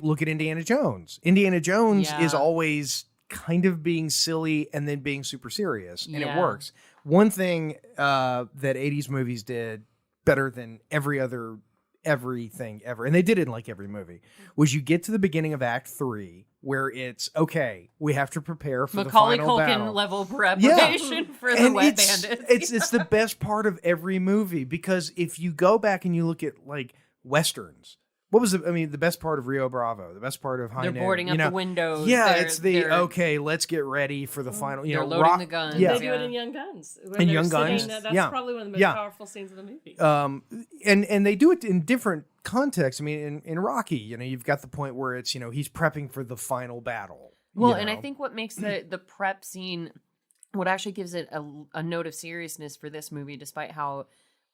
[SPEAKER 2] look at Indiana Jones. Indiana Jones is always kind of being silly and then being super serious, and it works. One thing that 80s movies did better than everything ever, and they did it in like every movie, was you get to the beginning of Act 3 where it's, okay, we have to prepare for
[SPEAKER 1] Macaulay
[SPEAKER 2] the final
[SPEAKER 1] Culkin
[SPEAKER 2] battle.
[SPEAKER 1] level preparation for the wet bandits.
[SPEAKER 2] It's the best part of every movie, because if you go back and you look at like Westerns, what was the best part of Rio Bravo? The best part of High Noon?
[SPEAKER 1] They're boarding up the windows.
[SPEAKER 2] Yeah, it's okay, let's get ready for the final.
[SPEAKER 1] They're loading the guns.
[SPEAKER 3] They do it in Young Guns.
[SPEAKER 2] In Young Guns.
[SPEAKER 3] That's probably one of the most powerful scenes of the movie.
[SPEAKER 2] And they do it in different contexts. I mean, in Rocky, you've got the point where it's, he's prepping for the final battle.
[SPEAKER 1] Well, and I think what makes the prep scene, what actually gives it a note of seriousness for this movie, despite how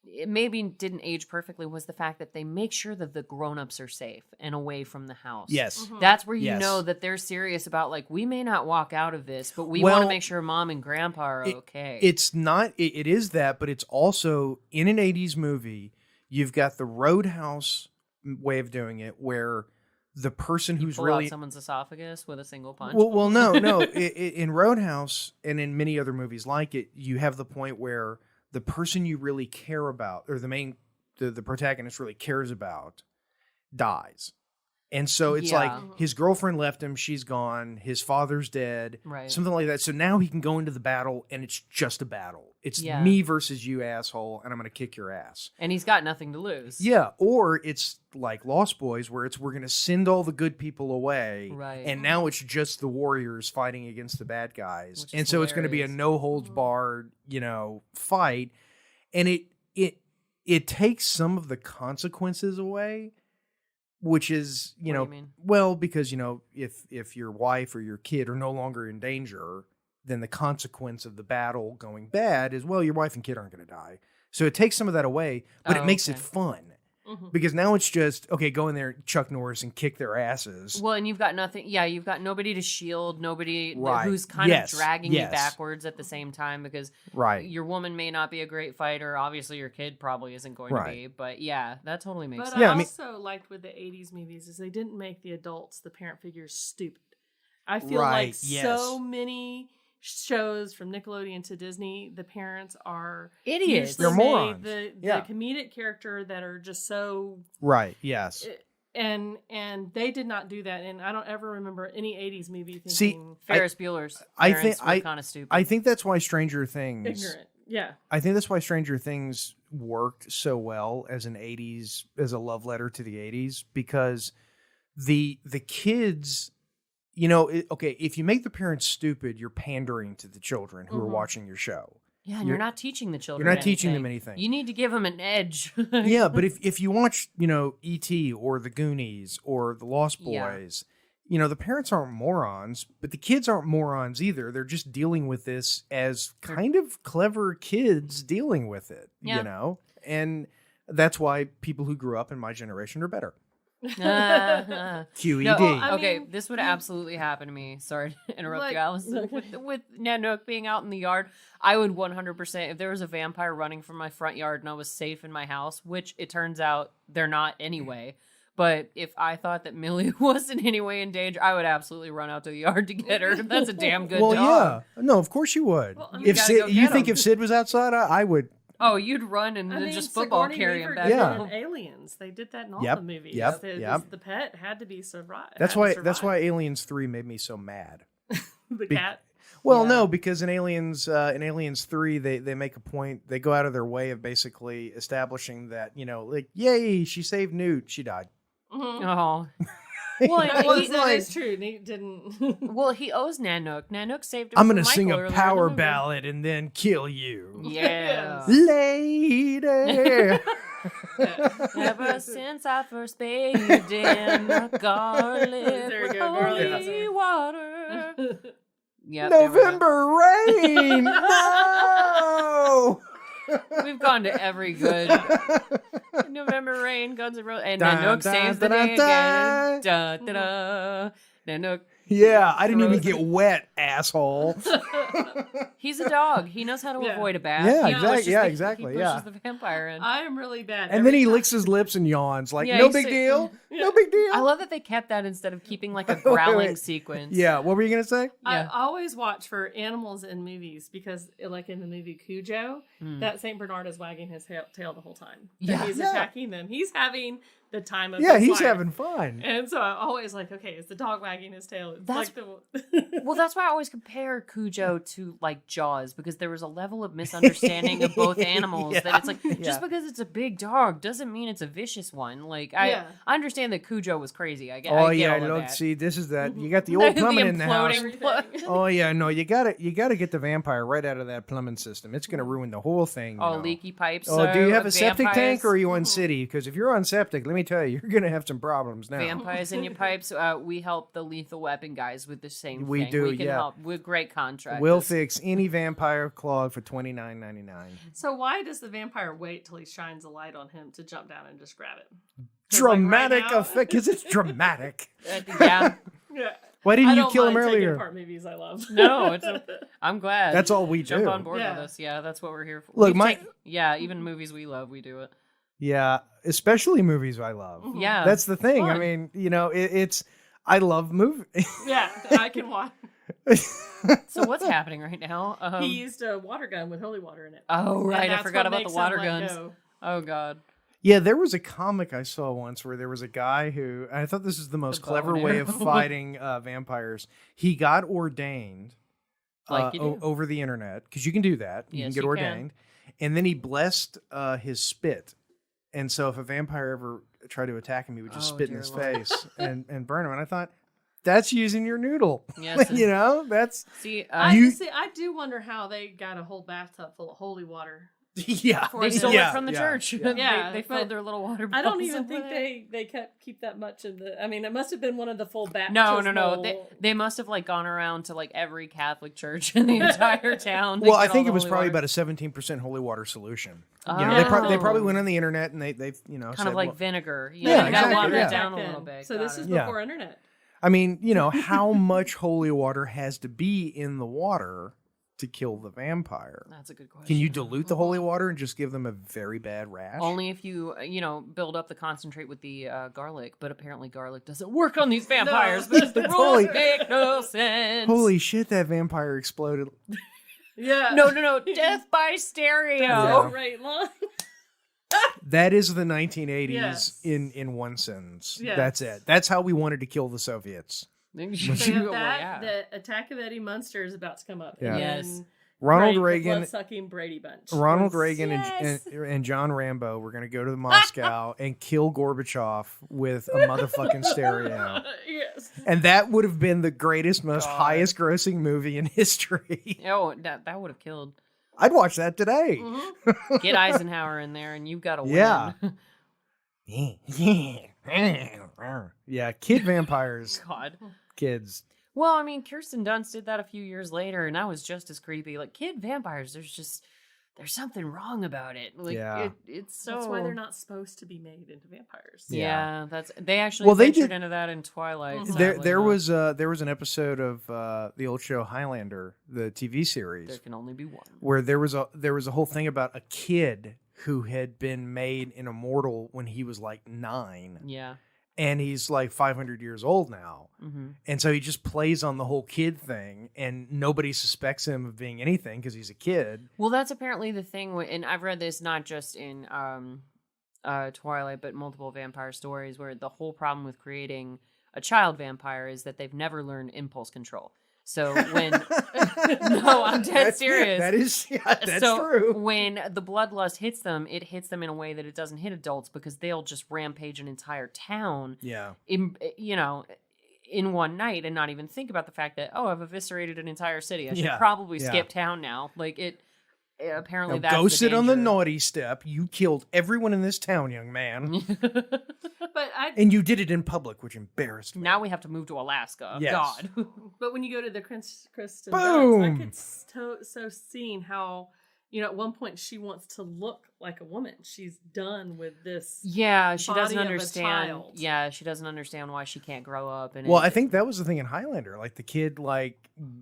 [SPEAKER 1] it maybe didn't age perfectly, was the fact that they make sure that the grown-ups are safe and away from the house.
[SPEAKER 2] Yes.
[SPEAKER 1] Mm-hmm. That's where you know that they're serious about, like, we may not walk out of this, but we want to make sure mom and grandpa are okay.
[SPEAKER 2] It's not, it is that, but it's also, in an 80s movie, you've got the Roadhouse way of doing it, where the person who's
[SPEAKER 1] pull
[SPEAKER 2] really
[SPEAKER 1] out someone's esophagus with a single punch.
[SPEAKER 2] Well, no. In Roadhouse and in many other movies like it, you have the point where the person you really care about, or the protagonist really cares about, dies. And so it's like his girlfriend left him, she's gone, his father's dead, something like that. So now he can go into the battle, and it's just a battle. It's me versus you, asshole, and I'm going to kick your ass.
[SPEAKER 1] And he's got nothing to lose.
[SPEAKER 2] Yeah, or it's like Lost Boys, where we're going to send all the good people away, and now it's just the warriors fighting against the bad guys. And so it's going to be a no-holds-barred, fight. And it takes some of the consequences away, which is,
[SPEAKER 1] what do you mean?
[SPEAKER 2] well, because, if your wife or your kid are no longer in danger, then the consequence of the battle going bad is, well, your wife and kid aren't going to die. So it takes some of that away, but it makes it fun. Mm-hmm. Because now it's just, okay, go in there, Chuck Norris, and kick their asses.
[SPEAKER 1] Well, and you've got nothing. Yeah, you've got nobody to shield, nobody who's kind of dragging you backwards at the same time, because your woman may not be a great fighter. Obviously, your kid probably isn't going to be. But yeah, that totally makes sense.
[SPEAKER 3] But I also liked with the 80s movies is they didn't make the adults, the parent figures, stupid. I feel like so many shows from Nickelodeon to Disney, the parents are
[SPEAKER 1] idiots.
[SPEAKER 2] They're morons.
[SPEAKER 3] The comedic character that are just so and they did not do that, and I don't ever remember any 80s movie thinking
[SPEAKER 1] Ferris Bueller's parents were kind of stupid.
[SPEAKER 2] I think that's why Stranger Things
[SPEAKER 3] ignorant. Yeah.
[SPEAKER 2] I think that's why Stranger Things worked so well as a love letter to the 80s, because the kids, if you make the parents stupid, you're pandering to the children who are watching your show.
[SPEAKER 1] Yeah, and you're not teaching the children.
[SPEAKER 2] You're not teaching them anything.
[SPEAKER 1] You need to give them an edge.
[SPEAKER 2] Yeah, but if you watch, E.T. or The Goonies or The Lost Boys, the parents aren't morons, but the kids aren't morons either. They're just dealing with this as kind of clever kids dealing with it, And that's why people who grew up in my generation are better. QED.
[SPEAKER 1] No, okay, this would absolutely happen to me. Sorry to interrupt you, Allison. With Nanook being out in the yard, I would 100%, if there was a vampire running from my front yard and I was safe in my house, which it turns out they're not anyway, but if I thought that Millie was in any way in danger, I would absolutely run out to the yard to get her. That's a damn good dog.
[SPEAKER 2] Yeah. No, of course you would.
[SPEAKER 1] Well,
[SPEAKER 2] if Sid was outside,
[SPEAKER 1] Oh, you'd run and then just football
[SPEAKER 3] Sigourney
[SPEAKER 1] carry him
[SPEAKER 3] Weaver
[SPEAKER 1] back
[SPEAKER 3] did
[SPEAKER 2] Yeah.
[SPEAKER 3] it in Aliens. They did that in all
[SPEAKER 2] Yep,
[SPEAKER 3] the movies.
[SPEAKER 2] yep,
[SPEAKER 3] The,
[SPEAKER 2] yep.
[SPEAKER 3] the pet had to be survived.
[SPEAKER 2] That's why Aliens 3 made me so mad.
[SPEAKER 3] The cat.
[SPEAKER 2] Well,
[SPEAKER 1] Yeah.
[SPEAKER 2] no, because in Aliens 3, they make a point. They go out of their way of basically establishing that, like, yay, she saved Newt. She died.
[SPEAKER 3] Mm-hmm.
[SPEAKER 1] Oh. Well,
[SPEAKER 3] That is true. Nate didn't.
[SPEAKER 1] well, he owes Nanook. Nanook saved him.
[SPEAKER 2] I'm
[SPEAKER 1] going
[SPEAKER 2] gonna
[SPEAKER 1] to
[SPEAKER 2] sing a power ballad and then kill you.
[SPEAKER 1] Yeah.
[SPEAKER 2] Lady.
[SPEAKER 1] Ever since I first bathed in the garlic
[SPEAKER 3] There we
[SPEAKER 1] with
[SPEAKER 3] go, garlic.
[SPEAKER 1] holy water. Yep,
[SPEAKER 2] November rain. No.
[SPEAKER 1] We've gone to every good November Rain, Guns N' Roses, and
[SPEAKER 2] Dun,
[SPEAKER 1] Nanook
[SPEAKER 2] dun,
[SPEAKER 1] saves the
[SPEAKER 2] dun,
[SPEAKER 1] day
[SPEAKER 2] dun,
[SPEAKER 1] again. Da, da, da. Nanook.
[SPEAKER 2] Yeah, I didn't even
[SPEAKER 1] Rose.
[SPEAKER 2] get wet, asshole.
[SPEAKER 1] He's a dog. He knows how to
[SPEAKER 3] Yeah.
[SPEAKER 1] avoid a bath.
[SPEAKER 2] Yeah,
[SPEAKER 1] He
[SPEAKER 2] exactly,
[SPEAKER 1] pushes
[SPEAKER 2] yeah,
[SPEAKER 1] the-
[SPEAKER 2] exactly,
[SPEAKER 1] He
[SPEAKER 2] yeah.
[SPEAKER 1] pushes the vampire in.
[SPEAKER 3] I am really bad.
[SPEAKER 2] And then he licks his lips and yawns like,
[SPEAKER 1] Yeah,
[SPEAKER 2] no
[SPEAKER 1] he's
[SPEAKER 2] big
[SPEAKER 1] so-
[SPEAKER 2] deal, no big deal.
[SPEAKER 1] I love that they kept that instead of keeping like a
[SPEAKER 2] Wait,
[SPEAKER 1] growling
[SPEAKER 2] wait.
[SPEAKER 1] sequence.
[SPEAKER 2] Yeah, what were you gonna say?
[SPEAKER 3] I
[SPEAKER 1] Yeah.
[SPEAKER 3] always watch for animals in movies because, like in the movie Cujo, that Saint Bernard is wagging his tail the whole time.
[SPEAKER 1] Yeah.
[SPEAKER 3] And he's
[SPEAKER 2] Yeah.
[SPEAKER 3] attacking them. He's having the time of
[SPEAKER 2] Yeah,
[SPEAKER 3] his
[SPEAKER 2] he's
[SPEAKER 3] life.
[SPEAKER 2] having fun.
[SPEAKER 3] And so I'm always like, okay, is the dog wagging his tail? It's
[SPEAKER 1] That's-
[SPEAKER 3] like the
[SPEAKER 1] Well, that's why I always compare Cujo to like Jaws because there was a level of misunderstanding of both animals
[SPEAKER 2] Yeah.
[SPEAKER 1] that it's like
[SPEAKER 2] Yeah.
[SPEAKER 1] just because it's a big dog doesn't mean it's a vicious one. Like I understand that Cujo was crazy. I get.
[SPEAKER 2] Oh
[SPEAKER 1] I get
[SPEAKER 2] yeah,
[SPEAKER 1] all of
[SPEAKER 2] look,
[SPEAKER 1] that.
[SPEAKER 2] see, this is that you got the old plumbing in the house.
[SPEAKER 1] imploding plug.
[SPEAKER 2] Oh yeah, no, you gotta get the vampire right out of that plumbing system. It's gonna ruin the whole thing. you
[SPEAKER 1] Oh,
[SPEAKER 2] know.
[SPEAKER 1] leaky pipes.
[SPEAKER 2] Oh, do you have a
[SPEAKER 1] with
[SPEAKER 2] septic tank
[SPEAKER 1] vampires.
[SPEAKER 2] or are you on city? Because if you're on septic, let me tell you, you're gonna have some problems now.
[SPEAKER 1] Vampires in your pipes. We help the Lethal Weapon guys with the same
[SPEAKER 2] We
[SPEAKER 1] thing.
[SPEAKER 2] do,
[SPEAKER 1] We can
[SPEAKER 2] yeah.
[SPEAKER 1] help with great contracts.
[SPEAKER 2] We'll fix any vampire clog for $29.99.
[SPEAKER 3] So why does the vampire wait till he shines a light on him to jump down and just grab it? 'Cause,
[SPEAKER 2] Dramatic
[SPEAKER 3] like, right now-
[SPEAKER 2] effect, because it's dramatic.
[SPEAKER 1] Yeah.
[SPEAKER 3] Yeah.
[SPEAKER 2] Why didn't
[SPEAKER 3] I
[SPEAKER 2] you
[SPEAKER 3] don't
[SPEAKER 2] kill him
[SPEAKER 3] mind taking
[SPEAKER 2] earlier?
[SPEAKER 3] apart movies I love.
[SPEAKER 1] No, I'm glad.
[SPEAKER 2] That's all we
[SPEAKER 1] Jump
[SPEAKER 2] do.
[SPEAKER 1] on board
[SPEAKER 3] Yeah.
[SPEAKER 1] with us. Yeah, that's what we're here for.
[SPEAKER 2] Look,
[SPEAKER 1] Even movies we love, we do it.
[SPEAKER 2] Yeah, especially movies I love.
[SPEAKER 1] Yeah,
[SPEAKER 2] That's the thing. I
[SPEAKER 1] fun.
[SPEAKER 2] mean, it's I love movies.
[SPEAKER 3] Yeah, I can watch.
[SPEAKER 1] So what's happening right now?
[SPEAKER 3] He used a water gun with holy water in it.
[SPEAKER 1] Oh right,
[SPEAKER 3] And
[SPEAKER 1] I
[SPEAKER 3] that's
[SPEAKER 1] forgot
[SPEAKER 3] what
[SPEAKER 1] about the
[SPEAKER 3] makes
[SPEAKER 1] water
[SPEAKER 3] him let
[SPEAKER 1] guns.
[SPEAKER 3] go.
[SPEAKER 1] Oh god.
[SPEAKER 2] Yeah, there was a comic I saw once where there was a guy who I thought this is the most
[SPEAKER 1] The
[SPEAKER 2] clever
[SPEAKER 1] bow and
[SPEAKER 2] way of
[SPEAKER 1] arrow.
[SPEAKER 2] fighting vampires. He got ordained
[SPEAKER 1] Like you do.
[SPEAKER 2] over the internet because you can do that. You can
[SPEAKER 1] Yes,
[SPEAKER 2] get
[SPEAKER 1] you
[SPEAKER 2] ordained, and then he blessed his spit. And so if a vampire ever tried to attack him, he would just
[SPEAKER 1] Oh,
[SPEAKER 2] spit in
[SPEAKER 1] dear
[SPEAKER 2] his
[SPEAKER 1] Lord.
[SPEAKER 2] face and burn him. And I thought, that's using your noodle.
[SPEAKER 1] Yes.
[SPEAKER 2] That's
[SPEAKER 1] See,
[SPEAKER 2] You-
[SPEAKER 3] I do wonder how they got a whole bathtub full of holy water.
[SPEAKER 2] yeah.
[SPEAKER 1] they stole
[SPEAKER 2] yeah,
[SPEAKER 1] it from the
[SPEAKER 2] yeah,
[SPEAKER 1] church.
[SPEAKER 2] yeah.
[SPEAKER 3] Yeah,
[SPEAKER 1] they
[SPEAKER 3] but
[SPEAKER 1] filled their little water.
[SPEAKER 3] I don't
[SPEAKER 1] bottles
[SPEAKER 3] even
[SPEAKER 1] over
[SPEAKER 3] think
[SPEAKER 1] there.
[SPEAKER 3] they keep that much in the. I mean, it must have been one of the full baptismal.
[SPEAKER 1] No. They must have like gone around to like every Catholic church in the entire town. to
[SPEAKER 2] Well, I
[SPEAKER 1] get all
[SPEAKER 2] think
[SPEAKER 1] the
[SPEAKER 2] it was
[SPEAKER 1] holy
[SPEAKER 2] probably
[SPEAKER 1] water.
[SPEAKER 2] about a 17% holy water solution. They
[SPEAKER 1] Oh.
[SPEAKER 2] probably went on the internet and they
[SPEAKER 1] kind
[SPEAKER 2] said,
[SPEAKER 1] of like
[SPEAKER 2] well,
[SPEAKER 1] vinegar.
[SPEAKER 2] Yeah,
[SPEAKER 1] You gotta
[SPEAKER 2] exactly,
[SPEAKER 1] water
[SPEAKER 2] yeah.
[SPEAKER 1] it down a
[SPEAKER 3] back
[SPEAKER 1] little
[SPEAKER 3] then.
[SPEAKER 1] bit.
[SPEAKER 3] So
[SPEAKER 1] Got
[SPEAKER 3] this
[SPEAKER 1] it.
[SPEAKER 3] is
[SPEAKER 2] Yeah.
[SPEAKER 3] before internet.
[SPEAKER 2] I mean, how much holy water has to be in the water to kill the vampire?
[SPEAKER 1] That's a good question.
[SPEAKER 2] Can you dilute the holy water and just give them a very bad rash?
[SPEAKER 1] Only if you, build up the concentrate with the garlic, but apparently garlic doesn't work on these vampires because the rules
[SPEAKER 2] Holy-
[SPEAKER 1] make no sense.
[SPEAKER 2] Holy shit, that vampire exploded.
[SPEAKER 3] Yeah.
[SPEAKER 1] No, death by stereo.
[SPEAKER 2] Yeah.
[SPEAKER 3] Right line.
[SPEAKER 2] That is the 1980s
[SPEAKER 3] Yes.
[SPEAKER 2] in one sentence.
[SPEAKER 3] Yes.
[SPEAKER 2] That's it. That's how we wanted to kill the Soviets.
[SPEAKER 3] So
[SPEAKER 1] Well,
[SPEAKER 3] that
[SPEAKER 1] yeah.
[SPEAKER 3] the Attack of Eddie Munster is about to come up.
[SPEAKER 2] Yeah.
[SPEAKER 3] And
[SPEAKER 1] Yes.
[SPEAKER 3] then
[SPEAKER 2] Ronald
[SPEAKER 3] the
[SPEAKER 2] Reagan,
[SPEAKER 3] blood-sucking Brady Bunch.
[SPEAKER 2] Ronald
[SPEAKER 3] was-
[SPEAKER 2] Reagan
[SPEAKER 1] Yes.
[SPEAKER 2] and John Rambo were going to go to Moscow and kill Gorbachev with a motherfucking stereo.
[SPEAKER 3] Yes.
[SPEAKER 2] And that would have been the greatest, most
[SPEAKER 1] God.
[SPEAKER 2] highest grossing movie in history.
[SPEAKER 1] Oh, that would have killed.
[SPEAKER 2] I'd watch that today.
[SPEAKER 3] Mm-hmm.
[SPEAKER 1] Get Eisenhower in there, and you've got to win.
[SPEAKER 2] Yeah. Yeah, kid vampires,
[SPEAKER 1] God.
[SPEAKER 2] kids.
[SPEAKER 1] Well, I mean, Kirsten Dunst did that a few years later, and that was just as creepy. Like kid vampires, there's something wrong about it. Like
[SPEAKER 2] Yeah.
[SPEAKER 1] it's so.
[SPEAKER 3] That's why they're not supposed to be made into vampires.
[SPEAKER 1] Yeah, they actually
[SPEAKER 2] Well, they
[SPEAKER 1] ventured
[SPEAKER 2] did-
[SPEAKER 1] into that in Twilight.
[SPEAKER 3] Mhm.
[SPEAKER 2] There
[SPEAKER 1] sadly,
[SPEAKER 2] there was an episode of the old show Highlander, the TV series,
[SPEAKER 1] there can only be one.
[SPEAKER 2] where there was a whole thing about a kid who had been made an immortal when he was like 9.
[SPEAKER 1] Yeah.
[SPEAKER 2] and he's like 500 years old now.
[SPEAKER 1] Mm-hmm.
[SPEAKER 2] And so he just plays on the whole kid thing, and nobody suspects him of being anything because he's a kid.
[SPEAKER 1] Well, that's apparently the thing, and I've read this not just in Twilight, but multiple vampire stories, where the whole problem with creating a child vampire is that they've never learned impulse control. So when no, I'm dead serious.
[SPEAKER 2] That's true.
[SPEAKER 1] When the bloodlust hits them, it hits them in a way that it doesn't hit adults, because they'll just rampage an entire town.
[SPEAKER 2] Yeah.
[SPEAKER 1] In one night, and not even think about the fact that, oh, I've eviscerated an entire city. I should
[SPEAKER 2] Yeah.
[SPEAKER 1] probably
[SPEAKER 2] Yeah.
[SPEAKER 1] skip town now. Like it. Apparently,
[SPEAKER 2] Now
[SPEAKER 1] that's
[SPEAKER 2] go
[SPEAKER 1] the
[SPEAKER 2] sit on the
[SPEAKER 1] danger.
[SPEAKER 2] naughty step. You killed everyone in this town, young man.
[SPEAKER 3] But
[SPEAKER 2] And you did it in public, which embarrassed me.
[SPEAKER 1] Now we have to move to Alaska.
[SPEAKER 2] Yes.
[SPEAKER 1] God.
[SPEAKER 3] But when you go to the Kristen
[SPEAKER 2] Boom!
[SPEAKER 3] Dunst, I could so seeing how, at one point she wants to look like a woman. She's done with this.
[SPEAKER 1] Yeah, she
[SPEAKER 3] body
[SPEAKER 1] doesn't
[SPEAKER 3] of a
[SPEAKER 1] understand.
[SPEAKER 3] child.
[SPEAKER 1] Yeah, she doesn't understand why she can't grow up. And
[SPEAKER 2] Well, I think that was the thing in Highlander. Like, the kid,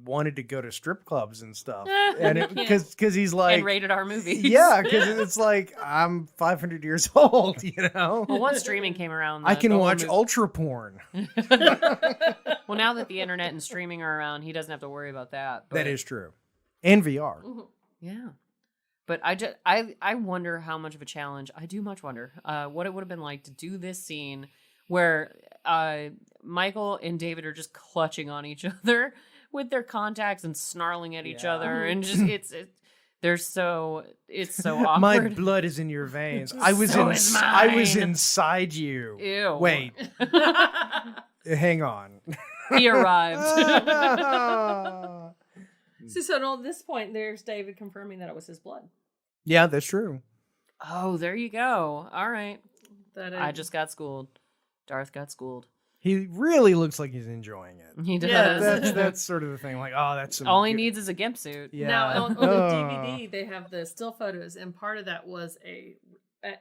[SPEAKER 2] wanted to go to strip clubs and stuff. And because he's like...
[SPEAKER 1] and rated R movies.
[SPEAKER 2] Yeah, because it's like, I'm 500 years old,
[SPEAKER 1] Well, once streaming came around,
[SPEAKER 2] I can
[SPEAKER 1] the whole
[SPEAKER 2] watch
[SPEAKER 1] movie-
[SPEAKER 2] ultra porn.
[SPEAKER 1] Well, now that the internet and streaming are around, he doesn't have to worry about that. But,
[SPEAKER 2] That is true. And VR.
[SPEAKER 1] yeah. But I wonder how much of a challenge. I do much wonder what it would have been like to do this scene where Michael and David are just clutching on each other with their contacts and snarling at each other, and just it's so awkward.
[SPEAKER 2] My blood is in your veins. I was
[SPEAKER 1] So is
[SPEAKER 2] I was
[SPEAKER 1] mine.
[SPEAKER 2] inside you.
[SPEAKER 1] Ew.
[SPEAKER 2] Wait. Hang on.
[SPEAKER 1] He arrived.
[SPEAKER 3] So at this point, there's David confirming that it was his blood.
[SPEAKER 2] Yeah, that's true.
[SPEAKER 1] Oh, there you go. All right.
[SPEAKER 3] That
[SPEAKER 1] I just got schooled. Darth got schooled.
[SPEAKER 2] He really looks like he's enjoying it.
[SPEAKER 1] He does.
[SPEAKER 2] Yeah, that's sort of the thing. Like, oh, that's some
[SPEAKER 1] All he
[SPEAKER 2] good-
[SPEAKER 1] needs is a gimp suit.
[SPEAKER 2] Yeah.
[SPEAKER 3] Now on the DVD, they have the still photos, and part of that was a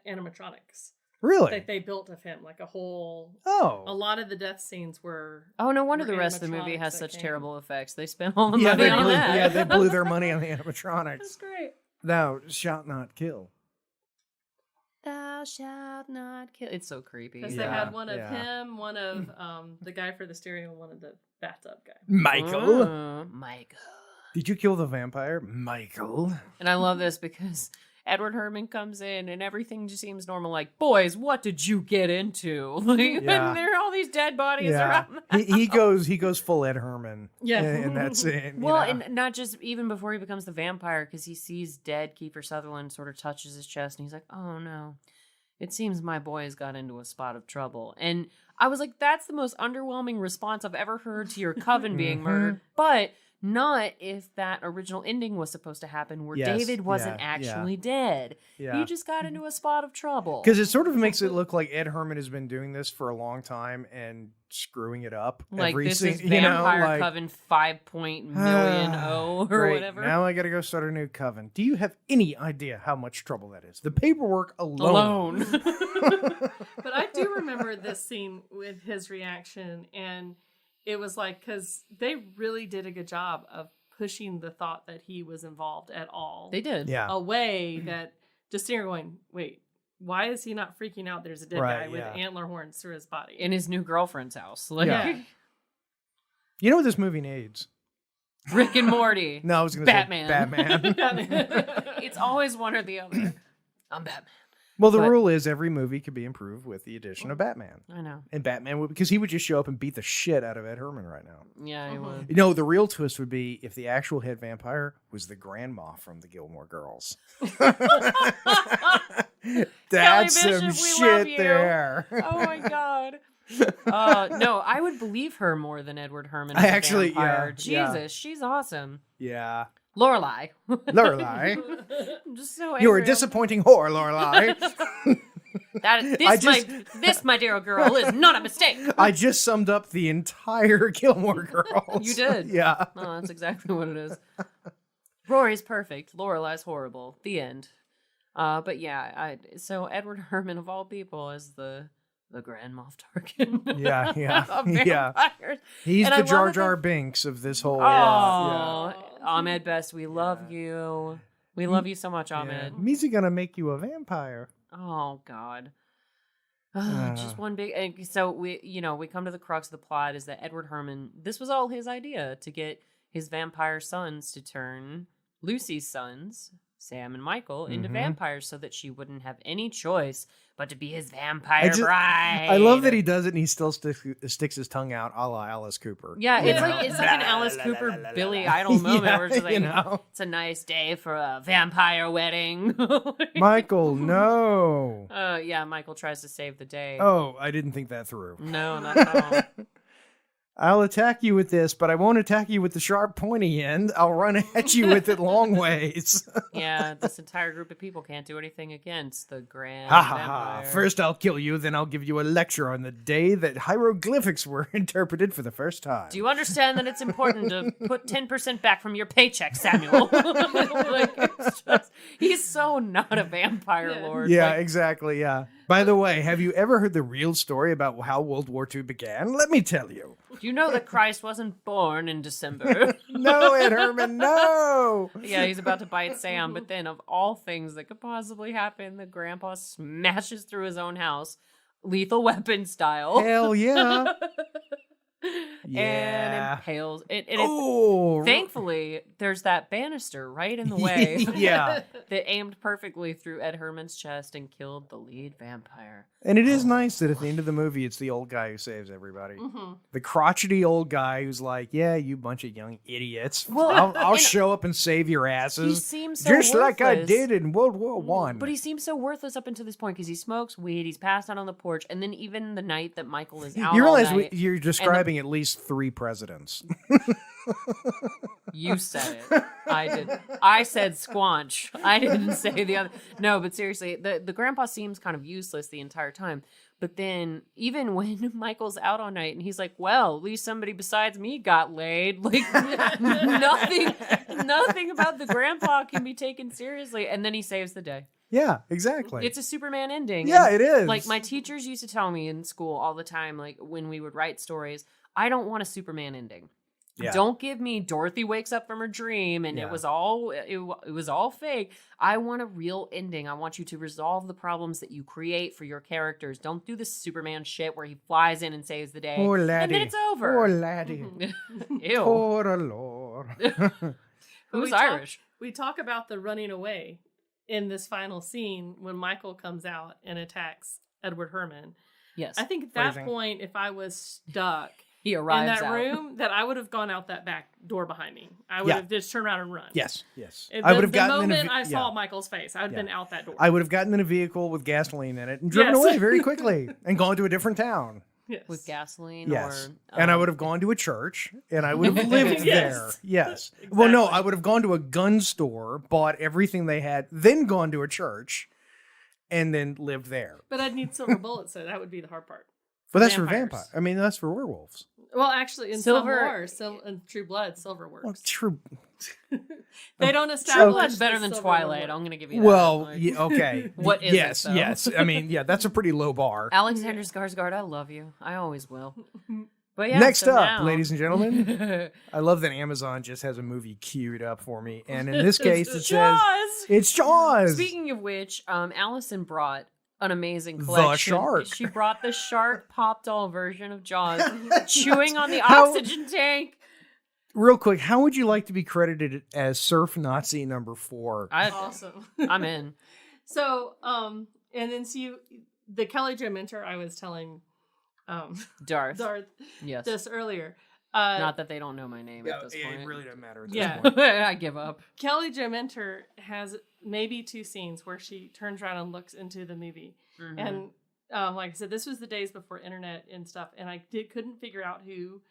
[SPEAKER 3] animatronics
[SPEAKER 2] Really?
[SPEAKER 3] that they built of him, like a whole. A
[SPEAKER 2] Oh.
[SPEAKER 3] lot of the death scenes were.
[SPEAKER 1] Oh, no wonder
[SPEAKER 3] Were
[SPEAKER 1] the rest of the movie
[SPEAKER 3] animatronics
[SPEAKER 1] has
[SPEAKER 3] that
[SPEAKER 1] such
[SPEAKER 3] came.
[SPEAKER 1] terrible effects. They spent all the
[SPEAKER 2] Yeah,
[SPEAKER 1] money
[SPEAKER 2] they
[SPEAKER 1] on
[SPEAKER 2] blew,
[SPEAKER 1] that.
[SPEAKER 2] yeah, they blew their money on the animatronics.
[SPEAKER 3] That's great.
[SPEAKER 2] Thou shalt not kill.
[SPEAKER 1] Thou shalt not kill. It's so creepy.
[SPEAKER 3] Because
[SPEAKER 2] Yeah,
[SPEAKER 3] they had one of
[SPEAKER 2] yeah.
[SPEAKER 3] him, one of the guy for the stereo, and one of the bathtub guy.
[SPEAKER 2] Michael.
[SPEAKER 1] Michael.
[SPEAKER 2] Did you kill the vampire? Michael.
[SPEAKER 1] And I love this because Edward Herrmann comes in and everything just seems normal. Like, boys, what did you get into? Like,
[SPEAKER 2] Yeah.
[SPEAKER 1] and there are all these dead bodies
[SPEAKER 2] Yeah.
[SPEAKER 1] around.
[SPEAKER 2] he goes full Ed Herman.
[SPEAKER 3] Yeah.
[SPEAKER 2] And that's it.
[SPEAKER 1] Well,
[SPEAKER 2] you know?
[SPEAKER 1] and not just even before he becomes the vampire, because he sees dead Kiefer Sutherland, sort of touches his chest, and he's like, oh no, it seems my boys got into a spot of trouble. And I was like, that's the most underwhelming response I've ever heard to your coven being murdered. But not if that original ending was supposed to happen where
[SPEAKER 2] Yes,
[SPEAKER 1] David wasn't
[SPEAKER 2] yeah,
[SPEAKER 1] actually dead.
[SPEAKER 2] Yeah.
[SPEAKER 1] He just got into a spot of trouble.
[SPEAKER 2] Because it sort of makes it look like Ed Herman has been doing this for a long time and screwing it up.
[SPEAKER 1] Like
[SPEAKER 2] every
[SPEAKER 1] this is
[SPEAKER 2] you know,
[SPEAKER 1] Vampire
[SPEAKER 2] like,
[SPEAKER 1] Coven 5.0 or
[SPEAKER 2] great,
[SPEAKER 1] whatever.
[SPEAKER 2] Now I got to go start a new coven. Do you have any idea how much trouble that is? The paperwork alone.
[SPEAKER 3] But I do remember this scene with his reaction, and it was like, because they really did a good job of pushing the thought that he was involved at all.
[SPEAKER 1] They did.
[SPEAKER 2] Yeah.
[SPEAKER 3] Away that just sitting there going, wait, why is he not freaking out? There's a dead
[SPEAKER 2] Right,
[SPEAKER 3] guy with
[SPEAKER 2] yeah.
[SPEAKER 3] antler horns through his body.
[SPEAKER 1] In his new girlfriend's house. Like,
[SPEAKER 2] Yeah. You know what this movie needs?
[SPEAKER 1] Rick and Morty.
[SPEAKER 2] No, I was going to say
[SPEAKER 1] Batman.
[SPEAKER 2] Batman.
[SPEAKER 1] It's always one or the other. I'm Batman.
[SPEAKER 2] Well, the
[SPEAKER 1] But-
[SPEAKER 2] rule is every movie could be improved with the addition of Batman.
[SPEAKER 1] I know.
[SPEAKER 2] And Batman would, because he would just show up and beat the shit out of Ed Herman right now.
[SPEAKER 1] Yeah, he would.
[SPEAKER 2] You know, the real twist would be if the actual head vampire was the grandma from the Gilmore Girls. That's
[SPEAKER 1] Kelly
[SPEAKER 2] some
[SPEAKER 1] Bishop, we love
[SPEAKER 2] shit
[SPEAKER 1] you.
[SPEAKER 2] there.
[SPEAKER 1] Oh my god. No, I would believe her more than Edward Herman.
[SPEAKER 2] I
[SPEAKER 1] as a
[SPEAKER 2] actually-
[SPEAKER 1] vampire.
[SPEAKER 2] yeah,
[SPEAKER 1] Jesus, she's awesome.
[SPEAKER 2] Yeah.
[SPEAKER 1] Lorelai.
[SPEAKER 2] Lorelai.
[SPEAKER 1] I'm just so
[SPEAKER 2] You're a
[SPEAKER 1] angry.
[SPEAKER 2] disappointing whore, Lorelai.
[SPEAKER 1] This, my dear girl, is not a mistake.
[SPEAKER 2] I just summed up the entire Gilmore Girls.
[SPEAKER 1] You did.
[SPEAKER 2] Yeah.
[SPEAKER 1] No, that's exactly what it is. Rory's perfect. Lorelai's horrible. The end. But yeah, so Edward Herman of all people is the Grand Moff Tarkin.
[SPEAKER 2] Yeah, yeah,
[SPEAKER 1] of
[SPEAKER 2] yeah.
[SPEAKER 1] vampires.
[SPEAKER 2] He's
[SPEAKER 1] And I
[SPEAKER 2] the
[SPEAKER 1] love
[SPEAKER 2] Jar
[SPEAKER 1] that
[SPEAKER 2] Jar Binks of this whole.
[SPEAKER 1] Oh, Ahmed Best, we love you. We love you so much,
[SPEAKER 2] Yeah.
[SPEAKER 1] Ahmed.
[SPEAKER 2] Means he gonna make you a vampire.
[SPEAKER 1] Oh God. Just one big. And so we come to the crux of the plot is that Edward Herrmann. This was all his idea to get his vampire sons to turn Lucy's sons, Sam and Michael, into vampires, so that she wouldn't have any choice but to be his vampire bride.
[SPEAKER 2] I love that he does it, and he still sticks his tongue out, a la Alice Cooper.
[SPEAKER 1] Yeah, it's like an Alice Cooper, Billy Idol moment where it's like, it's a nice day for a vampire wedding.
[SPEAKER 2] Michael, no.
[SPEAKER 1] Yeah, Michael tries to save the day.
[SPEAKER 2] Oh, I didn't think that through.
[SPEAKER 1] No, not at all.
[SPEAKER 2] I'll attack you with this, but I won't attack you with the sharp, pointy end. I'll run at you with it long ways.
[SPEAKER 1] Yeah, this entire group of people can't do anything against the grand
[SPEAKER 2] Ha ha
[SPEAKER 1] vampire.
[SPEAKER 2] ha. First I'll kill you, then I'll give you a lecture on the day that hieroglyphics were interpreted for the first time.
[SPEAKER 1] Do you understand that it's important to put 10% back from your paycheck, Samuel? He's so not a vampire lord.
[SPEAKER 2] Yeah, exactly, yeah. By the way, have you ever heard the real story about how World War II began? Let me tell you.
[SPEAKER 1] Do you know that Christ wasn't born in December?
[SPEAKER 2] No, Ed Herrmann, no!
[SPEAKER 1] Yeah, he's about to bite Sam, but then of all things that could possibly happen, the grandpa smashes through his own house, Lethal Weapon style.
[SPEAKER 2] Hell yeah.
[SPEAKER 1] And impales.
[SPEAKER 2] Oh.
[SPEAKER 1] Thankfully, there's that banister right in the way.
[SPEAKER 2] Yeah.
[SPEAKER 1] That aimed perfectly through Ed Herrmann's chest and killed the lead vampire.
[SPEAKER 2] And it is nice that at the end of the movie, it's the old guy who saves everybody. The crotchety old guy who's like, yeah, you bunch of young idiots.
[SPEAKER 1] Well,
[SPEAKER 2] I'll show up and save your asses.
[SPEAKER 1] He seems so
[SPEAKER 2] just
[SPEAKER 1] worthless.
[SPEAKER 2] like I did in World War One.
[SPEAKER 1] But he seems so worthless up until this point because he smokes weed, he's passed out on the porch, and then even the night that Michael is out
[SPEAKER 2] You realize
[SPEAKER 1] all night,
[SPEAKER 2] you're describing at least 3 presidents.
[SPEAKER 1] You said it. I did. I said squanch. I didn't say the other. No, but seriously, the grandpa seems kind of useless the entire time. But then, even when Michael's out all night and he's like, well, at least somebody besides me got laid. Like, nothing about the grandpa can be taken seriously. And then he saves the day.
[SPEAKER 2] Yeah, exactly.
[SPEAKER 1] It's a Superman ending.
[SPEAKER 2] Yeah,
[SPEAKER 1] and,
[SPEAKER 2] it is.
[SPEAKER 1] Like, my teachers used to tell me in school all the time, like, when we would write stories, I don't want a Superman ending. Yeah. Don't give me Dorothy wakes up from her dream and it was all fake. I want a real ending. I want you to resolve the problems that you create for your characters. Don't do this Superman shit where he flies in and saves the day.
[SPEAKER 2] Poor laddie.
[SPEAKER 1] And then it's over.
[SPEAKER 2] Poor laddie.
[SPEAKER 1] Ew.
[SPEAKER 2] Poor Lord.
[SPEAKER 1] Who's Irish?
[SPEAKER 3] We talk about the running away in this final scene when Michael comes out and attacks Edward Herrmann.
[SPEAKER 1] Yes.
[SPEAKER 3] I think at that point, if I was stuck
[SPEAKER 1] he arrives
[SPEAKER 3] in that
[SPEAKER 1] out.
[SPEAKER 3] room, that I would have gone out that back door behind me. I would have just turned around and run.
[SPEAKER 2] Yes.
[SPEAKER 3] I would have gotten the moment I saw Michael's face, I would have been out that door.
[SPEAKER 2] I would have gotten in a vehicle with gasoline in it and driven away very quickly and gone to a different town.
[SPEAKER 1] Yes. With gasoline
[SPEAKER 2] or... and I would have gone to a church and I would have lived there. Yes. Exactly. Well, no, I would have gone to a gun store, bought everything they had, then gone to a church and then lived there.
[SPEAKER 3] But I'd need silver bullets, so that would be the hard part.
[SPEAKER 2] But that's for vampires. I mean, that's for werewolves.
[SPEAKER 3] Well, actually, in Silver, in True Blood, silver works.
[SPEAKER 2] Well, true.
[SPEAKER 3] They don't establish.
[SPEAKER 1] True Blood's better than Twilight. I'm going to give you that.
[SPEAKER 2] Well, okay.
[SPEAKER 1] What is
[SPEAKER 2] yes,
[SPEAKER 1] it, though?
[SPEAKER 2] yes. I mean, yeah, that's a pretty low bar.
[SPEAKER 1] Alexander Skarsgård, I love you. I always will. But yeah,
[SPEAKER 2] next up, ladies and gentlemen, I love that Amazon just has a movie queued up for me, and in this case, it says it's Jaws.
[SPEAKER 1] Speaking of which, Alicen brought an amazing collection.
[SPEAKER 2] The shark.
[SPEAKER 1] She brought the shark pop doll version of Jaws, chewing on the oxygen tank.
[SPEAKER 2] Real quick, how would you like to be credited as Surf Nazi number 4?
[SPEAKER 3] Awesome.
[SPEAKER 1] I'm in.
[SPEAKER 3] So, and then the Kelly Jo Mentor I was telling
[SPEAKER 1] Darth
[SPEAKER 3] yes. This earlier.
[SPEAKER 1] Not that they don't know my name at this point.
[SPEAKER 2] It really doesn't matter at this point.
[SPEAKER 1] I give up.
[SPEAKER 3] Kelly Jo Mentor has maybe 2 scenes where she turns around and looks into the movie. Mm-hmm. And like I said, this was the days before internet and stuff, and I couldn't figure out who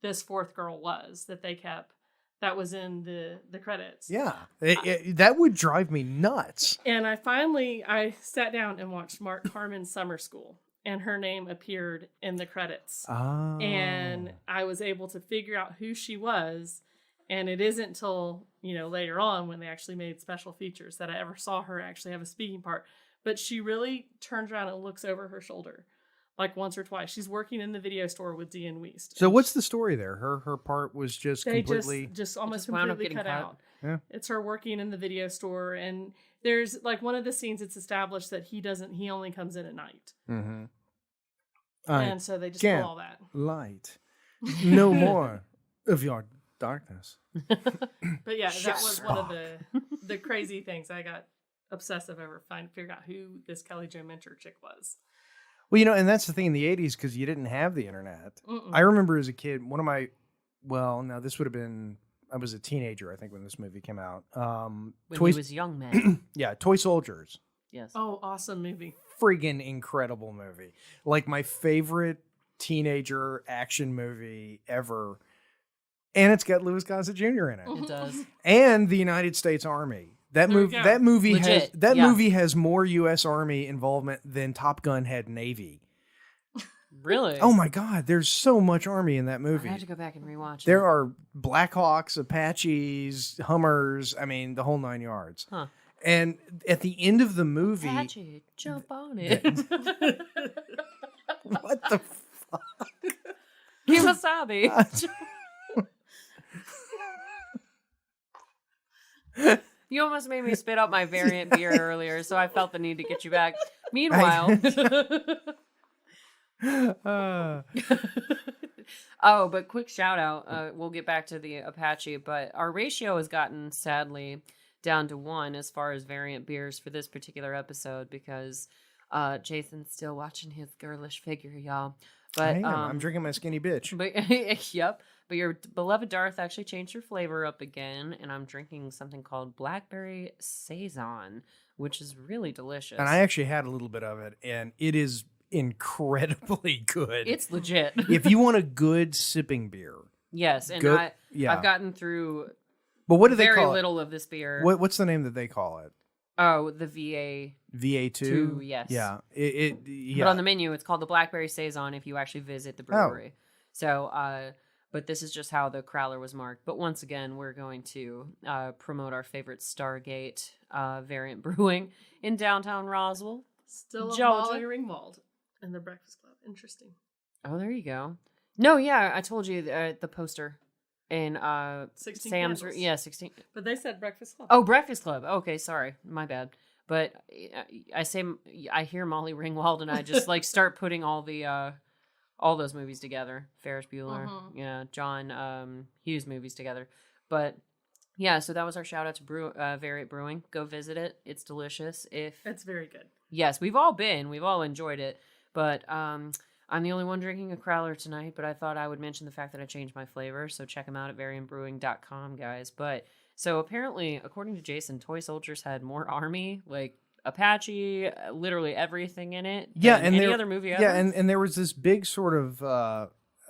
[SPEAKER 3] this 4th girl was that they kept that was in the credits.
[SPEAKER 2] Yeah, that would drive me nuts.
[SPEAKER 3] And I sat down and watched Mark Harmon's Summer School. And her name appeared in the credits.
[SPEAKER 2] Oh.
[SPEAKER 3] And I was able to figure out who she was. And it isn't until, later on when they actually made special features that I ever saw her actually have a speaking part. But she really turns around and looks over her shoulder like once or twice. She's working in the video store with Dean Wiest.
[SPEAKER 2] So what's the story there? Her part was just completely...
[SPEAKER 3] Just almost completely cut out.
[SPEAKER 2] Yeah.
[SPEAKER 3] It's her working in the video store, and there's like one of the scenes it's established that he only comes in at night.
[SPEAKER 2] Mm-hmm.
[SPEAKER 3] And so they just
[SPEAKER 2] can't
[SPEAKER 3] pull all that.
[SPEAKER 2] light. No more of your darkness.
[SPEAKER 3] But yeah, that was one of the crazy things. I got obsessive over figuring out who this Kelly Jo Minter chick was.
[SPEAKER 2] Well, you know, and that's the thing in the 80s because you didn't have the internet. I remember as a kid, this would have been, I was a teenager, I think, when this movie came out.
[SPEAKER 1] When he was young, man.
[SPEAKER 2] Yeah, Toy Soldiers.
[SPEAKER 1] Yes.
[SPEAKER 3] Oh, awesome movie.
[SPEAKER 2] Friggin' incredible movie. Like my favorite teenager action movie ever. And it's got Louis Gossett Jr. in it.
[SPEAKER 1] It does.
[SPEAKER 2] And the United States Army. That
[SPEAKER 3] There
[SPEAKER 2] movie
[SPEAKER 3] we go.
[SPEAKER 1] Legit,
[SPEAKER 2] movie has more U.S. Army involvement than Top Gun had Navy.
[SPEAKER 1] Really?
[SPEAKER 2] Oh my God, there's so much Army in that
[SPEAKER 1] I
[SPEAKER 2] movie.
[SPEAKER 1] have to go back and rewatch
[SPEAKER 2] There
[SPEAKER 1] it.
[SPEAKER 2] are Blackhawks, Apaches, Hummers. I mean, the whole 9 yards.
[SPEAKER 1] Huh.
[SPEAKER 2] And at the end of the movie,
[SPEAKER 1] Apache, jump on it.
[SPEAKER 2] what the
[SPEAKER 1] Kimasabi. You almost made me spit out my variant beer earlier, so I felt the need to get you back. Meanwhile... Oh, but quick shout out. We'll get back to the Apache, but our ratio has gotten sadly down to 1 as far as variant beers for this particular episode because Jason's still watching his girlish figure, y'all. But
[SPEAKER 2] I'm drinking my skinny bitch.
[SPEAKER 1] But yep. But your beloved Darth actually changed her flavor up again, and I'm drinking something called Blackberry Saison, which is really delicious.
[SPEAKER 2] And I actually had a little bit of it, and it is incredibly good.
[SPEAKER 1] It's legit.
[SPEAKER 2] If you want a good sipping beer.
[SPEAKER 1] Yes, and
[SPEAKER 2] Good, yeah.
[SPEAKER 1] I've gotten through
[SPEAKER 2] But what do they
[SPEAKER 1] very
[SPEAKER 2] call
[SPEAKER 1] little of this beer.
[SPEAKER 2] What's the name that they call it?
[SPEAKER 1] Oh, the VA.
[SPEAKER 2] VA2?
[SPEAKER 1] Yes.
[SPEAKER 2] Yeah. Yeah.
[SPEAKER 1] But on the menu, it's called the Blackberry Saison if you actually visit the brewery. So, but this is just how the crowler was marked. But once again, we're going to promote our favorite Stargate variant brewing in downtown Roswell.
[SPEAKER 3] Still a
[SPEAKER 1] Georgia.
[SPEAKER 3] Molly Ringwald and the Breakfast Club. Interesting.
[SPEAKER 1] Oh, there you go. No, yeah, I told you the poster in
[SPEAKER 3] 16
[SPEAKER 1] Sam's.
[SPEAKER 3] Candles.
[SPEAKER 1] Yeah, 16.
[SPEAKER 3] But they said Breakfast Club.
[SPEAKER 1] Oh, Breakfast Club. Okay, sorry, my bad. But I hear Molly Ringwald, and I just like start putting all those movies together. Ferris Bueller, yeah, John Hughes movies together. But yeah, so that was our shout out to Variant Brewing. Go visit it; it's delicious.
[SPEAKER 3] It's very good.
[SPEAKER 1] Yes, we've all enjoyed it, but I'm the only one drinking a crowler tonight. But I thought I would mention the fact that I changed my flavor, so check them out at variantbrewing.com, guys. But so apparently, according to Jason, Toy Soldiers had more Army, like Apache, literally everything in it.
[SPEAKER 2] Yeah,
[SPEAKER 1] than
[SPEAKER 2] and
[SPEAKER 1] any other movie ever.
[SPEAKER 2] Yeah, and there was this big sort of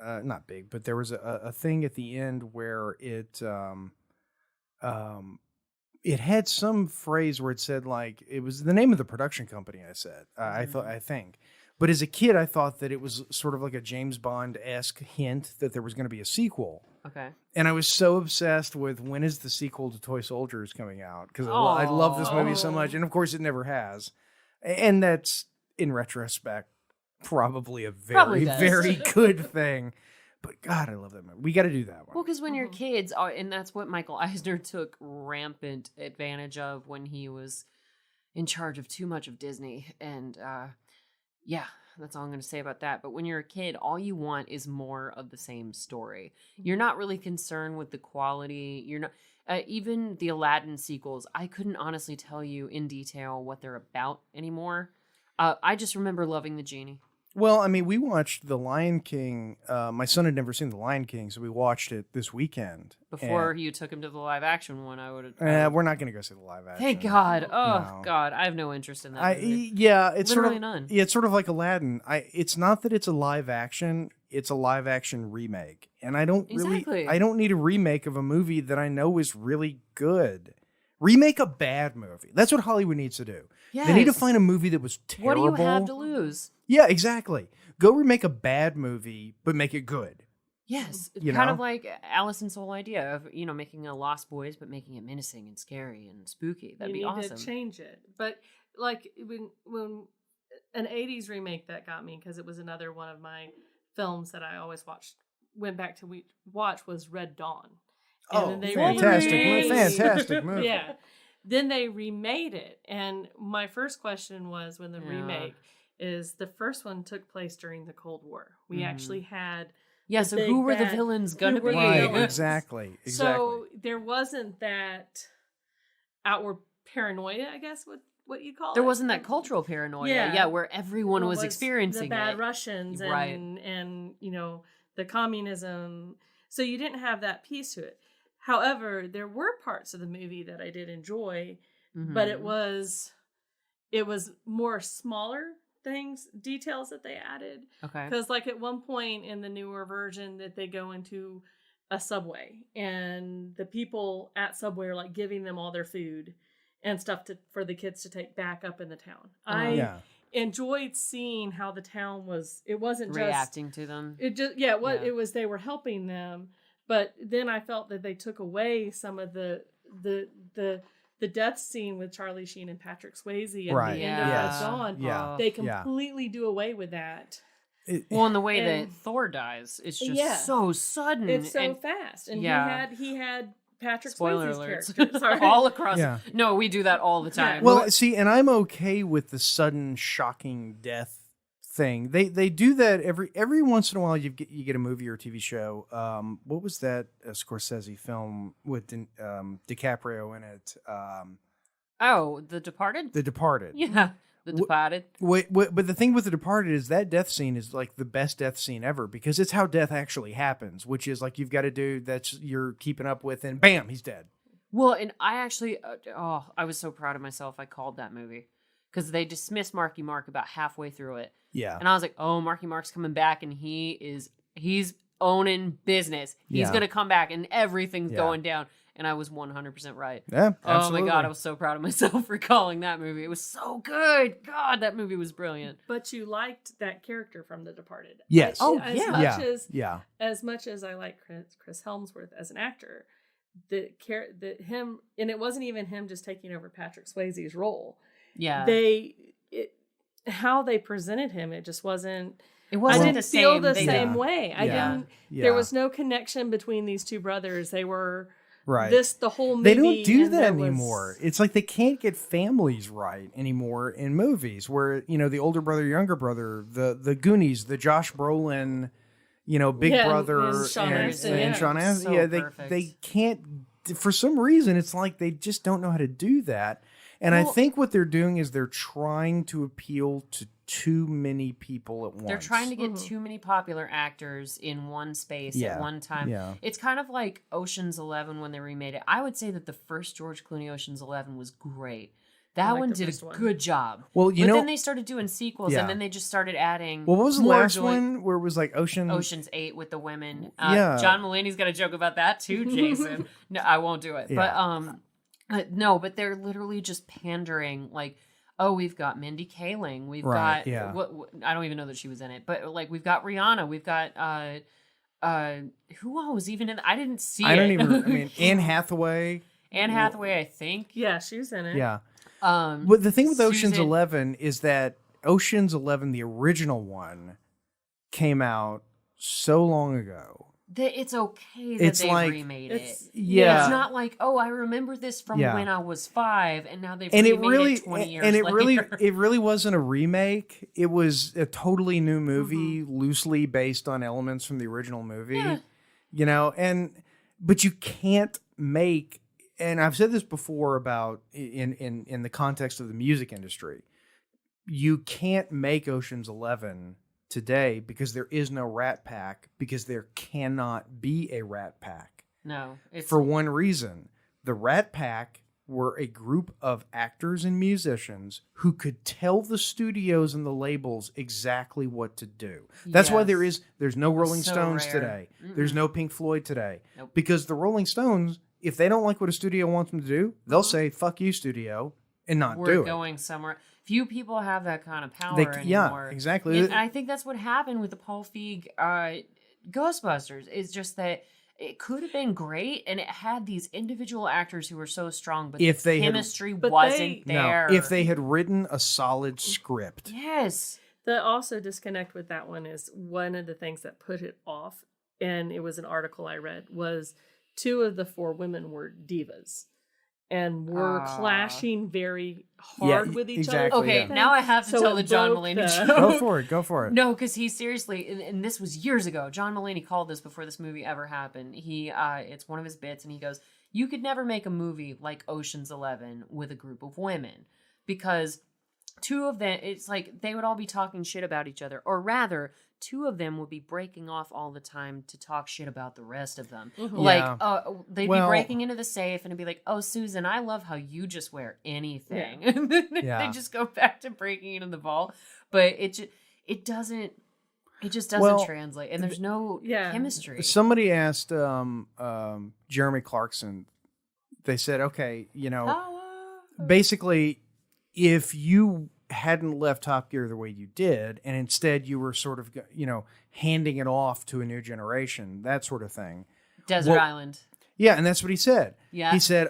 [SPEAKER 2] not big, but there was a thing at the end where it had some phrase where it said like it was the name of the production company. I think, but as a kid, I thought that it was sort of like a James Bond-esque hint that there was going to be a sequel.
[SPEAKER 1] Okay.
[SPEAKER 2] And I was so obsessed with when is the sequel to Toy Soldiers coming out because I love this movie so much, and of course it never has. And that's in retrospect probably a very good thing. But God, I love that movie. We got to do that one.
[SPEAKER 1] Well, because when you're kids, and that's what Michael Eisner took rampant advantage of when he was in charge of too much of Disney. And yeah, that's all I'm going to say about that. But when you're a kid, all you want is more of the same story. You're not really concerned with the quality. You're not. Even the Aladdin sequels, I couldn't honestly tell you in detail what they're about anymore. I just remember loving the genie.
[SPEAKER 2] Well, I mean, we watched The Lion King. My son had never seen The Lion King, so we watched it this weekend.
[SPEAKER 1] Before you took him to the live action one, I would
[SPEAKER 2] have. We're not going to go see the live action.
[SPEAKER 1] Thank God. Oh,
[SPEAKER 2] No.
[SPEAKER 1] God. I have no interest in that movie.
[SPEAKER 2] Yeah, it's
[SPEAKER 1] Literally
[SPEAKER 2] sort of
[SPEAKER 1] none.
[SPEAKER 2] Yeah, it's sort of like Aladdin. It's not that it's a live action; it's a live action remake, and I don't need a remake of a movie that I know is really good. Remake a bad movie. That's what Hollywood needs to do.
[SPEAKER 1] Yes.
[SPEAKER 2] They need to find a movie that was terrible.
[SPEAKER 1] What do you have to lose?
[SPEAKER 2] Yeah, exactly. Go remake a bad movie, but make it good.
[SPEAKER 1] Yes,
[SPEAKER 2] You
[SPEAKER 1] kind
[SPEAKER 2] know?
[SPEAKER 1] of like Allison's whole idea of making a Lost Boys, but making it menacing and scary and spooky. That'd be awesome.
[SPEAKER 3] You need to change it, but like when an '80s remake that got me because it was another one of my films that I always went back to watch was Red Dawn. And then
[SPEAKER 2] fantastic movie.
[SPEAKER 3] Yeah. Then they remade it, and my first question was when the remake is the first one took place during the Cold War. We actually had
[SPEAKER 1] So
[SPEAKER 3] big
[SPEAKER 1] who were the
[SPEAKER 3] bad-
[SPEAKER 1] villains
[SPEAKER 3] who
[SPEAKER 1] going to
[SPEAKER 3] were
[SPEAKER 1] be?
[SPEAKER 3] the
[SPEAKER 2] Right,
[SPEAKER 3] villains.
[SPEAKER 2] exactly.
[SPEAKER 3] So there wasn't that outward paranoia, I guess, what you call it.
[SPEAKER 1] There wasn't that cultural paranoia,
[SPEAKER 3] Yeah.
[SPEAKER 1] where everyone
[SPEAKER 3] What
[SPEAKER 1] was experiencing
[SPEAKER 3] the bad
[SPEAKER 1] it.
[SPEAKER 3] Russians and
[SPEAKER 1] Right.
[SPEAKER 3] and the communism. So you didn't have that piece to it. However, there were parts of the movie that I did enjoy, but it was more smaller things, details that they added.
[SPEAKER 1] Okay.
[SPEAKER 3] Because like at one point in the newer version that they go into a Subway and the people at Subway are like giving them all their food and stuff for the kids to take back up in the town. I enjoyed seeing how the town was. It wasn't
[SPEAKER 1] reacting to them.
[SPEAKER 3] It just it was they were helping them, but then I felt that they took away some of the death scene with Charlie Sheen and Patrick Swayze at the end of
[SPEAKER 2] Yes.
[SPEAKER 3] Dawn.
[SPEAKER 2] Yeah.
[SPEAKER 3] They completely do away with that.
[SPEAKER 1] Well, and the way that Thor dies, it's just so sudden.
[SPEAKER 3] It's so fast, and he had Patrick
[SPEAKER 1] Spoiler
[SPEAKER 3] Swayze's
[SPEAKER 1] alerts.
[SPEAKER 3] character. Sorry.
[SPEAKER 1] All across.
[SPEAKER 2] Yeah.
[SPEAKER 1] No, we do that all the time.
[SPEAKER 2] Well, see, and I'm okay with the sudden, shocking death thing. They do that every once in a while. You get a movie or a TV show. What was that Scorsese film with DiCaprio in it?
[SPEAKER 1] The Departed?
[SPEAKER 2] The Departed.
[SPEAKER 1] Yeah, The Departed.
[SPEAKER 2] But the thing with The Departed is that death scene is like the best death scene ever because it's how death actually happens, which is like you've got a dude that's you're keeping up with and bam, he's dead.
[SPEAKER 1] Well, and I actually, I was so proud of myself. I called that movie because they dismissed Marky Mark about halfway through it.
[SPEAKER 2] Yeah.
[SPEAKER 1] And I was like, oh, Marky Mark's coming back and he's owning business. He's going to come back and everything's going down. And I was 100% right.
[SPEAKER 2] Yeah, absolutely.
[SPEAKER 1] Oh my God, I was so proud of myself for calling that movie. It was so good. God, that movie was brilliant.
[SPEAKER 3] But you liked that character from The Departed.
[SPEAKER 2] Yes.
[SPEAKER 3] As much as I like Chris Helmsworth as an actor, him, and it wasn't even him just taking over Patrick Swayze's role.
[SPEAKER 1] Yeah.
[SPEAKER 3] How they presented him, it just wasn't.
[SPEAKER 1] It wasn't
[SPEAKER 3] I didn't
[SPEAKER 1] the
[SPEAKER 3] feel
[SPEAKER 1] same.
[SPEAKER 3] the same way. I didn't.
[SPEAKER 2] Yeah.
[SPEAKER 3] There was no connection between these two brothers. They were
[SPEAKER 2] right.
[SPEAKER 3] The whole movie.
[SPEAKER 2] They don't do that anymore. It's like they can't get families right anymore in movies. Where the older brother, younger brother, the Goonies, the Josh Brolin, Big Brother,
[SPEAKER 3] and Sean Astin.
[SPEAKER 2] Sean Astin.
[SPEAKER 1] So
[SPEAKER 2] they can't. For some reason, it's like they just don't know how to do that. And I think what they're doing is they're trying to appeal to too many people at once.
[SPEAKER 1] They're trying to get too many popular actors in one space at one time.
[SPEAKER 2] Yeah.
[SPEAKER 1] It's kind of like Ocean's 11 when they remade it. I would say that the first George Clooney Ocean's 11 was great. That one did a good job.
[SPEAKER 2] Well,
[SPEAKER 1] but then they started doing sequels, and then they just started adding.
[SPEAKER 2] Well, what was the last one where it was like Ocean's
[SPEAKER 1] 8 with the women?
[SPEAKER 2] Yeah.
[SPEAKER 1] John Mulaney's got a joke about that too, Jason. No, I won't do it.
[SPEAKER 2] Yeah.
[SPEAKER 1] But they're literally just pandering. Like, oh, we've got Mindy Kaling. We've got what I don't even know that she was in it, but like we've got Rihanna. We've got who all was even in? I didn't see.
[SPEAKER 2] I mean, Anne Hathaway.
[SPEAKER 1] Anne Hathaway, I think.
[SPEAKER 3] Yeah, she was in it.
[SPEAKER 2] Yeah. But the thing with Ocean's
[SPEAKER 1] Susan-
[SPEAKER 2] 11 is that Ocean's 11, the original one, came out so long ago.
[SPEAKER 1] It's okay that they remade it.
[SPEAKER 2] Yeah.
[SPEAKER 1] It's not like, oh, I remember this from when I was 5, and now they've
[SPEAKER 2] remade
[SPEAKER 1] it 20 years later.
[SPEAKER 2] It really wasn't a remake. It was a totally new movie, loosely based on elements from the original movie.
[SPEAKER 1] Yeah.
[SPEAKER 2] But you can't make, and I've said this before about in the context of the music industry, you can't make Ocean's 11 today because there is no Rat Pack, because there cannot be a Rat Pack.
[SPEAKER 1] No.
[SPEAKER 2] For one reason. The Rat Pack were a group of actors and musicians who could tell the studios and the labels exactly what to do. That's why there's no Rolling Stones today. There's no Pink Floyd today.
[SPEAKER 1] Nope.
[SPEAKER 2] Because the Rolling Stones, if they don't like what a studio wants them to do, they'll say, fuck you, studio, and not do it.
[SPEAKER 1] We're going somewhere. Few people have that kind of power anymore.
[SPEAKER 2] Yeah, exactly.
[SPEAKER 1] And I think that's what happened with the Paul Feig Ghostbusters. Is just that it could have been great, and it had these individual actors who were so strong, but the chemistry wasn't there.
[SPEAKER 2] No, if they had written a solid script.
[SPEAKER 1] Yes.
[SPEAKER 3] The also disconnect with that one is one of the things that put it off, and it was an article I read, was 2 of the 4 women were divas. and were
[SPEAKER 1] Ah.
[SPEAKER 3] clashing very hard with each
[SPEAKER 2] exactly,
[SPEAKER 3] other.
[SPEAKER 1] Okay,
[SPEAKER 2] yeah.
[SPEAKER 1] now I have to
[SPEAKER 3] So
[SPEAKER 1] tell
[SPEAKER 3] it
[SPEAKER 1] the John
[SPEAKER 3] broke
[SPEAKER 1] Mulaney
[SPEAKER 3] the-
[SPEAKER 1] joke.
[SPEAKER 2] Go for it.
[SPEAKER 1] No, because he seriously, and this was years ago. John Mulaney called this before this movie ever happened. It's one of his bits, and he goes, "You could never make a movie like Ocean's 11 with a group of women, because two of them, it's like they would all be talking shit about each other, or rather, two of them would be breaking off all the time to talk shit about the rest of them.
[SPEAKER 3] Mhm.
[SPEAKER 1] Like,
[SPEAKER 2] Yeah.
[SPEAKER 1] they'd
[SPEAKER 2] Well-
[SPEAKER 1] be breaking into the safe, and it'd be like, "Oh, Susan, I love how you just wear anything," and then
[SPEAKER 2] Yeah.
[SPEAKER 1] they just go back to breaking into the vault. But it just doesn't
[SPEAKER 2] Well,
[SPEAKER 1] translate, and there's no
[SPEAKER 3] Yeah.
[SPEAKER 1] chemistry.
[SPEAKER 2] Somebody asked Jeremy Clarkson. They said, okay, basically, if you hadn't left Top Gear the way you did, and instead you were sort of, handing it off to a new generation, that sort of thing.
[SPEAKER 1] Desert
[SPEAKER 2] Well,
[SPEAKER 1] Island.
[SPEAKER 2] Yeah, and that's what he said.
[SPEAKER 1] Yeah.
[SPEAKER 2] He said,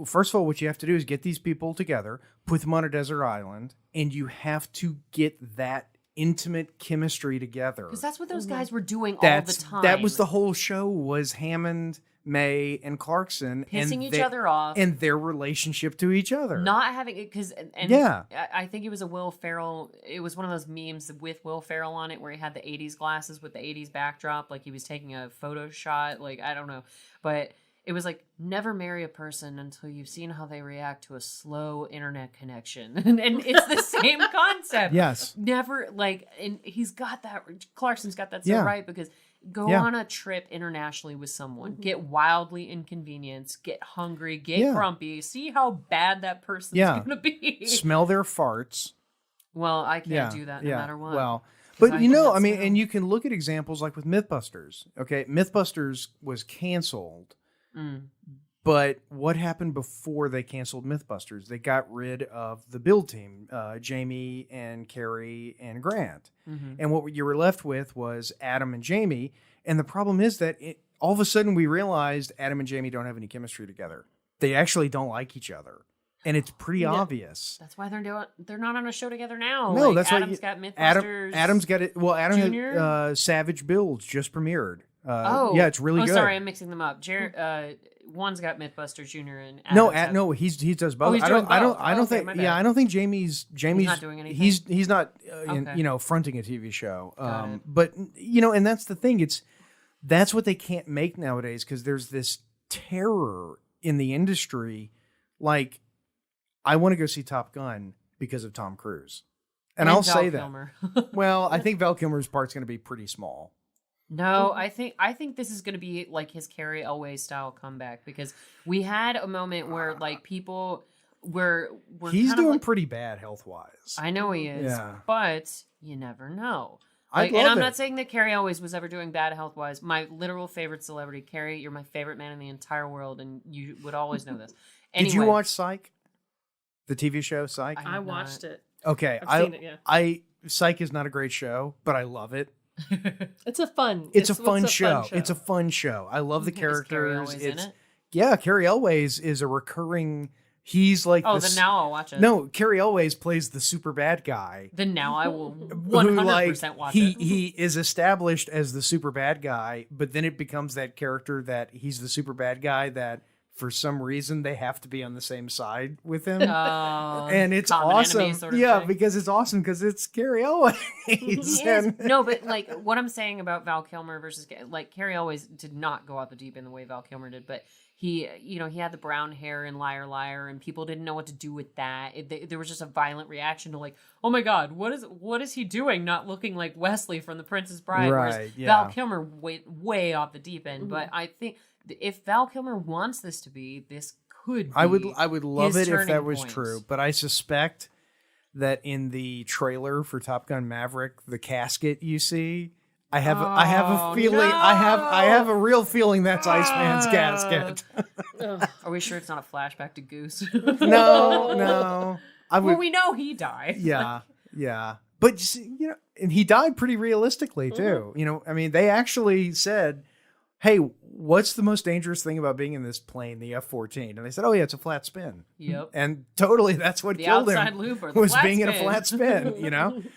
[SPEAKER 2] first of all, what you have to do is get these people together, put them on a desert island, and you have to get that intimate chemistry together.
[SPEAKER 1] Because that's what those guys were doing all the time.
[SPEAKER 2] That was the whole show, was Hammond, May, and Clarkson
[SPEAKER 1] pissing each other off.
[SPEAKER 2] and their relationship to each other.
[SPEAKER 1] Not having it, because and
[SPEAKER 2] Yeah.
[SPEAKER 1] I think it was a Will Ferrell. It was one of those memes with Will Ferrell on it, where he had the '80s glasses with the '80s backdrop, like he was taking a photo shot. Like, I don't know, but it was like, never marry a person until you've seen how they react to a slow internet connection, and it's the same concept.
[SPEAKER 2] Yes.
[SPEAKER 1] Never, like, and he's got that. Clarkson's got that so
[SPEAKER 2] Yeah.
[SPEAKER 1] right, because go
[SPEAKER 2] Yeah.
[SPEAKER 1] on a trip internationally with someone, get wildly inconvenienced, get hungry, get
[SPEAKER 2] Yeah.
[SPEAKER 1] grumpy, see how bad that person's
[SPEAKER 2] Yeah.
[SPEAKER 1] gonna be.
[SPEAKER 2] Smell their farts.
[SPEAKER 1] Well, I can't
[SPEAKER 2] Yeah.
[SPEAKER 1] do that no
[SPEAKER 2] yeah.
[SPEAKER 1] matter what.
[SPEAKER 2] Well,
[SPEAKER 1] 'Cause
[SPEAKER 2] but
[SPEAKER 1] I
[SPEAKER 2] you know,
[SPEAKER 1] cannot
[SPEAKER 2] I mean,
[SPEAKER 1] smell.
[SPEAKER 2] and you can look at examples like with Mythbusters. Okay, Mythbusters was canceled.
[SPEAKER 1] Mm.
[SPEAKER 2] But what happened before they canceled Mythbusters? They got rid of the build team, Jamie and Carrie and Grant.
[SPEAKER 1] Mhm.
[SPEAKER 2] And what you were left with was Adam and Jamie. And the problem is that all of a sudden we realized Adam and Jamie don't have any chemistry together. They actually don't like each other. And it's pretty obvious.
[SPEAKER 1] That's why they're not on a show together now.
[SPEAKER 2] No,
[SPEAKER 1] Like,
[SPEAKER 2] that's why
[SPEAKER 1] Adam's got Mythbusters.
[SPEAKER 2] Adam's got it. Well, Adam
[SPEAKER 1] Junior?
[SPEAKER 2] had Savage Builds just premiered.
[SPEAKER 1] Oh,
[SPEAKER 2] yeah, it's really good.
[SPEAKER 1] Sorry, I'm mixing them up. One's got Mythbusters Junior and
[SPEAKER 2] No,
[SPEAKER 1] Adam's got-
[SPEAKER 2] no, he does both.
[SPEAKER 1] he's
[SPEAKER 2] I don't,
[SPEAKER 1] doing
[SPEAKER 2] I don't,
[SPEAKER 1] both.
[SPEAKER 2] I don't
[SPEAKER 1] Okay,
[SPEAKER 2] think.
[SPEAKER 1] my
[SPEAKER 2] Yeah,
[SPEAKER 1] bad.
[SPEAKER 2] I don't think Jamie's
[SPEAKER 1] not doing anything?
[SPEAKER 2] He's not,
[SPEAKER 1] Okay.
[SPEAKER 2] fronting a TV show.
[SPEAKER 1] Got it.
[SPEAKER 2] But and that's the thing. That's what they can't make nowadays, because there's this terror in the industry. Like, I want to go see Top Gun because of Tom Cruise, and I'll
[SPEAKER 1] Val
[SPEAKER 2] say that.
[SPEAKER 1] Kilmer.
[SPEAKER 2] Well, I think Val Kilmer's part's going to be pretty small.
[SPEAKER 1] No, I think this is going to be like his Carrie Elway style comeback, because we had a moment where like people were
[SPEAKER 2] He's
[SPEAKER 1] kind of
[SPEAKER 2] doing
[SPEAKER 1] like,
[SPEAKER 2] pretty bad health wise.
[SPEAKER 1] I know he is,
[SPEAKER 2] Yeah.
[SPEAKER 1] but you never know.
[SPEAKER 2] I
[SPEAKER 1] Like,
[SPEAKER 2] love
[SPEAKER 1] and I'm
[SPEAKER 2] it.
[SPEAKER 1] not saying that Carrie Elways was ever doing bad health wise. My literal favorite celebrity, Carrie, you're my favorite man in the entire world, and you would always know this.
[SPEAKER 2] Did you
[SPEAKER 1] Anyway,
[SPEAKER 2] watch Psych? The TV show Psych?
[SPEAKER 3] I watched it.
[SPEAKER 2] Okay,
[SPEAKER 3] I've seen it, yeah.
[SPEAKER 2] Psych is not a great show, but I love it.
[SPEAKER 3] It's a fun.
[SPEAKER 2] It's a fun show. It's a fun show. I love the
[SPEAKER 1] Is Carrie
[SPEAKER 2] characters.
[SPEAKER 1] Elways in it?
[SPEAKER 2] Yeah, Carrie Elways is a recurring. He's like
[SPEAKER 1] Oh,
[SPEAKER 2] this,
[SPEAKER 1] then now I'll watch it.
[SPEAKER 2] No, Carrie Elways plays the super bad guy.
[SPEAKER 1] Then now I will
[SPEAKER 2] who,
[SPEAKER 1] 100% watch it.
[SPEAKER 2] He is established as the super bad guy, but then it becomes that character that he's the super bad guy that for some reason they have to be on the same side with him. And it's
[SPEAKER 1] common
[SPEAKER 2] awesome.
[SPEAKER 1] enemy sort of
[SPEAKER 2] Yeah,
[SPEAKER 1] thing.
[SPEAKER 2] because it's awesome because it's Carrie Elways.
[SPEAKER 1] Yes.
[SPEAKER 2] And-
[SPEAKER 1] No, but like what I'm saying about Val Kilmer versus like Carrie always did not go out the deep end the way Val Kilmer did, but he, he had the brown hair in Liar Liar, and people didn't know what to do with that. There was just a violent reaction to like, oh my God, what is he doing? Not looking like Wesley from The Princess Bride.
[SPEAKER 2] Right,
[SPEAKER 1] Whereas
[SPEAKER 2] yeah.
[SPEAKER 1] Val Kilmer went way off the deep end. But I think if Val Kilmer wants this to be, this could be
[SPEAKER 2] I would love
[SPEAKER 1] his
[SPEAKER 2] it if that
[SPEAKER 1] turning
[SPEAKER 2] was
[SPEAKER 1] point.
[SPEAKER 2] true, but I suspect that in the trailer for Top Gun Maverick, the casket you see, I have a feeling I have a real feeling that's Iceman's casket.
[SPEAKER 1] Are we sure it's not a flashback to Goose?
[SPEAKER 2] No. I would
[SPEAKER 1] Well, we know he died.
[SPEAKER 2] yeah. But you see, and he died pretty realistically too. I mean, they actually said, "Hey, what's the most dangerous thing about being in this plane, the F-14?" And they said, "Oh yeah, it's a flat spin."
[SPEAKER 1] Yep.
[SPEAKER 2] And totally, that's what
[SPEAKER 1] The
[SPEAKER 2] killed him
[SPEAKER 1] outside loop or the
[SPEAKER 2] was
[SPEAKER 1] flat
[SPEAKER 2] being in a
[SPEAKER 1] spin.
[SPEAKER 2] flat spin.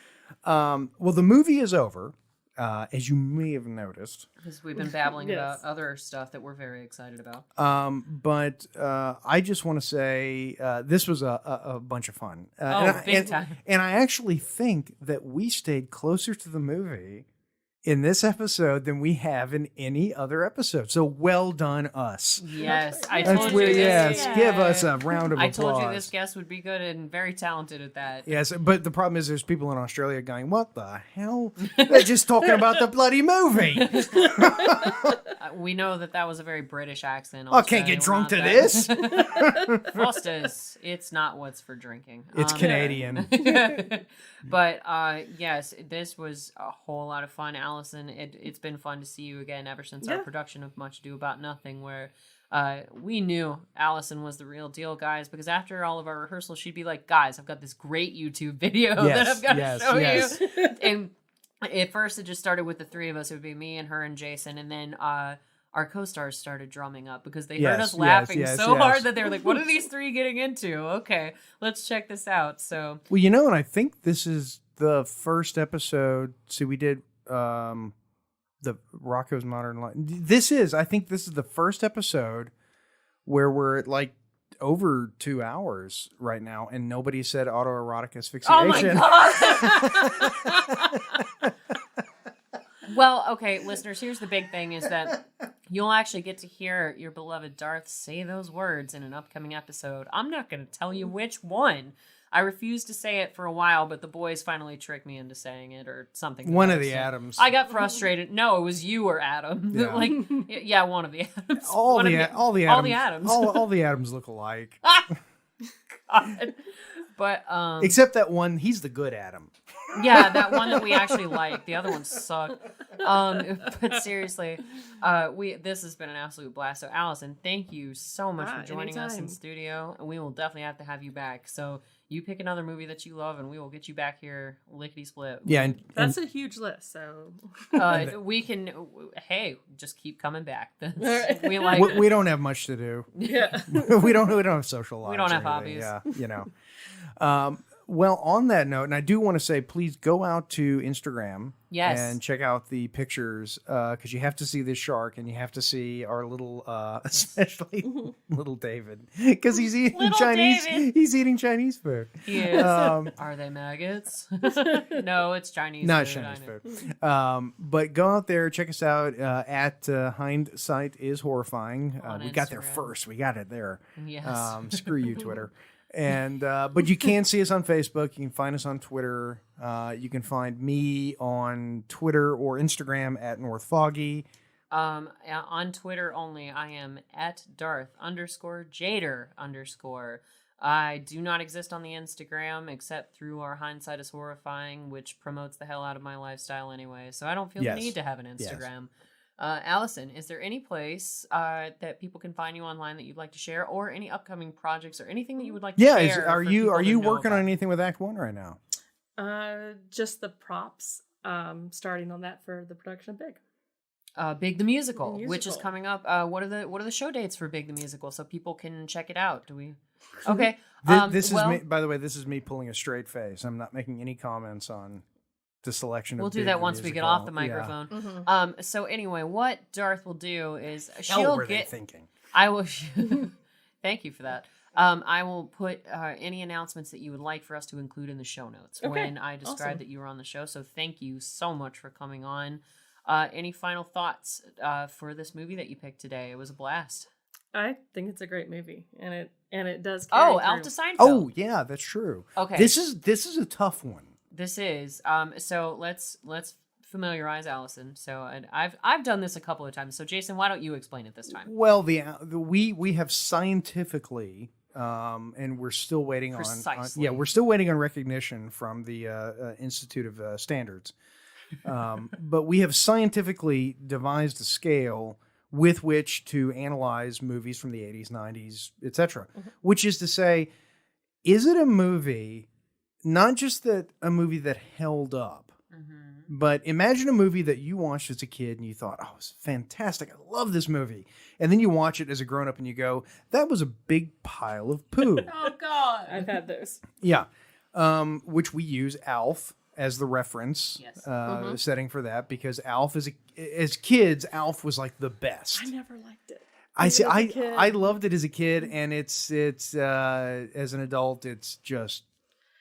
[SPEAKER 2] Well, the movie is over. as you may have noticed.
[SPEAKER 1] Because we've been babbling
[SPEAKER 3] Yes.
[SPEAKER 1] about other stuff that we're very excited about.
[SPEAKER 2] But I just want to say this was a bunch of fun.
[SPEAKER 1] Big time.
[SPEAKER 2] And I actually think that we stayed closer to the movie in this episode than we have in any other episode. So well done, us.
[SPEAKER 1] Yes, I
[SPEAKER 2] That's
[SPEAKER 1] told
[SPEAKER 2] where,
[SPEAKER 1] you this.
[SPEAKER 2] yes, give us a round of
[SPEAKER 1] I
[SPEAKER 2] applause.
[SPEAKER 1] told you this guest would be good and very talented at that.
[SPEAKER 2] Yes, but the problem is there's people in Australia going, what the hell? They're just talking about the bloody movie.
[SPEAKER 1] We know that was a very British accent.
[SPEAKER 2] I can't get drunk to this.
[SPEAKER 1] Foster's, it's not what's for drinking.
[SPEAKER 2] It's Canadian.
[SPEAKER 1] But yes, this was a whole lot of fun, Alicen. It's been fun to see you again ever since our production of Much Ado About Nothing, where we knew Alicen was the real deal, guys, because after all of our rehearsals, she'd be like, guys, I've got this great YouTube video that I've got to show you. And at first it just started with the three of us. It would be me and her and Jason, and then our co-stars started drumming up because they heard us laughing so hard that they were like, what are these three getting into? Okay, let's check this out. So,
[SPEAKER 2] well, you know, and I think this is the first episode. See, we did the Rocco's Modern Life. I think this is the first episode where we're at like over 2 hours right now, and nobody said autoerotic asphyxiation.
[SPEAKER 1] Oh my God. Well, okay, listeners, here's the big thing is that you'll actually get to hear your beloved Darth say those words in an upcoming episode. I'm not going to tell you which one. I refused to say it for a while, but the boys finally tricked me into saying it or something.
[SPEAKER 2] One of the Adams.
[SPEAKER 1] I got frustrated. No, it was you or Adam.
[SPEAKER 2] Yeah.
[SPEAKER 1] One of the Adams.
[SPEAKER 2] All the Adams.
[SPEAKER 1] All
[SPEAKER 2] the Adams look alike.
[SPEAKER 1] God. But
[SPEAKER 2] except that one, he's the good Adam.
[SPEAKER 1] Yeah, that one that we actually like. The other ones suck. But seriously, this has been an absolute blast. So, Alicen, thank you so much for joining us in studio, and we will definitely have to have you back. So, you pick another movie that you love, and we will get you back here lickety split.
[SPEAKER 2] Yeah, and
[SPEAKER 3] that's a huge list. So
[SPEAKER 1] we can. Hey, just keep coming back.
[SPEAKER 2] We don't have much to do.
[SPEAKER 3] Yeah,
[SPEAKER 2] we don't have social lives.
[SPEAKER 1] We don't have hobbies.
[SPEAKER 2] Yeah, you know. Well, on that note, and I do want to say, please go out to Instagram and check out the pictures because you have to see this shark and you have to see our little, especially little David, because he's eating Chinese. David. He's eating Chinese food.
[SPEAKER 1] He is. Are they maggots? No, it's Chinese.
[SPEAKER 2] Not
[SPEAKER 1] food,
[SPEAKER 2] Chinese food. But go out there, check us out at Hindsight is Horrifying. We got there first. We got it there.
[SPEAKER 1] Yes.
[SPEAKER 2] Screw you, Twitter. And but you can see us on Facebook. You can find us on Twitter. You can find me on Twitter or Instagram at North Foggy.
[SPEAKER 1] On Twitter only, I am at Darth_Jader_. I do not exist on the Instagram except through our Hindsight is Horrifying, which promotes the hell out of my lifestyle anyway. So I don't feel the need to have an Instagram. Yes. Alicen, is there any place that people can find you online that you'd like to share, or any upcoming projects, or anything that you would like to share?
[SPEAKER 2] Are you working on anything with Act 1 right now?
[SPEAKER 3] Just the props. Starting on that for the production of Big.
[SPEAKER 1] Big the musical, which is coming up. What are the show dates for Big the Musical so people can check it out? Do we? Okay.
[SPEAKER 2] This is me. By the way, this is me pulling a straight face. I'm not making any comments on the selection of
[SPEAKER 1] We'll do that once we get off the microphone. Yeah. Mm-hmm. So anyway, what Darth will do is
[SPEAKER 2] they thinking?
[SPEAKER 1] I will. Thank you for that. I will put any announcements that you would like for us to include in the show notes when I describe that you were on the show. So thank you so much for coming on. Any final thoughts for this movie that you picked today? It was a blast.
[SPEAKER 3] I think it's a great movie, and it does. Carry
[SPEAKER 1] Alf to Seinfeld.
[SPEAKER 2] Oh yeah, that's true.
[SPEAKER 1] Okay,
[SPEAKER 2] this is a tough one.
[SPEAKER 1] This is so let's familiarize Alicen. So I've done this a couple of times. So Jason, why don't you explain it this time?
[SPEAKER 2] Well, we have scientifically, and we're still waiting on we're still waiting on recognition from the Institute of Standards. But we have scientifically devised a scale with which to analyze movies from the 80s, 90s, etc. Which is to say, is it a movie? Not just a movie that held up, but imagine a movie that you watched as a kid and you thought, oh, it's fantastic. I love this movie. And then you watch it as a grown-up and you go, that was a big pile of poo.
[SPEAKER 3] Oh, God. I've had those.
[SPEAKER 2] Yeah. Which we use Alf as the reference
[SPEAKER 1] Yes.
[SPEAKER 2] setting for that, because Alf as kids, Alf was like the best.
[SPEAKER 3] I never liked it.
[SPEAKER 2] I loved it as a kid, and it's as an adult, it's just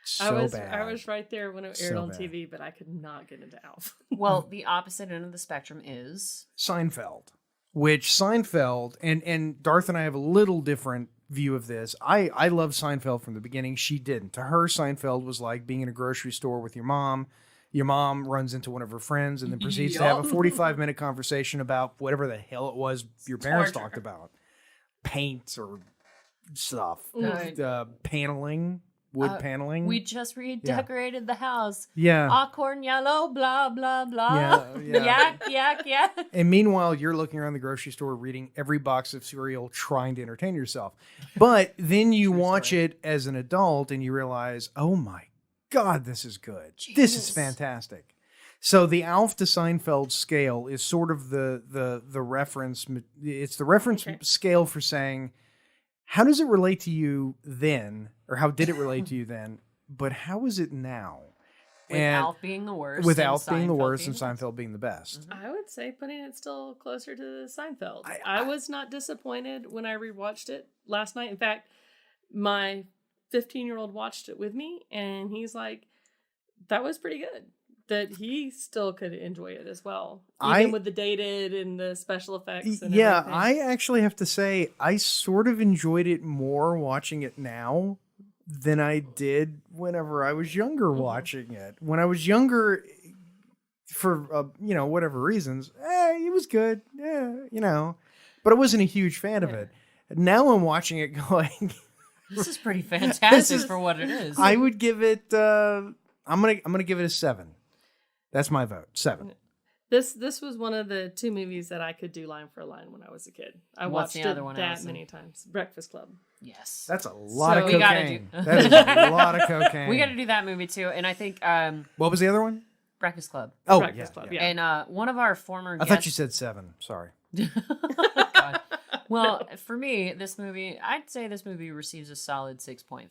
[SPEAKER 2] so bad.
[SPEAKER 3] I was right there when it aired
[SPEAKER 2] So
[SPEAKER 3] on
[SPEAKER 2] bad.
[SPEAKER 3] TV, but I could not get into Alf.
[SPEAKER 1] Well, the opposite end of the spectrum is
[SPEAKER 2] Seinfeld, which Seinfeld and Darth and I have a little different view of this. I love Seinfeld from the beginning. She didn't. To her, Seinfeld was like being in a grocery store with your mom. Your mom runs into one of her friends and then proceeds to have a 45-minute conversation about whatever the hell it was your parents talked about. Paint or stuff. Paneling. Wood paneling.
[SPEAKER 1] we just redecorated the house.
[SPEAKER 2] Yeah.
[SPEAKER 1] Corn yellow, blah, blah, blah.
[SPEAKER 2] Yeah.
[SPEAKER 1] Yak, yak, yak.
[SPEAKER 2] And meanwhile, you're looking around the grocery store reading every box of cereal, trying to entertain yourself. But then you watch it as an adult and you realize, oh my God, this is good. This is fantastic. So the Alf to Seinfeld scale is sort of the reference. It's the reference scale for saying, how does it relate to you then? Or how did it relate to you then? But how is it now?
[SPEAKER 1] With Alf being the worst.
[SPEAKER 2] With
[SPEAKER 1] and
[SPEAKER 2] Alf being the
[SPEAKER 1] Seinfeld
[SPEAKER 2] worst
[SPEAKER 1] being
[SPEAKER 2] and Seinfeld being the best.
[SPEAKER 3] I would say putting it still closer to Seinfeld. I was not disappointed when I rewatched it last night. In fact, my 15-year-old watched it with me, and he's like, that was pretty good. That he still could enjoy it as well. Even with the dated and the special effects and everything.
[SPEAKER 2] I actually have to say, I sort of enjoyed it more watching it now than I did whenever I was younger watching it. When I was younger, for, whatever reasons, it was good. Yeah, but I wasn't a huge fan of it. Now I'm watching it going...
[SPEAKER 1] This is pretty fantastic for what it is.
[SPEAKER 2] I would give it... I'm gonna give it a 7. That's my vote. 7.
[SPEAKER 3] This was one of the 2 movies that I could do line for line when I was a kid. I
[SPEAKER 1] What's
[SPEAKER 3] watched
[SPEAKER 1] the other
[SPEAKER 3] it
[SPEAKER 1] one,
[SPEAKER 3] that
[SPEAKER 1] Allison?
[SPEAKER 3] many times. Breakfast Club.
[SPEAKER 1] Yes.
[SPEAKER 2] That's a lot of
[SPEAKER 1] we gotta
[SPEAKER 2] cocaine.
[SPEAKER 1] do-
[SPEAKER 2] That is a lot of cocaine.
[SPEAKER 1] We got to do that movie too. And I think
[SPEAKER 2] What was the other one?
[SPEAKER 1] Breakfast Club.
[SPEAKER 2] Oh,
[SPEAKER 3] Breakfast Club, yeah.
[SPEAKER 1] And one of our former
[SPEAKER 2] I
[SPEAKER 1] guests...
[SPEAKER 2] thought you said 7. Sorry.
[SPEAKER 1] God. Well, for me, this movie, I'd say this movie receives a solid 6.5.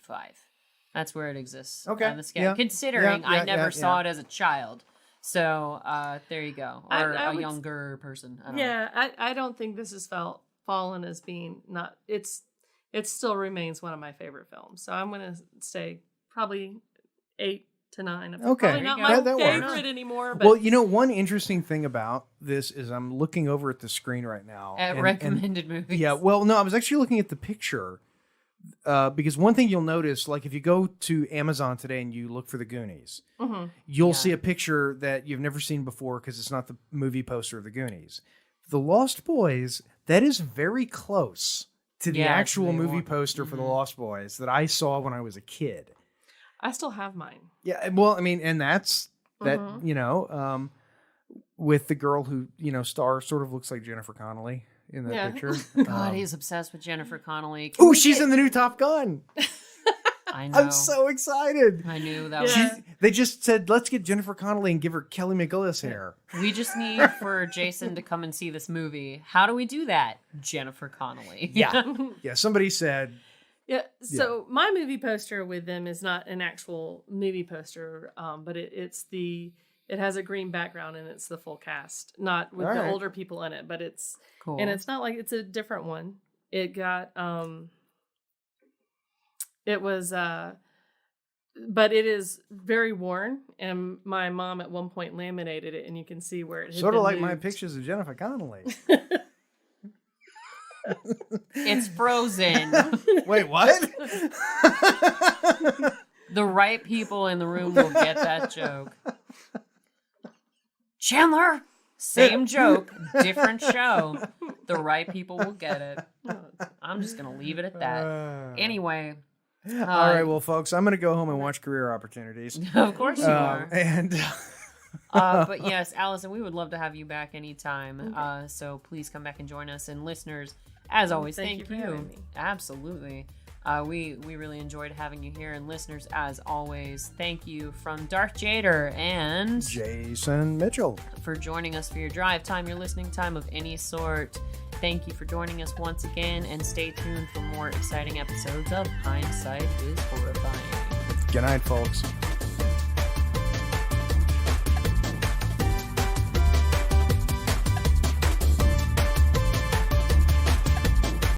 [SPEAKER 1] That's where it exists on the scale.
[SPEAKER 2] Yeah.
[SPEAKER 1] Considering
[SPEAKER 2] Yeah,
[SPEAKER 1] I never saw
[SPEAKER 2] yeah. it
[SPEAKER 1] as a child. So there you go. Or
[SPEAKER 3] I
[SPEAKER 1] a
[SPEAKER 3] would
[SPEAKER 1] younger person. I don't know.
[SPEAKER 3] Yeah, I don't think this has fallen as being not. It still remains one of my favorite films. So I'm going to say probably 8 to 9.
[SPEAKER 2] Okay.
[SPEAKER 3] Probably not
[SPEAKER 1] There
[SPEAKER 3] my
[SPEAKER 1] you go.
[SPEAKER 2] That works.
[SPEAKER 3] favorite anymore. But
[SPEAKER 2] Well, one interesting thing about this is I'm looking over at the screen right now.
[SPEAKER 1] At
[SPEAKER 2] and-
[SPEAKER 1] recommended movies.
[SPEAKER 2] Yeah, well, no, I was actually looking at the picture because one thing you'll notice, like if you go to Amazon today and you look for The Goonies, you'll see a picture that you've never seen before because it's not the movie poster of The Goonies. The Lost Boys, that is very close to the actual
[SPEAKER 1] they
[SPEAKER 2] movie
[SPEAKER 1] want-
[SPEAKER 2] poster for The Lost Boys that I saw when I was a kid.
[SPEAKER 3] I still have mine.
[SPEAKER 2] Yeah, well, I mean, and that's that, with the girl who, sort of looks like Jennifer Connelly in that picture.
[SPEAKER 1] God, he's obsessed with Jennifer Connelly.
[SPEAKER 2] Oh, she's in the new Top Gun.
[SPEAKER 1] I know.
[SPEAKER 2] I'm so excited.
[SPEAKER 1] I knew that
[SPEAKER 3] Yeah.
[SPEAKER 1] was...
[SPEAKER 2] They just said, let's get Jennifer Connelly and give her Kelly McGillis hair.
[SPEAKER 1] We just need for Jason to come and see this movie. How do we do that? Jennifer Connelly.
[SPEAKER 2] Yeah. Yeah, somebody said,
[SPEAKER 3] Yeah. So my movie poster with them is not an actual movie poster, but it has a green background and it's the full cast, not with the older people in it, but it's
[SPEAKER 1] Cool.
[SPEAKER 3] and it's not like it's a different one. It got it was but it is very worn, and my mom at one point laminated it, and you can see where it had
[SPEAKER 2] sort of
[SPEAKER 3] been
[SPEAKER 2] like my
[SPEAKER 3] moved.
[SPEAKER 2] pictures of Jennifer Connelly.
[SPEAKER 1] It's frozen.
[SPEAKER 2] Wait, what?
[SPEAKER 1] The right people in the room will get that joke. Chandler, same joke, different show. The right people will get it. I'm just going to leave it at that. Anyway.
[SPEAKER 2] All right, well, folks, I'm going to go home and watch Career Opportunities.
[SPEAKER 1] Of course you are.
[SPEAKER 2] And
[SPEAKER 1] But yes, Allison, we would love to have you back anytime. So please come back and join us. And listeners, as always, thank
[SPEAKER 3] you for having me.
[SPEAKER 1] Absolutely. We really enjoyed having you here. And listeners, as always, thank you from Darth Jader and
[SPEAKER 2] Jason Mitchell.
[SPEAKER 1] for joining us for your drive time, your listening time of any sort. Thank you for joining us once again, and stay tuned for more exciting episodes of Hindsight is Horrifying.
[SPEAKER 2] Good night, folks.